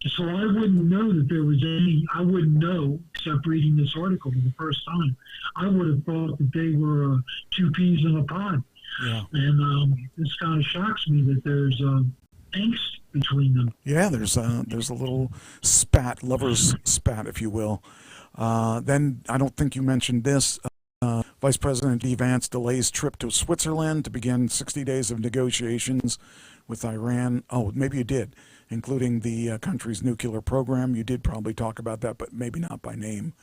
so I wouldn't know that there was any, I wouldn't know, except reading this article for the first time. I would have thought that they were two peas in a pod. Yeah. And this kind of shocks me that there's angst between them. Yeah, there's a little spat, lover's spat, if you will. Then I don't think you mentioned this. Vice President D. Vance delays trip to Switzerland to begin 60 days of negotiations with Iran. Oh, maybe you did, including the country's nuclear program. You did probably talk about that, but maybe not by name,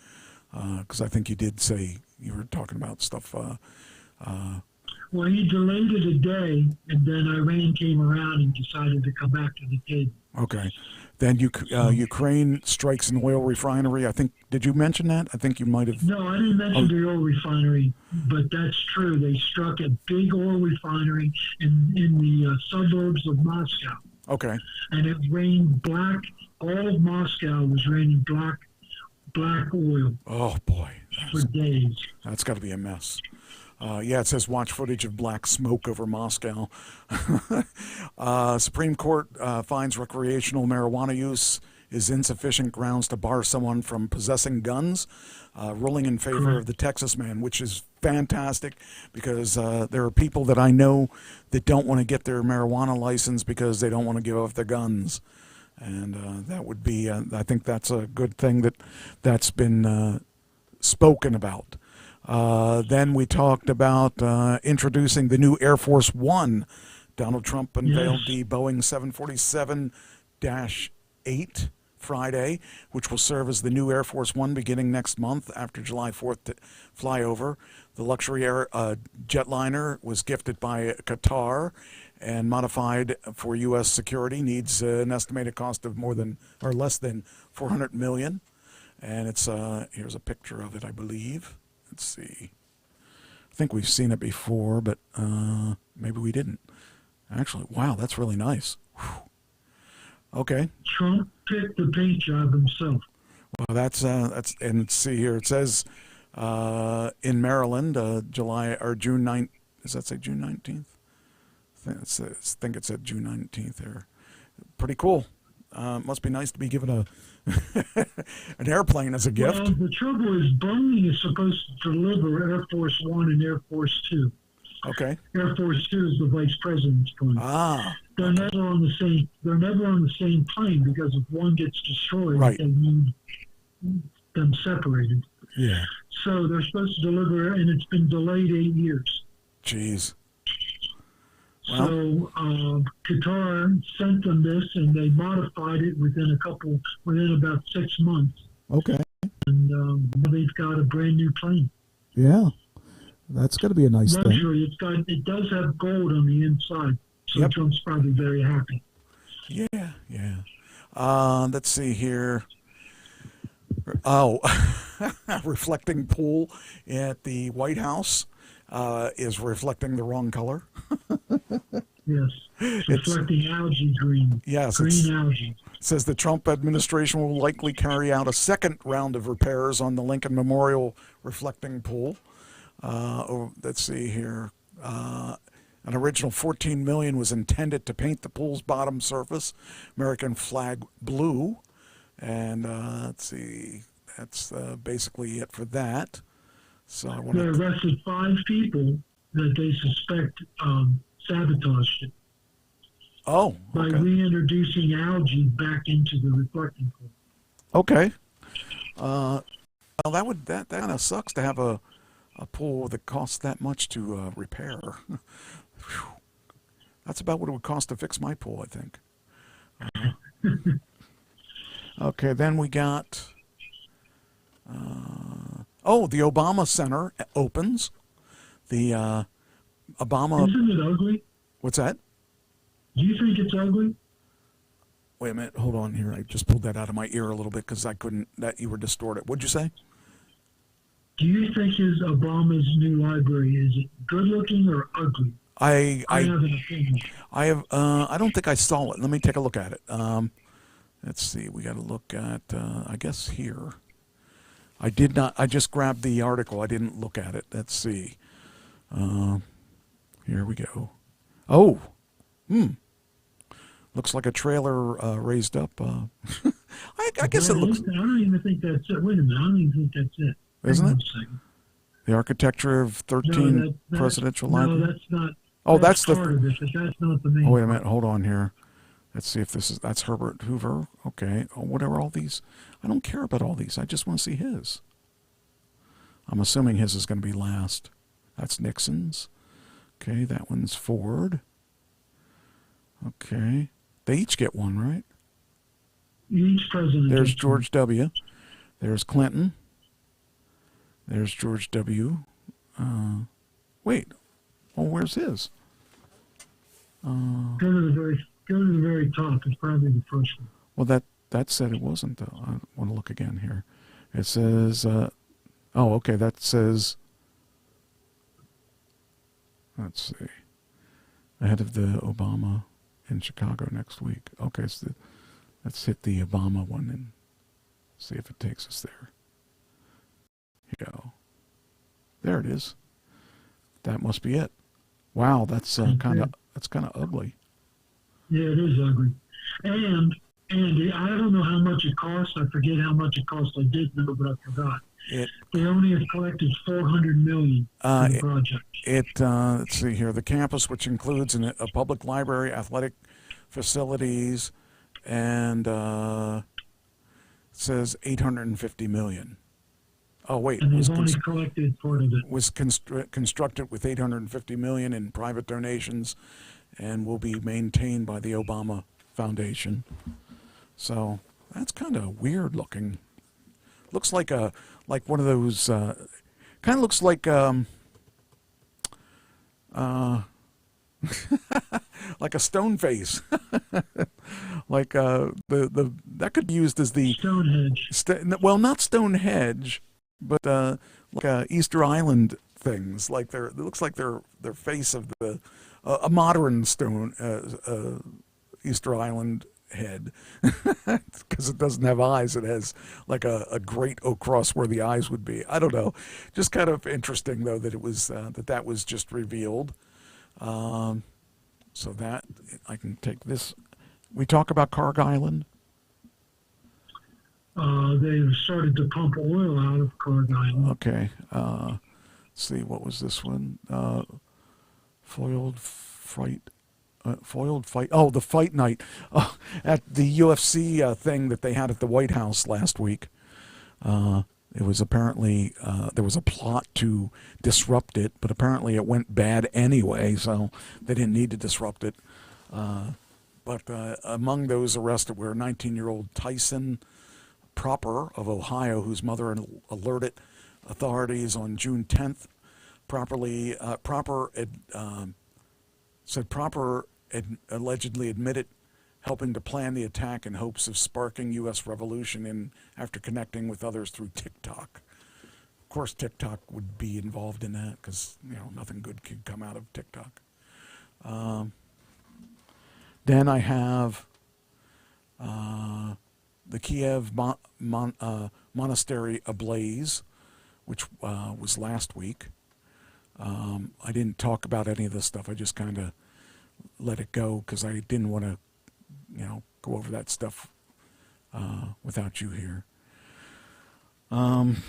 because I think you did say you were talking about stuff. Well, he delayed it a day, and then Iran came around and decided to come back to the table. Okay. Then Ukraine strikes an oil refinery. I think, did you mention that? I think you might have. No, I didn't mention the oil refinery, but that's true. They struck a big oil refinery in the suburbs of Moscow. Okay. And it rained black. All of Moscow was raining black oil. Oh, boy. For days. That's got to be a mess. Yeah, it says watch footage of black smoke over Moscow. Supreme Court finds recreational marijuana use is insufficient grounds to bar someone from possessing guns, ruling in favor of the Texas man, which is fantastic because there are people that I know that don't want to get their marijuana license because they don't want to give up their guns. And that would be, I think that's a good thing that's been spoken about. Then we talked about introducing the new Air Force One. Donald Trump unveiled the Boeing 747-8 Friday, which will serve as the new Air Force One beginning next month after July 4th flyover. The luxury jetliner was gifted by Qatar and modified for U.S. security. Needs an estimated cost of less than $400 million. And it's here's a picture of it, I believe. Let's see. I think we've seen it before, but maybe we didn't. Actually, wow, that's really nice. Whew. Okay. Trump picked the paint job himself. Well, that's and see here it says in Maryland, July or June 9th. Does that say June 19th? I think it said June 19th there. Pretty cool. Must be nice to be given an airplane as a gift. Well, the trouble is Boeing is supposed to deliver Air Force One and Air Force Two. Okay. Air Force Two is the vice president's plane. They're never on the same. They're never on the same plane because if one gets destroyed, they need them separated. Yeah. So they're supposed to deliver, and it's been delayed 8 years. Jeez. Well, so Qatar sent them this, and they modified it within about 6 months. Okay. And they've got a brand new plane. Yeah, that's got to be a nice thing. It does have gold on the inside, so Trump's probably very happy. Yeah. Let's see here. Oh, reflecting pool at the White House is reflecting the wrong color. Yes, it's reflecting algae green. Yes, green algae. It says the Trump administration will likely carry out a second round of repairs on the Lincoln Memorial reflecting pool. Let's see here. An original $14 million was intended to paint the pool's bottom surface American flag blue. And let's see, that's basically it for that. So they arrested 5 people that they suspect sabotaged it. Oh, by reintroducing algae back into the reflecting pool. Okay. Well, that kind of sucks to have a pool that costs that much to repair. That's about what it would cost to fix my pool, I think. Okay, then we got the Obama Center opens. The Obama. Isn't it ugly? What's that? Do you think it's ugly? Wait a minute, hold on here. I just pulled that out of my ear a little bit because I couldn't. You were distorted. What'd you say? Do you think Obama's new library is it good looking or ugly? I have an opinion. I don't think I saw it. Let me take a look at it. Let's see. We got to look at. I guess here. I did not. I just grabbed the article. I didn't look at it. Let's see. Here we go. Oh. Looks like a trailer raised up. I guess it looks. I don't even think that's it. Wait a minute. I don't even think that's it. Isn't it? The architecture of 13 presidential library. No, that's not. Oh, that's the part of it, but that's not the main. Oh, wait a minute. Hold on here. Let's see if that's Herbert Hoover. Okay. Oh, what are all these? I don't care about all these. I just want to see his. I'm assuming his is going to be last. That's Nixon's. Okay, that one's Ford. Okay. They each get one, right? Each president. There's George W. There's Clinton. There's George W. Wait. Oh, where's his? Go to the very top. It's probably the first one. Well, that said it wasn't, though. I want to look again here. It says, oh, okay, that says, let's see, ahead of the Obama in Chicago next week. Okay, so let's hit the Obama one and see if it takes us there. Here we go. There it is. That must be it. Wow, that's kind of ugly. Yeah, it is ugly. And Andy, I don't know how much it cost. I forget how much it cost. I did know, but I forgot. They only have collected $400 million for the project. Let's see here. The campus, which includes a public library, athletic facilities, and it says $850 million. Oh wait, and they've only collected part of it. Was constructed with $850 million in private donations, and will be maintained by the Obama Foundation. So that's kind of weird looking. Looks like one of those. Kind of looks like like a stone face. Like the that could be used as the Stonehenge. Well, not Stonehenge, but like Easter Island things. Like it looks like their face of the a modern stone Easter Island head, because it doesn't have eyes. It has like a great O cross where the eyes would be. I don't know. Just kind of interesting though that it was that was just revealed. So that I can take this. We talk about Carg Island. They've started to pump oil out of Carg Island. Okay. Let's see, what was this one? Foiled fight. Oh, the fight night at the UFC thing that they had at the White House last week. It was apparently there was a plot to disrupt it, but apparently it went bad anyway, so they didn't need to disrupt it. But among those arrested were 19-year-old Tyson Proper of Ohio, whose mother alerted authorities on June 10th. Proper allegedly admitted helping to plan the attack in hopes of sparking U.S. revolution after connecting with others through TikTok. Of course, TikTok would be involved in that because, nothing good could come out of TikTok. Then I have the Kiev monastery ablaze, which was last week. I didn't talk about any of this stuff. I just kind of let it go because I didn't want to, go over that stuff without you here. Then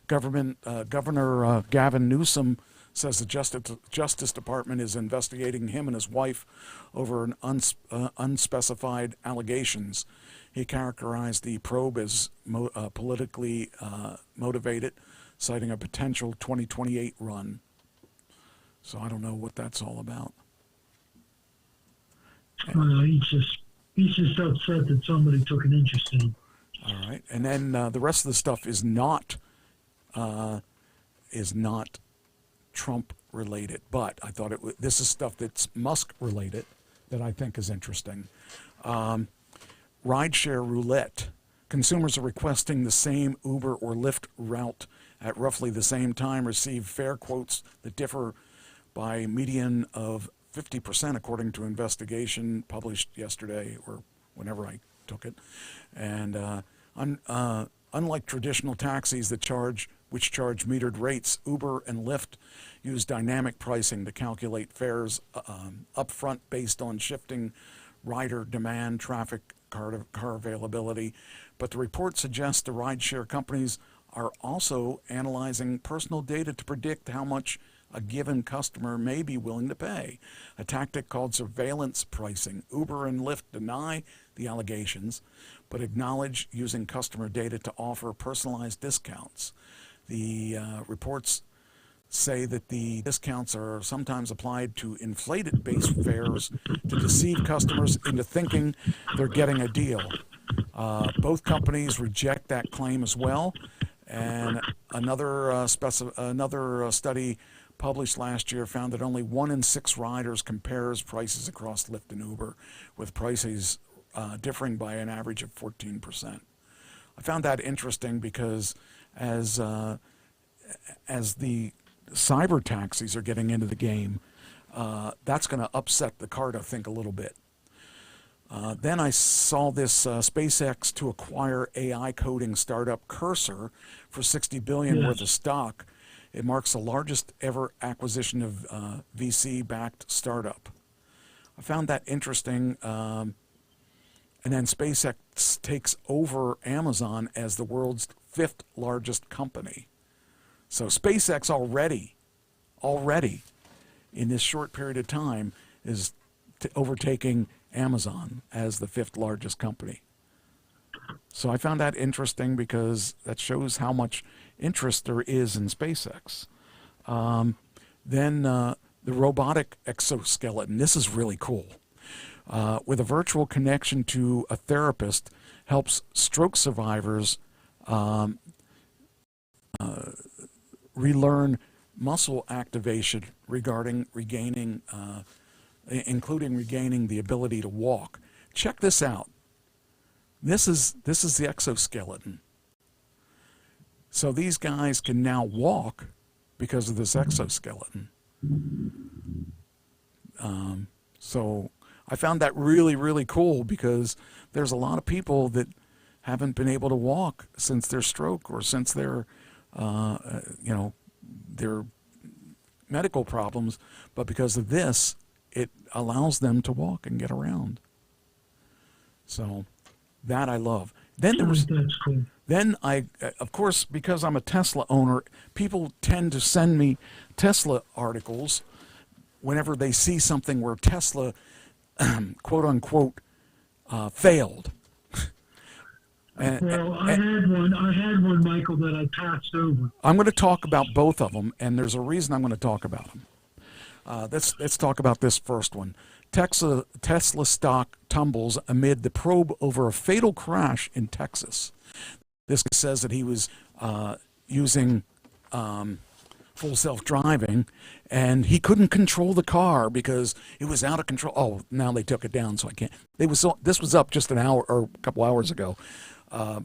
Governor Gavin Newsom says the Justice Department is investigating him and his wife over unspecified allegations. He characterized the probe as politically motivated, citing a potential 2028 run. So I don't know what that's all about. He's just upset that somebody took an interest in him. All right, and then the rest of the stuff is not Trump related, but I thought this is stuff that's Musk related that I think is interesting. Rideshare roulette. Consumers are requesting the same Uber or Lyft route at roughly the same time, receive fare quotes that differ by median of 50%, according to investigation published yesterday or whenever I took it. And unlike traditional taxis which charge metered rates, Uber and Lyft use dynamic pricing to calculate fares upfront based on shifting rider demand, traffic, car availability. But the report suggests the rideshare companies are also analyzing personal data to predict how much a given customer may be willing to pay, a tactic called surveillance pricing. Uber and Lyft deny the allegations, but acknowledge using customer data to offer personalized discounts. The reports say that the discounts are sometimes applied to inflated base fares to deceive customers into thinking they're getting a deal. Both companies reject that claim as well. And another study published last year found that only 1 in 6 riders compares prices across Lyft and Uber, with prices differing by an average of 14%. I found that interesting because as the cyber taxis are getting into the game, that's going to upset the cart, I think, a little bit. Then I saw this SpaceX to acquire AI coding startup Cursor for $60 billion worth of stock. It marks the largest ever acquisition of VC-backed startup. I found that interesting. And then SpaceX takes over Amazon as the world's 5th largest company. So SpaceX already, in this short period of time, is overtaking Amazon as the 5th largest company. So I found that interesting because that shows how much interest there is in SpaceX. Then the robotic exoskeleton. This is really cool. With a virtual connection to a therapist, helps stroke survivors relearn muscle activation regarding regaining, including regaining the ability to walk. Check this out. This is the exoskeleton. So these guys can now walk because of this exoskeleton. So I found that really, really cool because there's a lot of people that haven't been able to walk since their stroke or since their, their medical problems, but because of this, it allows them to walk and get around. So that I love. Then there was, then I, of course, because I'm a Tesla owner, people tend to send me Tesla articles whenever they see something where Tesla, quote unquote, failed. I had one, Michael, that I passed over. I'm going to talk about both of them, and there's a reason I'm going to talk about them. Let's talk about this first one. Tesla stock tumbles amid the probe over a fatal crash in Texas. This says that he was using full self-driving, and he couldn't control the car because it was out of control. Oh, now they took it down, so I can't. This was up just an hour or a couple hours ago,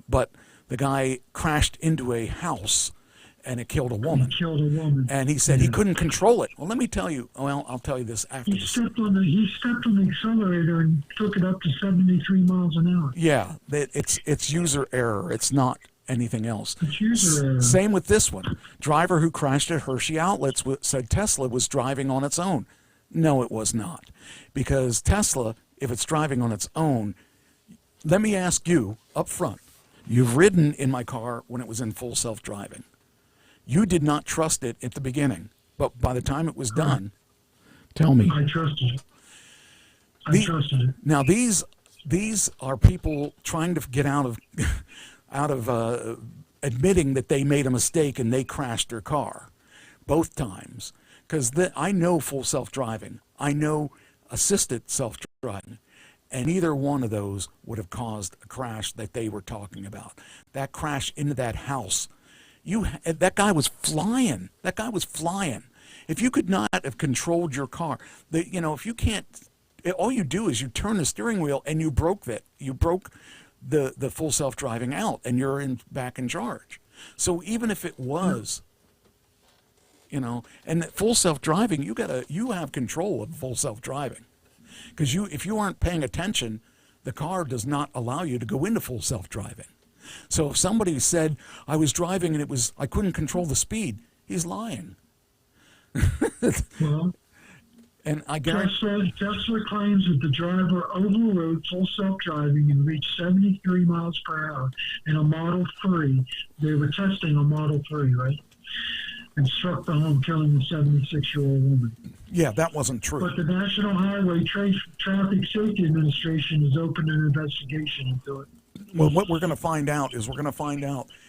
but the guy crashed into a house, and it killed a woman. And he said he couldn't control it. Well, let me tell you. Well, I'll tell you this after. He stepped on the accelerator and took it up to 73 miles an hour. Yeah, it's user error. It's not anything else. It's user error. Same with this one. Driver who crashed at Hershey Outlets said Tesla was driving on its own. No, it was not, because Tesla, if it's driving on its own, let me ask you up front. You've ridden in my car when it was in full self-driving. You did not trust it at the beginning, but by the time it was done, tell me. I trusted it. I trusted it. Now these are people trying to get out of admitting that they made a mistake and they crashed their car, both times. Because I know full self-driving, I know assisted self-driving, and either one of those would have caused a crash that they were talking about. That crash into that house. That guy was flying. That guy was flying. If you could not have controlled your car, if you can't, all you do is you turn the steering wheel and you broke that. You broke the full self-driving out, and you're back in charge. So even if it was, and full self-driving, you have control of full self-driving, because if you aren't paying attention, the car does not allow you to go into full self-driving. So if somebody said, I was driving and I couldn't control the speed, he's lying. Well, and I guess Tesla claims that the driver overrode full self-driving and reached 73 miles per hour in a Model 3. They were testing a Model 3, right? And struck the home, killing the 76-year-old woman. Yeah, that wasn't true. But the National Highway Traffic Safety Administration has opened an investigation into it. Well, what we're going to find out is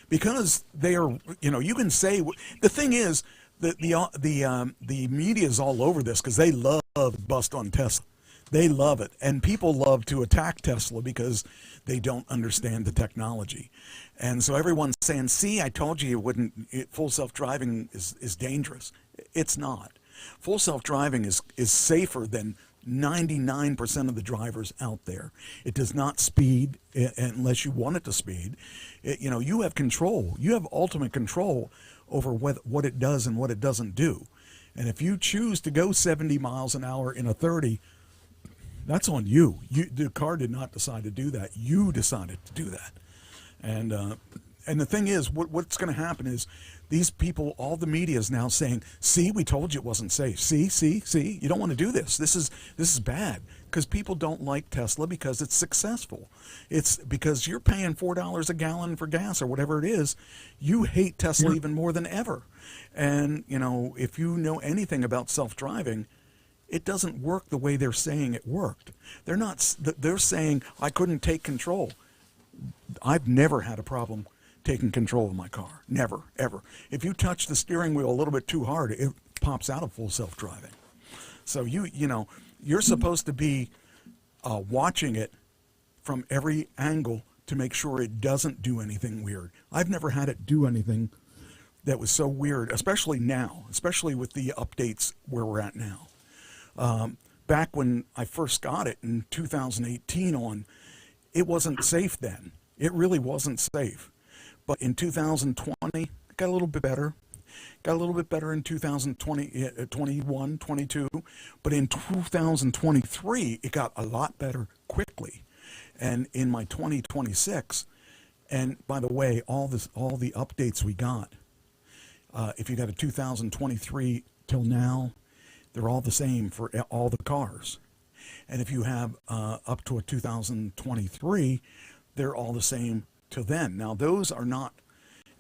because they are, you can say, the thing is that the media is all over this because they love to bust on Tesla. They love it. And people love to attack Tesla because they don't understand the technology. And so everyone's saying, see, I told you full self-driving is dangerous. It's not. Full self-driving is safer than 99% of the drivers out there. It does not speed unless you want it to speed. You have control. You have ultimate control over what it does and what it doesn't do. And if you choose to go 70 miles an hour in a 30, that's on you. The car did not decide to do that. You decided to do that. And the thing is, what's going to happen is these people, all the media is now saying, see, we told you it wasn't safe. See, you don't want to do this. This is bad. Because people don't like Tesla because it's successful. It's because you're paying $4 a gallon for gas or whatever it is. You hate Tesla even more than ever. And, if you know anything about self-driving, it doesn't work the way they're saying it worked. They're saying, I couldn't take control. I've never had a problem taking control of my car. Never, ever. If you touch the steering wheel a little bit too hard, it pops out of full self-driving. So you're supposed to be watching it from every angle to make sure it doesn't do anything weird. I've never had it do anything that was so weird, especially now, especially with the updates where we're at now. Back when I first got it in 2018 on, it wasn't safe then. It really wasn't safe. But in 2020, it got a little bit better. Got a little bit better in 2020, 21, 22. But in 2023, it got a lot better quickly. And in my 2026, and by the way, all the updates we got, if you got a 2023 till now, they're all the same for all the cars. And if you have up to a 2023, they're all the same till then. Now, those are not,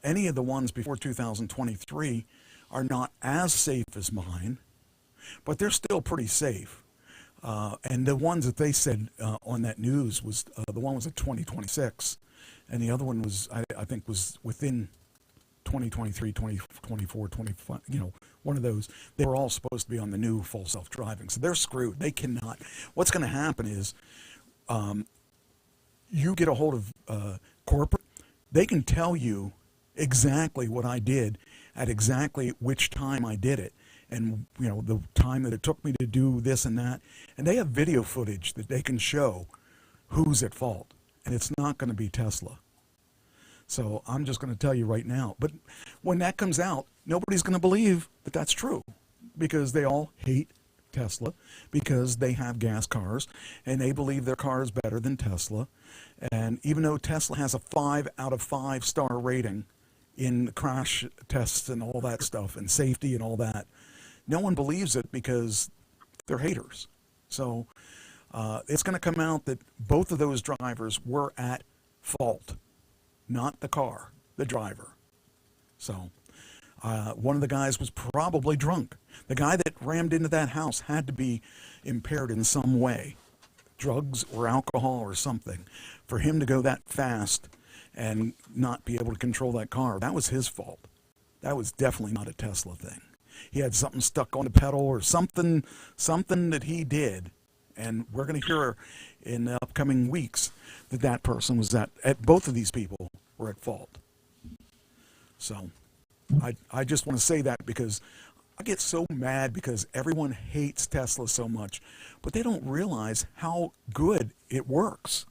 any of the ones before 2023 are not as safe as mine, but they're still pretty safe. And the ones that they said on that news was, the one was at 2026, and the other one was, I think, was within 2023, 2024, 25, one of those. They were all supposed to be on the new full self-driving. So they're screwed. They cannot. What's going to happen is you get a hold of corporate. They can tell you exactly what I did at exactly which time I did it. And, the time that it took me to do this and that. And they have video footage that they can show who's at fault. And it's not going to be Tesla. So I'm just going to tell you right now. But when that comes out, nobody's going to believe that that's true, because they all hate Tesla because they have gas cars and they believe their car is better than Tesla. And even though Tesla has a 5 out of 5 star rating in crash tests and all that stuff and safety and all that, no one believes it because they're haters. So it's going to come out that both of those drivers were at fault. Not the car, the driver. So one of the guys was probably drunk. The guy that rammed into that house had to be impaired in some way, drugs or alcohol or something, for him to go that fast and not be able to control that car. That was his fault. That was definitely not a Tesla thing. He had something stuck on the pedal or something that he did. And we're going to hear in the upcoming weeks that person was at both of these people were at fault. So I just want to say that because I get so mad because everyone hates Tesla so much, but they don't realize how good it works.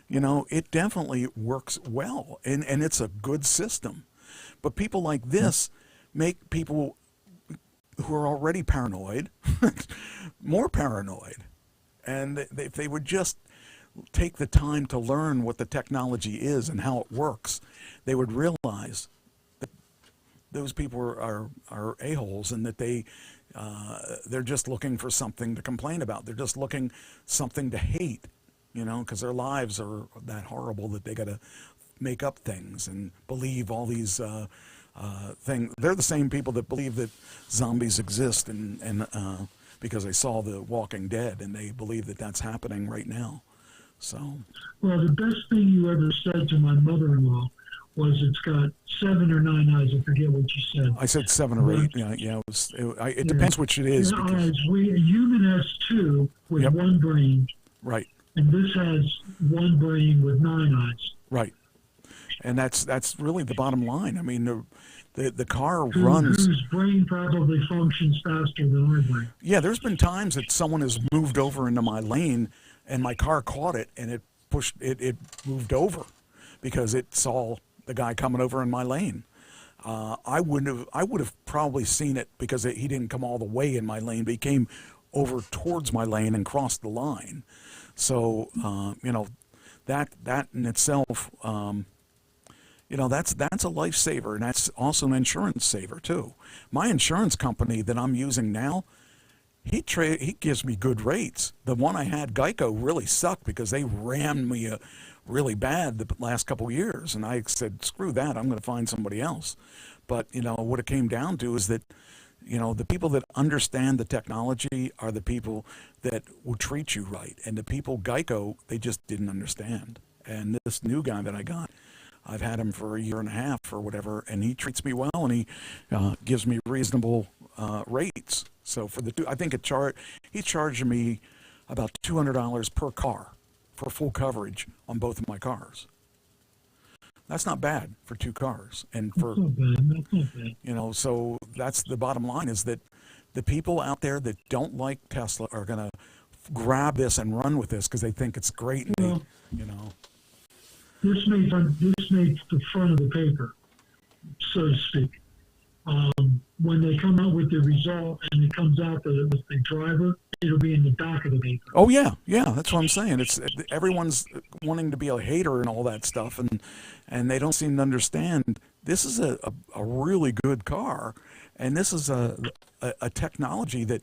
It definitely works well, and it's a good system. But people like this make people who are already paranoid more paranoid. And if they would just take the time to learn what the technology is and how it works, they would realize that those people are a-holes, and that they're just looking for something to complain about. They're just looking something to hate, because their lives are that horrible that they got to make up things and believe all these things. They're the same people that believe that zombies exist and because they saw The Walking Dead, and they believe that that's happening right now. So, well, the best thing you ever said to my mother-in-law was it's got 7 or 9 eyes. I forget what you said. I said 7 or 8. Yeah. It depends which it is. Because eyes. A human has 2 with 1 brain. Right. And this has 1 brain with 9 eyes. Right. And that's really the bottom line. I mean, the car runs. Whose brain probably functions faster than our brain. Yeah, there's been times that someone has moved over into my lane, and my car caught it, and it moved over because it saw the guy coming over in my lane. I would have probably seen it because he didn't come all the way in my lane, but he came over towards my lane and crossed the line. So that in itself, that's a lifesaver, and that's also an insurance saver too. My insurance company that I'm using now, he gives me good rates. The one I had, Geico, really sucked because they rammed me really bad the last couple of years, and I said, screw that, I'm going to find somebody else. But what it came down to is that the people that understand the technology are the people that will treat you right, and the people Geico, they just didn't understand. And this new guy that I got, I've had him for a year and a half or whatever, and he treats me well, and he gives me reasonable rates. So for I think he charged me about $200 per car for full coverage on both of my cars. That's not bad for two cars, and for that's not bad. So that's the bottom line, is that the people out there that don't like Tesla are going to grab this and run with this because they think it's great. And This made the front of the paper, so to speak. When they come out with the result and it comes out that it was the driver, it'll be in the back of the paper. Oh yeah, that's what I'm saying. It's everyone's wanting to be a hater and all that stuff, and they don't seem to understand. This is a really good car, and this is a technology that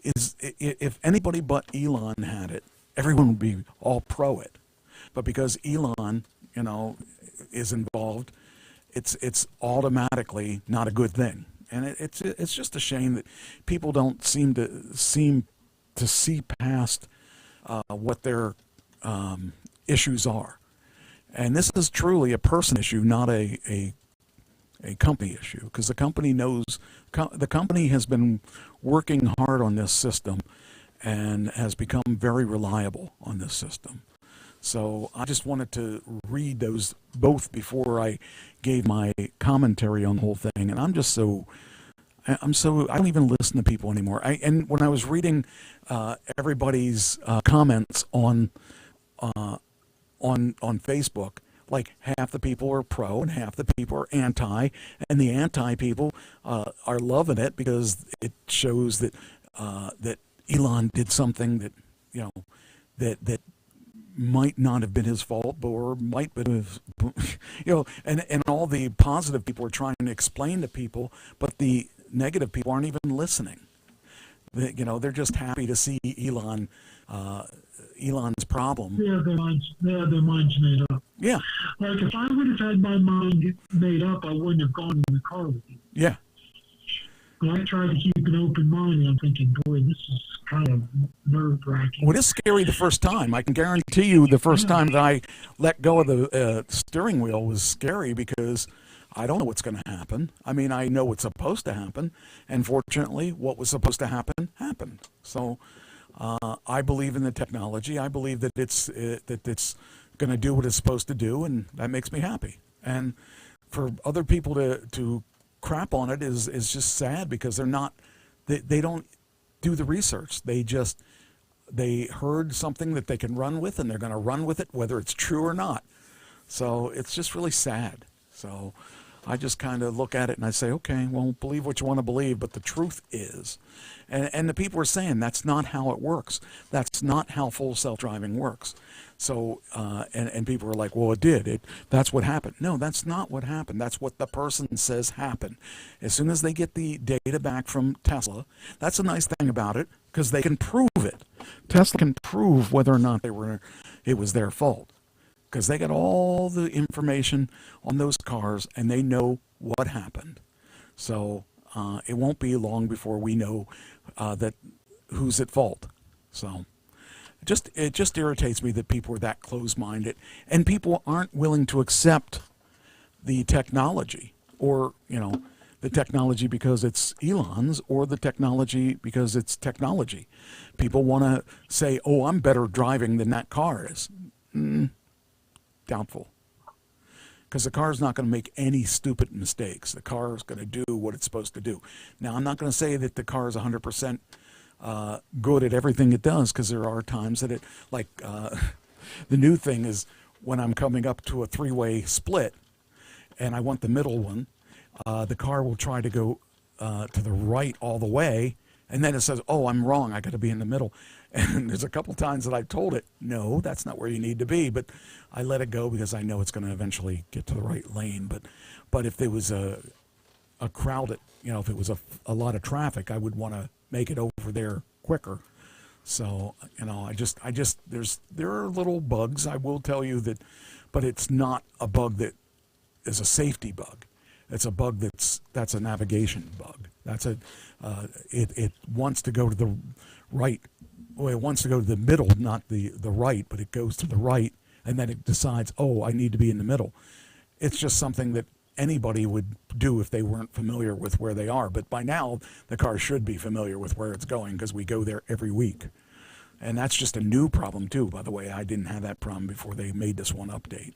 is, if anybody but Elon had it, everyone would be all pro it. But because Elon, is involved, it's automatically not a good thing, and it's just a shame that people don't seem to see past what their issues are, and this is truly a person issue, not a company issue, because the company has been working hard on this system and has become very reliable on this system. So I just wanted to read those both before I gave my commentary on the whole thing. And I don't even listen to people anymore. And when I was reading everybody's comments on Facebook, like half the people are pro and half the people are anti, and the anti people are loving it because it shows that that Elon did something that that might not have been his fault, or might have, and all the positive people are trying to explain to people, but the negative people aren't even listening. They're just happy to see Elon's problem. They have their minds made up. Yeah. Like if I would have had my mind made up, I wouldn't have gone in the car with you. Yeah. But I try to keep an open mind, and I'm thinking, boy, this is kind of nerve-wracking. Well, it's scary the first time. I can guarantee you the first time that I let go of the steering wheel was scary because I don't know what's going to happen. I mean, I know what's supposed to happen, and fortunately, what was supposed to happen, happened. So I believe in the technology. I believe that it's going to do what it's supposed to do, and that makes me happy. And for other people to crap on it is just sad because they don't do the research. They heard something that they can run with, and they're going to run with it whether it's true or not. So it's just really sad. So I just kind of look at it and I say, okay, well, believe what you want to believe, but the truth is, and the people are saying that's not how it works. That's not how full self-driving works. So, and people are like, well, it did. That's what happened. No, that's not what happened. That's what the person says happened. As soon as they get the data back from Tesla, that's a nice thing about it because they can prove it. Tesla can prove whether or not it was their fault because they got all the information on those cars and they know what happened. So it won't be long before we know that who's at fault. So. It just irritates me that people are that close-minded and people aren't willing to accept the technology or, the technology because it's Elon's or the technology because it's technology. People want to say, oh, I'm better driving than that car is. Doubtful. because the car is not going to make any stupid mistakes. The car is going to do what it's supposed to do. Now, I'm not going to say that the car is 100% good at everything it does, because there are times that it, like the new thing is when I'm coming up to a three-way split and I want the middle one, the car will try to go to the right all the way, and then it says, oh, I'm wrong, I got to be in the middle. And there's a couple times that I've told it, no, that's not where you need to be, but I let it go because I know it's going to eventually get to the right lane. But if there was a crowded, if it was a lot of traffic, I would want to make it over there quicker. So, there are little bugs, I will tell you that, but it's not a bug that is a safety bug. It's a bug that's a navigation bug. It wants to go to the right. Well, it wants to go to the middle, not the right, but it goes to the right, and then it decides, oh, I need to be in the middle. It's just something that anybody would do if they weren't familiar with where they are. But by now, the car should be familiar with where it's going, because we go there every week. And that's just a new problem, too, by the way. I didn't have that problem before they made this one update.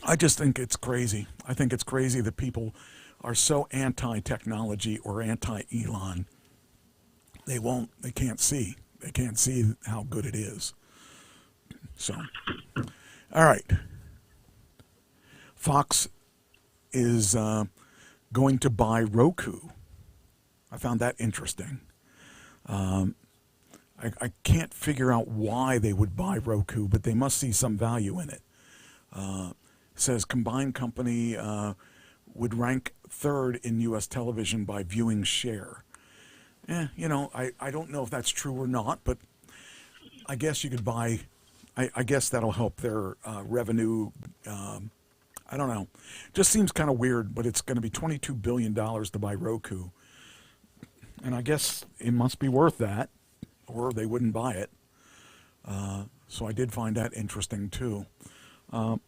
I just think it's crazy. I think it's crazy that people are so anti-technology or anti-Elon. They can't see how good it is. So, all right. Fox is going to buy Roku. I found that interesting. I can't figure out why they would buy Roku, but they must see some value in it. It says combined company would rank third in U.S. television by viewing share. I don't know if that's true or not, but I guess you could buy, I guess that'll help their revenue. I don't know. Just seems kind of weird, but it's going to be $22 billion to buy Roku. And I guess it must be worth that, or they wouldn't buy it. So I did find that interesting, too. The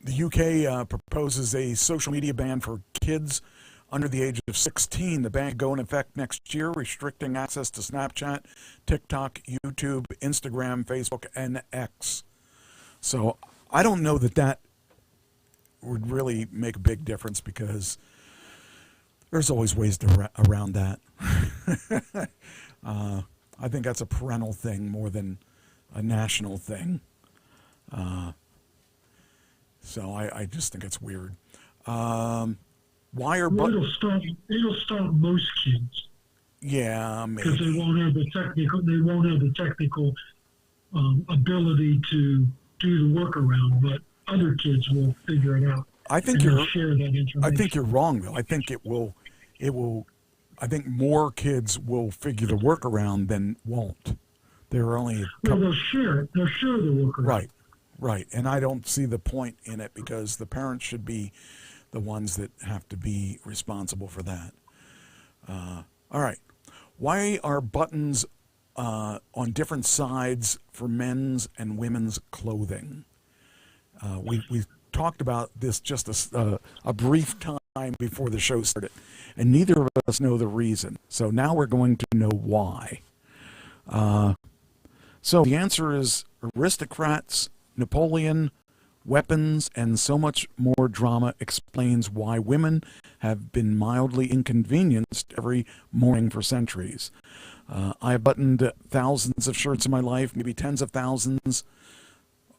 UK proposes a social media ban for kids under the age of 16. The ban go in effect next year, restricting access to Snapchat, TikTok, YouTube, Instagram, Facebook, and X. So I don't know that would really make a big difference, because there's always ways around that. I think that's a parental thing more than a national thing. So I just think it's weird. Why are it'll stop most kids. Yeah, maybe. Because they won't have the technical ability to do the workaround, but other kids will figure it out. I think share that information. I think you're wrong, though. I think it will. I think more kids will figure the workaround than won't. There are only they'll share it. They'll share the workaround. Right. And I don't see the point in it, because the parents should be the ones that have to be responsible for that. All right. Why are buttons on different sides for men's and women's clothing? We talked about this just a brief time before the show started, and neither of us know the reason. So now we're going to know why. So the answer is aristocrats, Napoleon, weapons, and so much more drama explains why women have been mildly inconvenienced every morning for centuries. I have buttoned thousands of shirts in my life, maybe tens of thousands.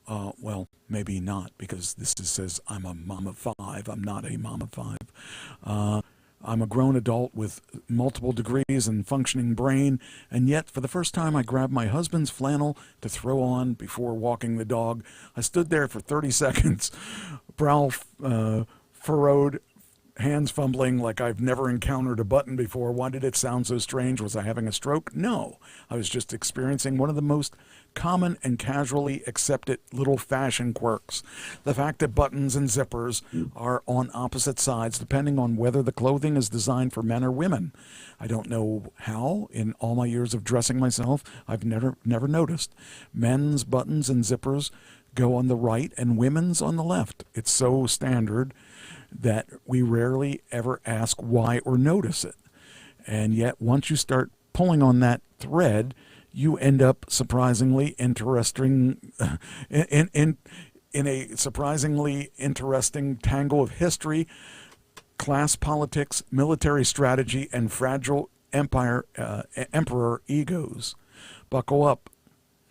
Well, maybe not, because this says I'm a mom of five. I'm not a mom of five. I'm a grown adult with multiple degrees and functioning brain, and yet for the first time I grabbed my husband's flannel to throw on before walking the dog. I stood there for 30 seconds, brow furrowed, hands fumbling like I've never encountered a button before. Why did it sound so strange? Was I having a stroke? No. I was just experiencing one of the most common and casually accepted little fashion quirks. The fact that buttons and zippers are on opposite sides depending on whether the clothing is designed for men or women. I don't know how, in all my years of dressing myself, I've never noticed. Men's buttons and zippers go on the right and women's on the left. It's so standard that we rarely ever ask why or notice it. And yet once you start pulling on that thread, you end up surprisingly interesting in a surprisingly interesting tangle of history, class politics, military strategy, and fragile emperor egos. Buckle up.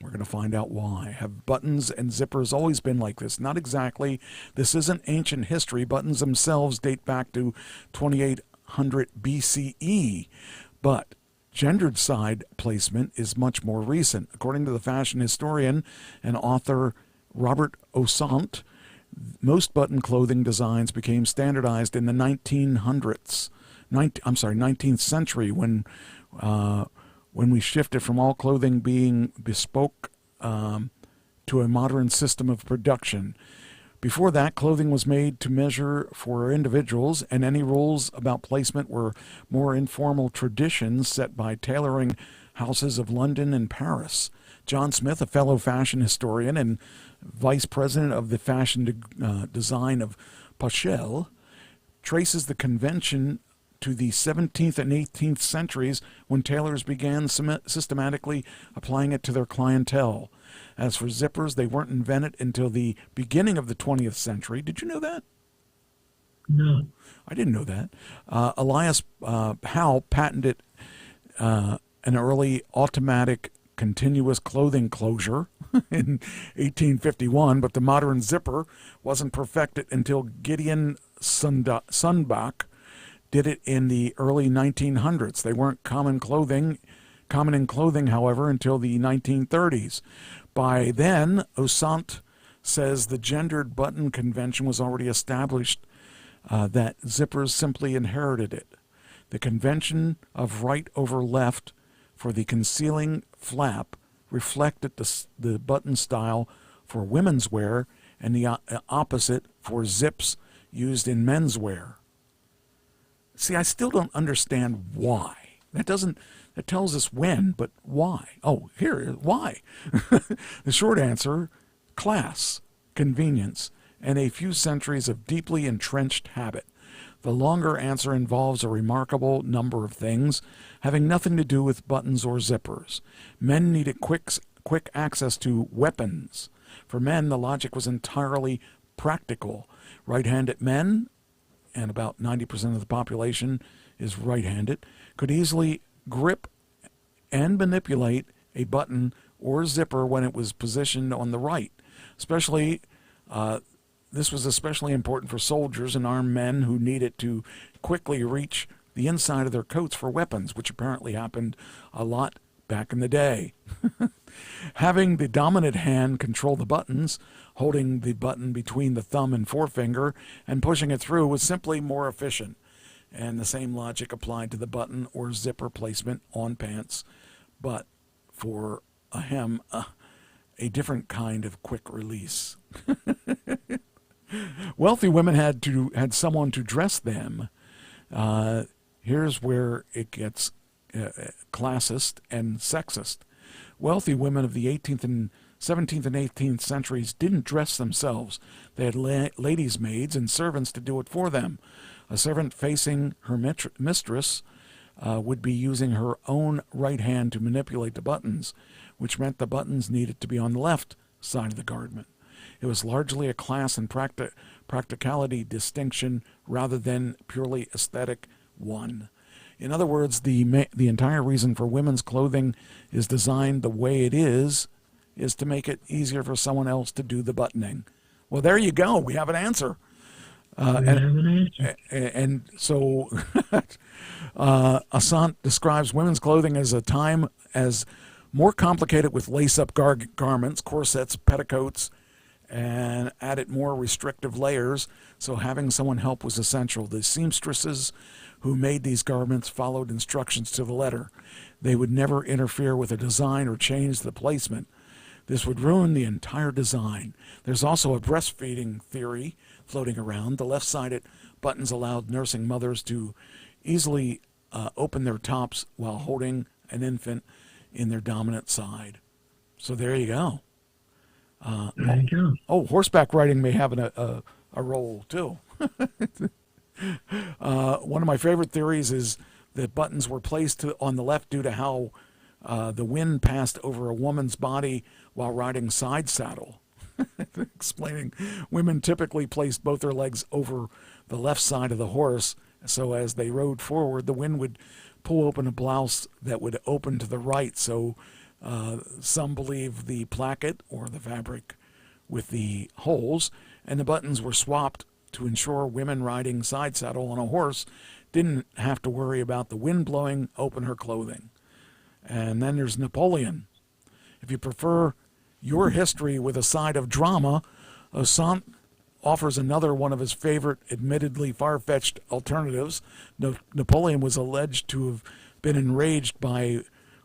We're going to find out why. Have buttons and zippers always been like this? Not exactly. This isn't ancient history. Buttons themselves date back to 2800 BCE. But gendered side placement is much more recent. According to the fashion historian and author Robert Osant, most button clothing designs became standardized in the 19th century when we shifted from all clothing being bespoke to a modern system of production. Before that, clothing was made to measure for individuals, and any rules about placement were more informal traditions set by tailoring houses of London and Paris. John Smith, a fellow fashion historian and vice president of the fashion design of Pochel, traces the convention to the 17th and 18th centuries when tailors began systematically applying it to their clientele. As for zippers, they weren't invented until the beginning of the 20th century. Did you know that? No. I didn't know that. Elias Howe patented an early automatic continuous clothing closure in 1851, but the modern zipper wasn't perfected until Gideon Sunbach did it in the early 1900s. They weren't common in clothing, however, until the 1930s. By then, Osant says the gendered button convention was already established, that zippers simply inherited it. The convention of right over left for the concealing flap reflected the button style for women's wear and the opposite for zips used in men's wear. See, I still don't understand why. That tells us when, but why? Oh, here, why? The short answer, class, convenience, and a few centuries of deeply entrenched habit. The longer answer involves a remarkable number of things, having nothing to do with buttons or zippers. Men needed quick access to weapons. For men, the logic was entirely practical. Right-handed men, and about 90% of the population is right-handed, could easily grip and manipulate a button or zipper when it was positioned on the right. This was especially important for soldiers and armed men who needed to quickly reach the inside of their coats for weapons, which apparently happened a lot back in the day. Having the dominant hand control the buttons, holding the button between the thumb and forefinger and pushing it through was simply more efficient. And the same logic applied to the button or zipper placement on pants, but for a hem, a different kind of quick release. Wealthy women had someone to dress them. Here's where it gets classist and sexist. Wealthy women of the 18th and 17th and 18th centuries didn't dress themselves. They had ladies' maids and servants to do it for them. A servant facing her mistress would be using her own right hand to manipulate the buttons, which meant the buttons needed to be on the left side of the garment. It was largely a class and practicality distinction rather than purely aesthetic one. In other words, the entire reason for women's clothing is designed the way it is to make it easier for someone else to do the buttoning. Well, there you go. We have an answer. And so Asant describes women's clothing as a time as more complicated with lace-up garments, corsets, petticoats, and added more restrictive layers, so having someone help was essential. The seamstresses who made these garments followed instructions to the letter. They would never interfere with a design or change the placement. This would ruin the entire design. There's also a breastfeeding theory floating around. The left-sided buttons allowed nursing mothers to easily open their tops while holding an infant in their dominant side. So there you go. There you go. Oh, horseback riding may have a role too. One of my favorite theories is that buttons were placed on the left due to how the wind passed over a woman's body while riding side saddle. Explaining women typically placed both their legs over the left side of the horse, so as they rode forward, the wind would pull open a blouse that would open to the right. So some believe the placket, or the fabric with the holes, and the buttons were swapped to ensure women riding side saddle on a horse didn't have to worry about the wind blowing open her clothing. And then there's Napoleon. If you prefer your history with a side of drama, Osant offers another one of his favorite, admittedly far-fetched alternatives. Napoleon was alleged to have been enraged by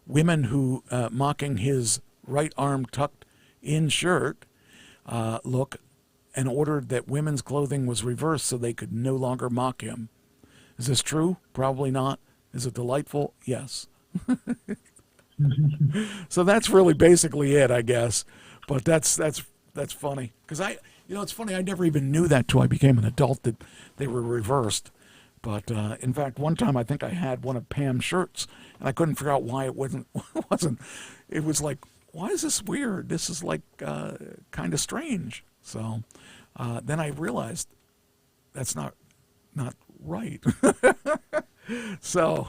women who, mocking his right arm tucked in shirt look, and ordered that women's clothing was reversed so they could no longer mock him. Is this true? Probably not. Is it delightful? Yes. So that's really basically it, I guess. But that's funny, because it's funny, I never even knew that till I became an adult, that they were reversed. But in fact, one time I think I had one of Pam's shirts, and I couldn't figure out why it wasn't. It was like, why is this weird? This is like kind of strange. So then I realized that's not right. So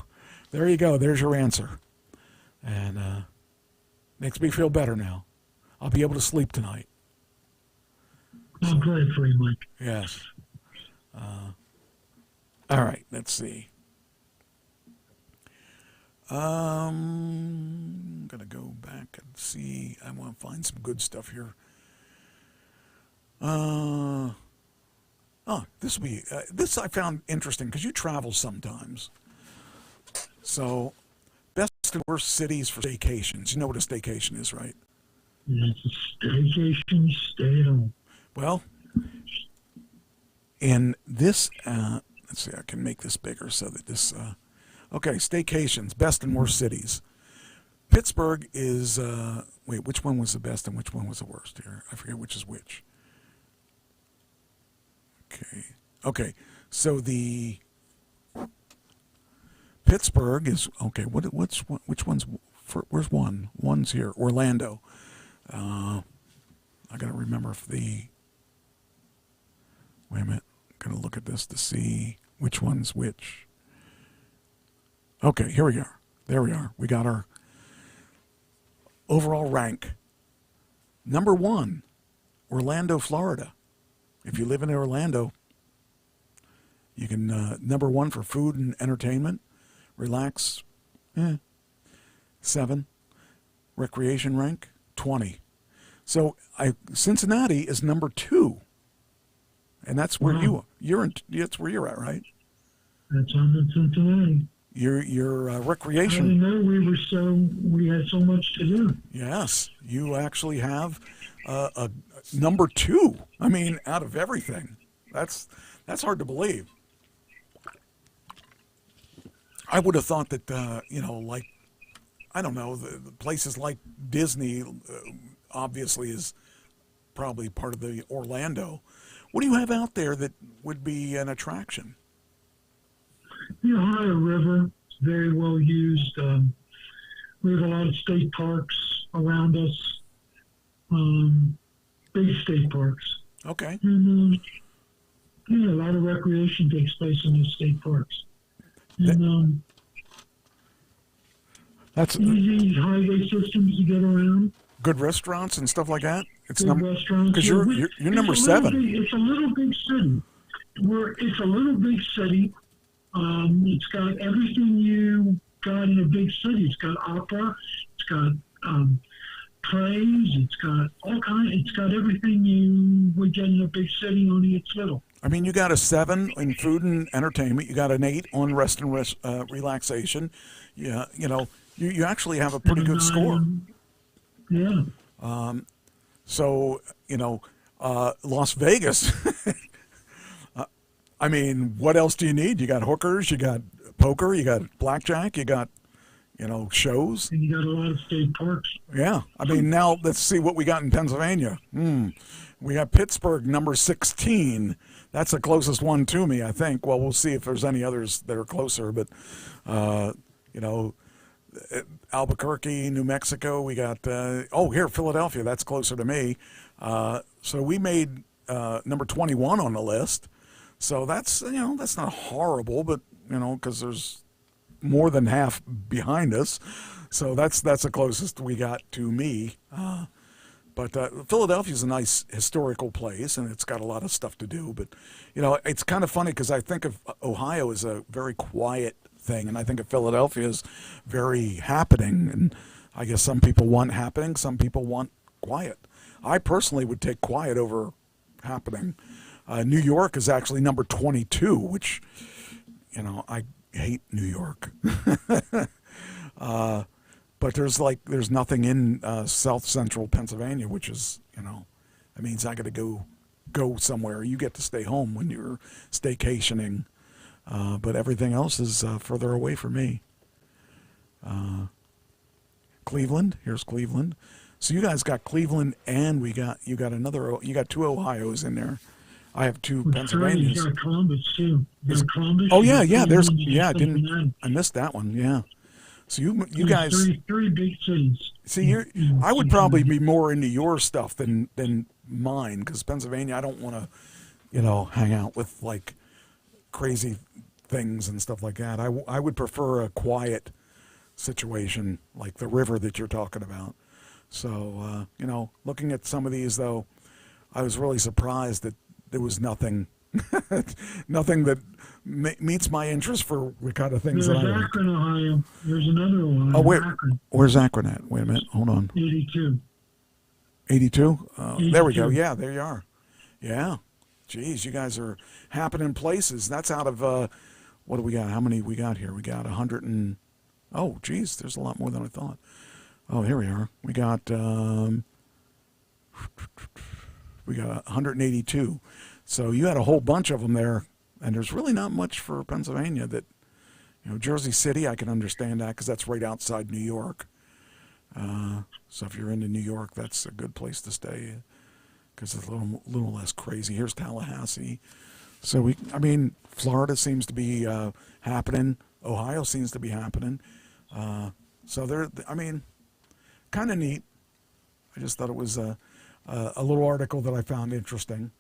there you go. There's your answer. And makes me feel better now. I'll be able to sleep tonight. I'm glad for you, Mike. Yes. All right, let's see. I'm going to go back and see. I want to find some good stuff here. This I found interesting, because you travel sometimes. So, best and worst cities for staycations. You know what a staycation is, right? It's a staycation, you stay at home. Well, in this, let's see, I can make this bigger so that this, okay, staycations, best and worst cities. Pittsburgh is, wait, which one was the best and which one was the worst here? I forget which is which. Okay, so the Pittsburgh is, okay, which one's, where's one? One's here, Orlando. I gotta remember if wait a minute, I'm gonna look at this to see which one's which. Okay, here we are. There we are. We got our overall rank. Number 1, Orlando, Florida. If you live in Orlando, you can, number 1 for food and entertainment, relax, 7. Recreation rank, 20. So Cincinnati is number 2, and that's where that's where you're at, right? That's on Cincinnati. Your recreation. I didn't know we had so much to do. Yes, you actually have a number 2. I mean, out of everything, that's hard to believe. I would have thought that like, I don't know, the places like Disney obviously is probably part of the Orlando. What do you have out there that would be an attraction? The Ohio River is very well used. We have a lot of state parks around us, big state parks. Okay. And a lot of recreation takes place in those state parks. And that's easy highway systems to get around. Good restaurants and stuff like that. It's good restaurants. Because you're number 7. It's a little big city. It's a little big city. It's got everything you got in a big city. It's got opera. It's got plays. It's got all kinds. It's got everything you would get in a big city, only it's little. I mean, you got a 7 in food and entertainment. You got an 8 on rest and relaxation. Yeah, you actually have a pretty good score. Yeah. So, Las Vegas. I mean, what else do you need? You got hookers, you got poker, you got blackjack, you got, shows. And you got a lot of state parks. Yeah. I mean, now let's see what we got in Pennsylvania. We got Pittsburgh, number 16. That's the closest one to me, I think. Well, we'll see if there's any others that are closer. But, Albuquerque, New Mexico. We got, here, Philadelphia. That's closer to me. So we made number 21 on the list. So that's, that's not horrible, but, because there's more than half behind us. So that's the closest we got to me. But Philadelphia is a nice historical place, and it's got a lot of stuff to do. But, it's kind of funny because I think of Ohio as a very quiet thing, and I think of Philadelphia as very happening. And I guess some people want happening, some people want quiet. I personally would take quiet over happening. New York is actually number 22, which, I hate New York. But there's nothing in South Central Pennsylvania, which is, that means I got to go somewhere. You get to stay home when you're staycationing, but everything else is further away from me. Cleveland, here's Cleveland. So you guys got Cleveland, and you got two Ohios in there. I have two Pennsylvanians. You got Columbus too. Columbus. Oh yeah. I missed that one. Yeah. So you guys, three big cities. See, I would probably be more into your stuff than mine, because Pennsylvania, I don't want to, hang out with like crazy things and stuff like that. I would prefer a quiet situation like the river that you're talking about. So looking at some of these though, I was really surprised that there was nothing that meets my interest for the kind of things There's that I like. Akron, Ohio. There's another one. Oh, Akron. Where's Akron at? Wait a minute. Hold on. 82. 82? There we go. Yeah, there you are. Yeah. Geez, you guys are happening places. That's out of, what do we got? How many we got here? We got 100 and, oh, geez, there's a lot more than I thought. Oh, here we are. We got 182. So you had a whole bunch of them there, and there's really not much for Pennsylvania that, Jersey City, I can understand that because that's right outside New York. So if you're into New York, that's a good place to stay because it's a little less crazy. Here's Tallahassee. So Florida seems to be happening. Ohio seems to be happening. So kind of neat. I just thought it was a little article that I found interesting.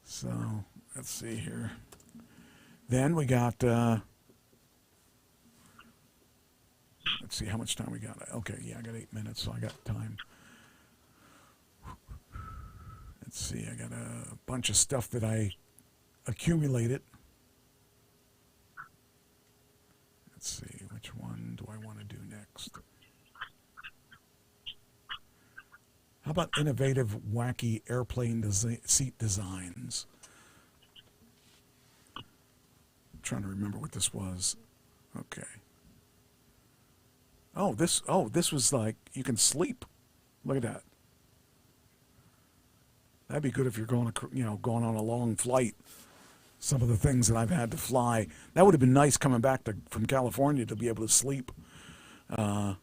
So let's see here. Then we got, let's see how much time we got. Okay, yeah, I got 8 minutes, so I got time. Let's see, I got a bunch of stuff that I accumulated. Let's see, which one do I want to do next? How about innovative, wacky airplane seat designs? I'm trying to remember what this was. Okay. Oh, this was like you can sleep. Look at that. That'd be good if you're going on a long flight. Some of the things that I've had to fly, that would have been nice coming back from California to be able to sleep. Let's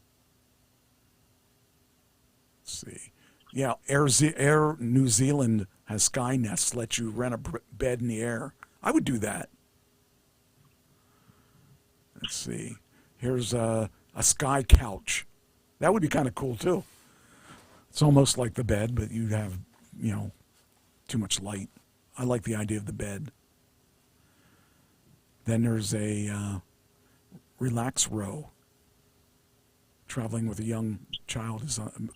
see. Yeah, Air New Zealand has Sky Nests, let you rent a bed in the air. I would do that. Let's see. Here's a sky couch. That would be kind of cool too. It's almost like the bed, but you'd have, too much light. I like the idea of the bed. Then there's a relax row. Traveling with a young child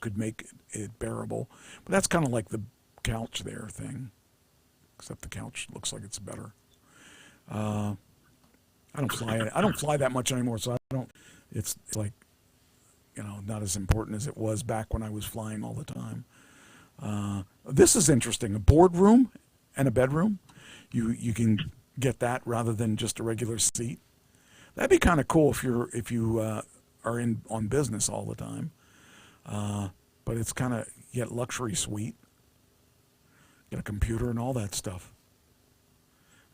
could make it bearable, but that's kind of like the couch there thing, except the couch looks like it's better. I don't fly that much anymore, so I don't. It's like, not as important as it was back when I was flying all the time. This is interesting. A boardroom and a bedroom. You can get that rather than just a regular seat. That'd be kind of cool if you are on business all the time. But it's kind of yet luxury suite. Got a computer and all that stuff.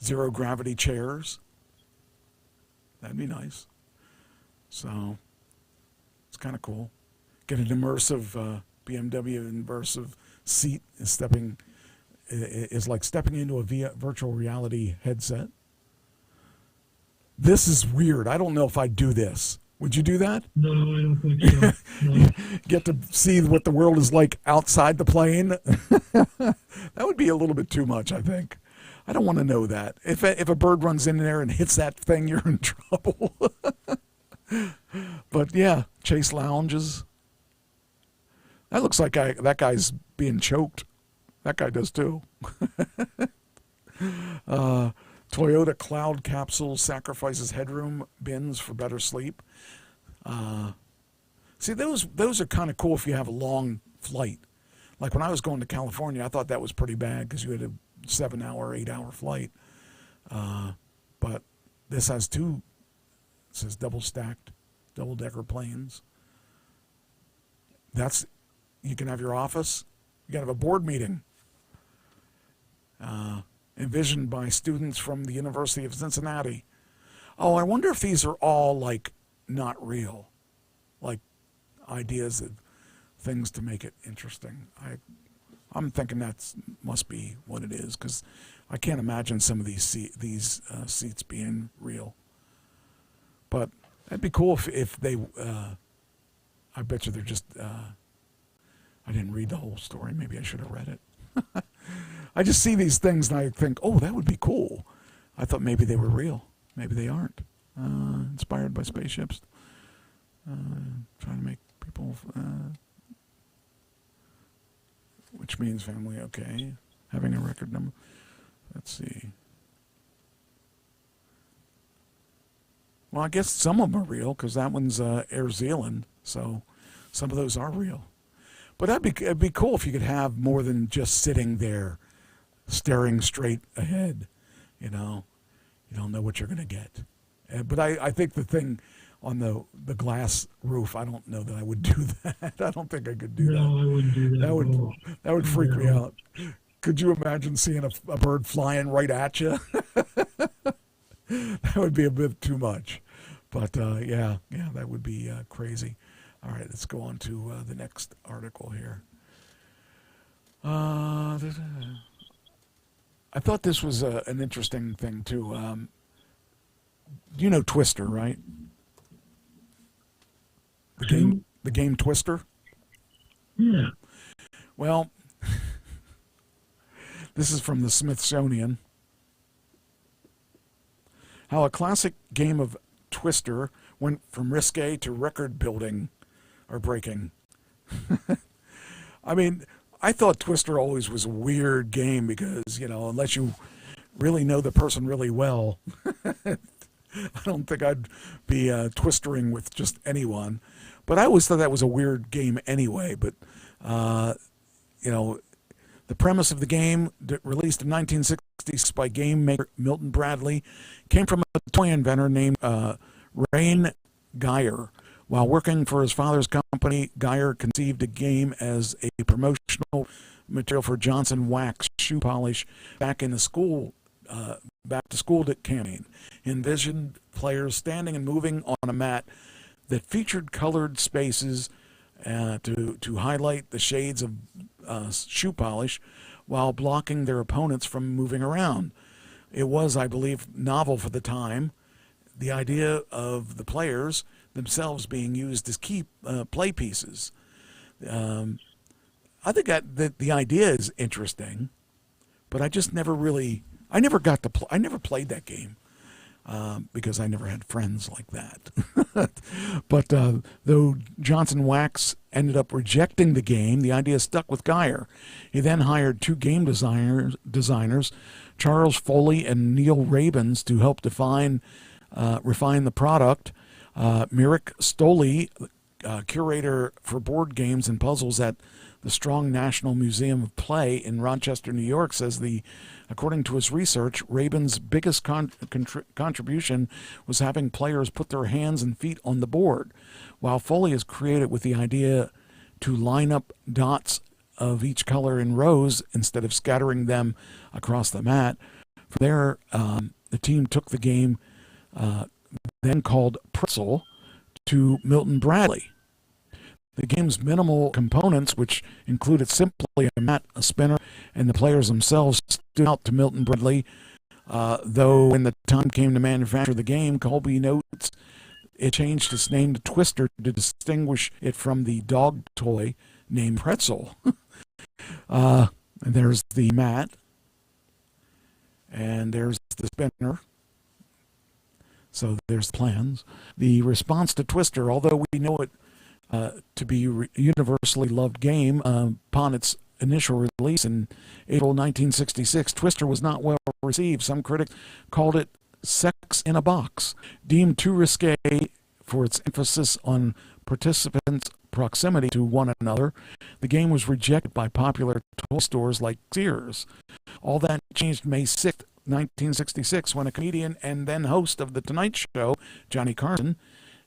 Zero gravity chairs. That'd be nice. So it's kind of cool. Get an immersive BMW immersive seat is like stepping into a virtual reality headset. This is weird. I don't know if I'd do this. Would you do that? No, I don't think so. No. Get to see what the world is like outside the plane? That would be a little bit too much, I think. I don't want to know that. If a bird runs in there and hits that thing, you're in trouble. But yeah, Chase lounges. That looks like that guy's being choked. That guy does too. Toyota Cloud Capsule sacrifices headroom bins for better sleep. See, those are kind of cool if you have a long flight. Like when I was going to California, I thought that was pretty bad because you had a 7-hour, 8-hour flight. But this has two. It says double-stacked, double-decker planes. You can have your office. You can have a board meeting. Envisioned by students from the University of Cincinnati. Oh, I wonder if these are all like not real, like ideas of things to make it interesting. I'm thinking that must be what it is because I can't imagine some of these seats being real. But that'd be cool if they. I bet you they're just. I didn't read the whole story. Maybe I should have read it. I just see these things and I think, oh, that would be cool. I thought maybe they were real. Maybe they aren't. Inspired by spaceships. Trying to make people, which means family, okay. Having a record number. Let's see. Well, I guess some of them are real because that one's Air Zealand. So some of those are real. But it'd be cool if you could have more than just sitting there staring straight ahead. You know, you don't know what you're going to get. But I think the thing on the glass roof, I don't know that I would do that. I don't think I could do that. No, I wouldn't do that. That would freak me out. Could you imagine seeing a bird flying right at you? That would be a bit too much. But yeah, that would be crazy. All right, let's go on to the next article here. I thought this was an interesting thing, too. You know Twister, right? The game Twister? Yeah. Well, this is from the Smithsonian. How a classic game of Twister went from risque to record building or breaking. I mean, I thought Twister always was a weird game because, you know, unless you really know the person really well, I don't think I'd be twistering with just anyone. But I always thought that was a weird game anyway. But, you know, the premise of the game, released in 1960 by game maker Milton Bradley, came from a toy inventor named Rain Geyer. While working for his father's company, Geyer conceived a game as a promotional material for Johnson Wax shoe polish back to school campaign. He envisioned players standing and moving on a mat that featured colored spaces to highlight the shades of shoe polish while blocking their opponents from moving around. It was, I believe, novel for the time. The idea of the players themselves being used as key play pieces. I think that the idea is interesting, but I just never really, I never played that game because I never had friends like that. But though Johnson Wax ended up rejecting the game, the idea stuck with Geyer. He then hired two game designers, Charles Foley and Neil Rabins, to help refine the product. Mirik Stoley, curator for board games and puzzles at the Strong National Museum of Play in Rochester, New York, says according to his research, Rabin's biggest contribution was having players put their hands and feet on the board, while Foley is created with the idea to line up dots of each color in rows instead of scattering them across the mat. From there, the team took the game then called Pretzel, to Milton Bradley. The game's minimal components, which included simply a mat, a spinner, and the players themselves, stood out to Milton Bradley. Though when the time came to manufacture the game, Colby notes it changed its name to Twister to distinguish it from the dog toy named Pretzel. And there's the mat. And there's the spinner. So there's plans. The response to Twister, although we know it to be a universally loved game, upon its initial release in April 1966, Twister was not well received. Some critics called it sex in a box, deemed too risque for its emphasis on participants' proximity to one another. The game was rejected by popular toy stores like Sears. All that changed May 6th, 1966, when a comedian and then host of The Tonight Show, Johnny Carson,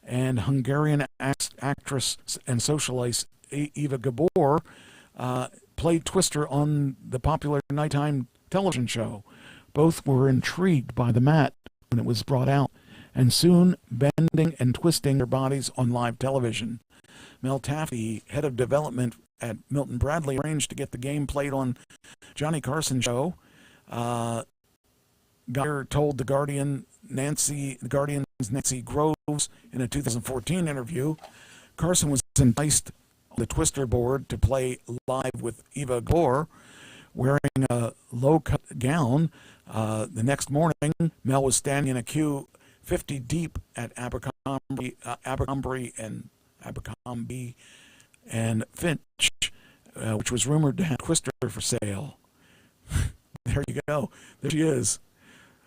and Hungarian actress and socialite Eva Gabor played Twister on the popular nighttime television show. Both were intrigued by the mat when it was brought out, and soon bending and twisting their bodies on live television. Mel Taffy, head of development at Milton Bradley, arranged to get the game played on Johnny Carson's show. Geyer told the Guardian's Nancy Groves in a 2014 interview, Carson was enticed on the Twister board to play live with Eva Gore, wearing a low-cut gown. The next morning, Mel was standing in a queue 50 deep at Abercrombie and Finch, which was rumored to have Twister for sale. There you go. There she is.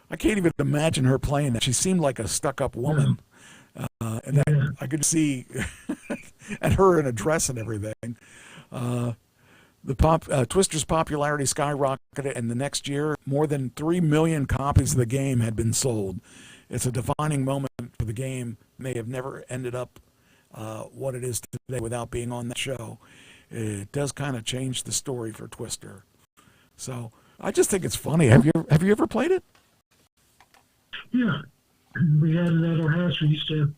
I can't even imagine her playing that. She seemed like a stuck-up woman. And that, I could see and her in a dress and everything. Twister's popularity skyrocketed, and the next year, more than 3 million copies of the game had been sold. It's a defining moment for the game. May have never ended up what it is today without being on that show. It does kind of change the story for Twister. So I just think it's funny. Have you ever played it? Yeah. We had it at our house. We used to have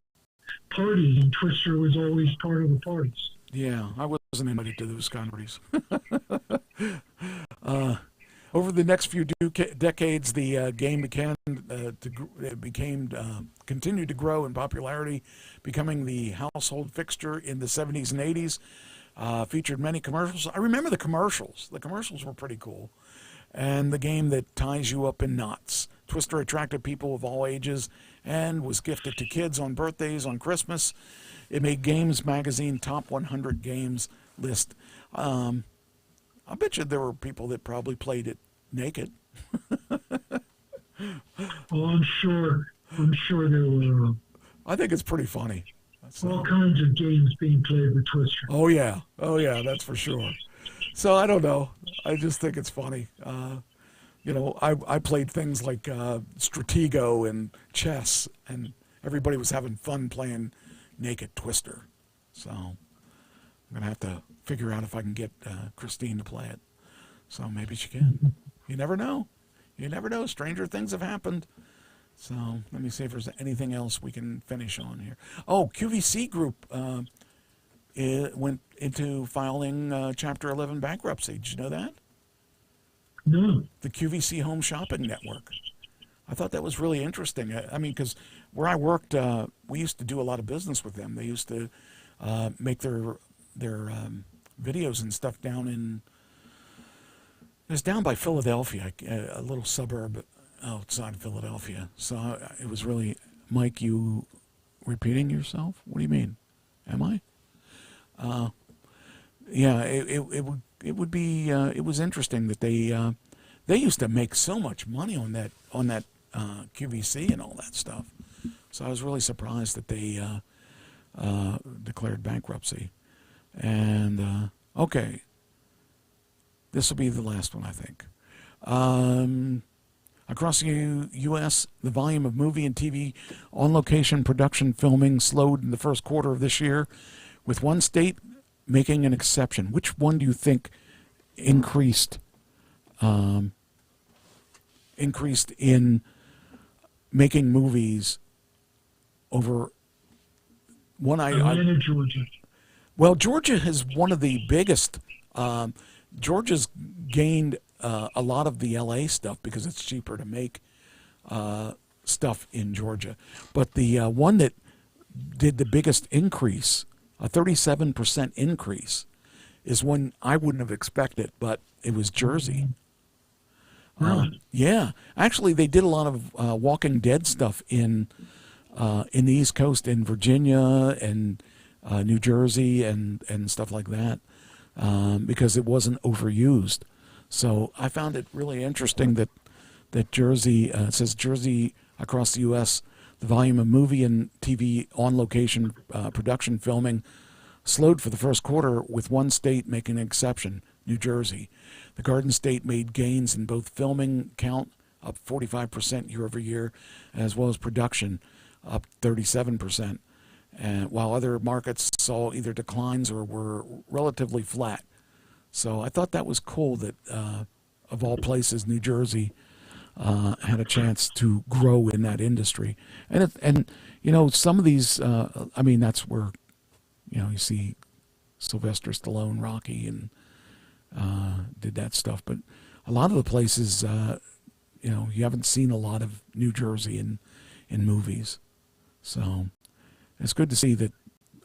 parties, and Twister was always part of the parties. Yeah, I wasn't invited to those kind of parties. Over the next few decades, the game continued to grow in popularity, becoming the household fixture in the 70s and 80s. Featured many commercials. I remember the commercials. The commercials were pretty cool. And the game that ties you up in knots. Twister attracted people of all ages and was gifted to kids on birthdays, on Christmas. It made Games Magazine Top 100 Games list. I bet you there were people that probably played it naked. Oh, I'm sure there were. I think it's pretty funny. All kinds of games being played with Twister. Oh yeah, that's for sure. So I don't know. I just think it's funny. I played things like Stratego and chess, and everybody was having fun playing naked Twister. So I'm going to have to figure out if I can get Christine to play it. So maybe she can. You never know. You never know. Stranger things have happened. So let me see if there's anything else we can finish on here. Oh, QVC Group went into filing Chapter 11 bankruptcy. Did you know that? No. The QVC Home Shopping Network. I thought that was really interesting. I mean, because where I worked, we used to do a lot of business with them. They used to make their videos and stuff down in, it was down by Philadelphia, a little suburb outside of Philadelphia. So it was really, Mike, you repeating yourself? What do you mean? Am I? Yeah, it would be, it was interesting that they used to make so much money on that QVC and all that stuff. So I was really surprised that they declared bankruptcy. And okay, this will be the last one, I think. Across the U.S., the volume of movie and TV on-location production filming slowed in the first quarter of this year, with one state making an exception. Which one do you think increased in making movies over one? Georgia. Well, Georgia has one of the biggest. Georgia's gained a lot of the LA stuff because it's cheaper to make stuff in Georgia. But the one that did the biggest increase, a 37% increase, is one I wouldn't have expected, but it was Jersey. Yeah, actually, they did a lot of Walking Dead stuff in the East Coast, in Virginia and New Jersey and stuff like that, because it wasn't overused. So I found it really interesting that Jersey, it says Jersey across the U.S., the volume of movie and TV on-location production filming slowed for the first quarter, with one state making an exception, New Jersey. The Garden State made gains in both filming count, up 45% year over year, as well as production, up 37%, while other markets saw either declines or were relatively flat. So I thought that was cool that, of all places, New Jersey had a chance to grow in that industry. And you know, some of these, I mean, that's where, you know, you see Sylvester Stallone, Rocky, and did that stuff. But a lot of the places, you know, you haven't seen a lot of New Jersey in movies. So it's good to see that.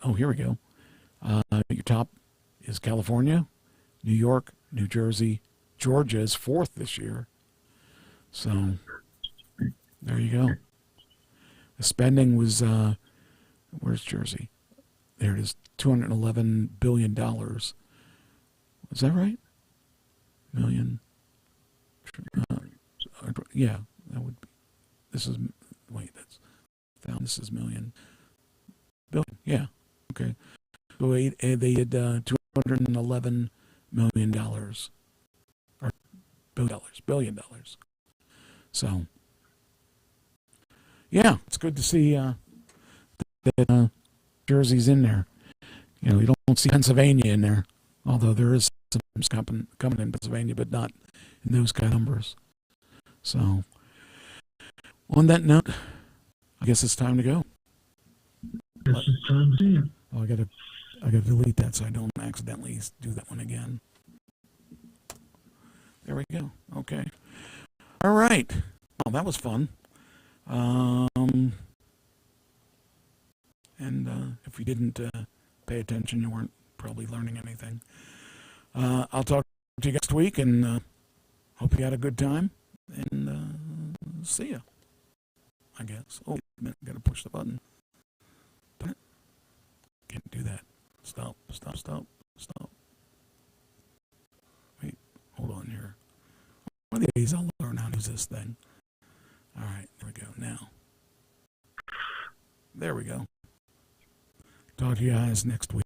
Oh, here we go. Your top is California, New York, New Jersey. Georgia is fourth this year. So there you go. The spending was, where's Jersey? There it is, $211 billion. Is that right? Million. Yeah, that would be. This is, wait, that's, this is million. Billion, yeah, okay. So they did $211 million. Or billion dollars. So, yeah, it's good to see that Jersey's in there. You know, you don't see Pennsylvania in there, although there is some coming in Pennsylvania, but not in those kind of numbers. So, on that note, I guess it's time to go. Guess it's time to see you. Oh, I gotta delete that so I don't accidentally do that one again. There we go. Okay. All right. Well, that was fun. And if you didn't pay attention, you weren't probably learning anything. I'll talk to you next week, and hope you had a good time. And see ya, I guess. Oh, wait a minute. Gotta push the button. Darn it. Can't do that. Stop. Wait, hold on here. One of these I'll learn how to use this thing. All right, there we go. Now. There we go. Talk to you guys next week.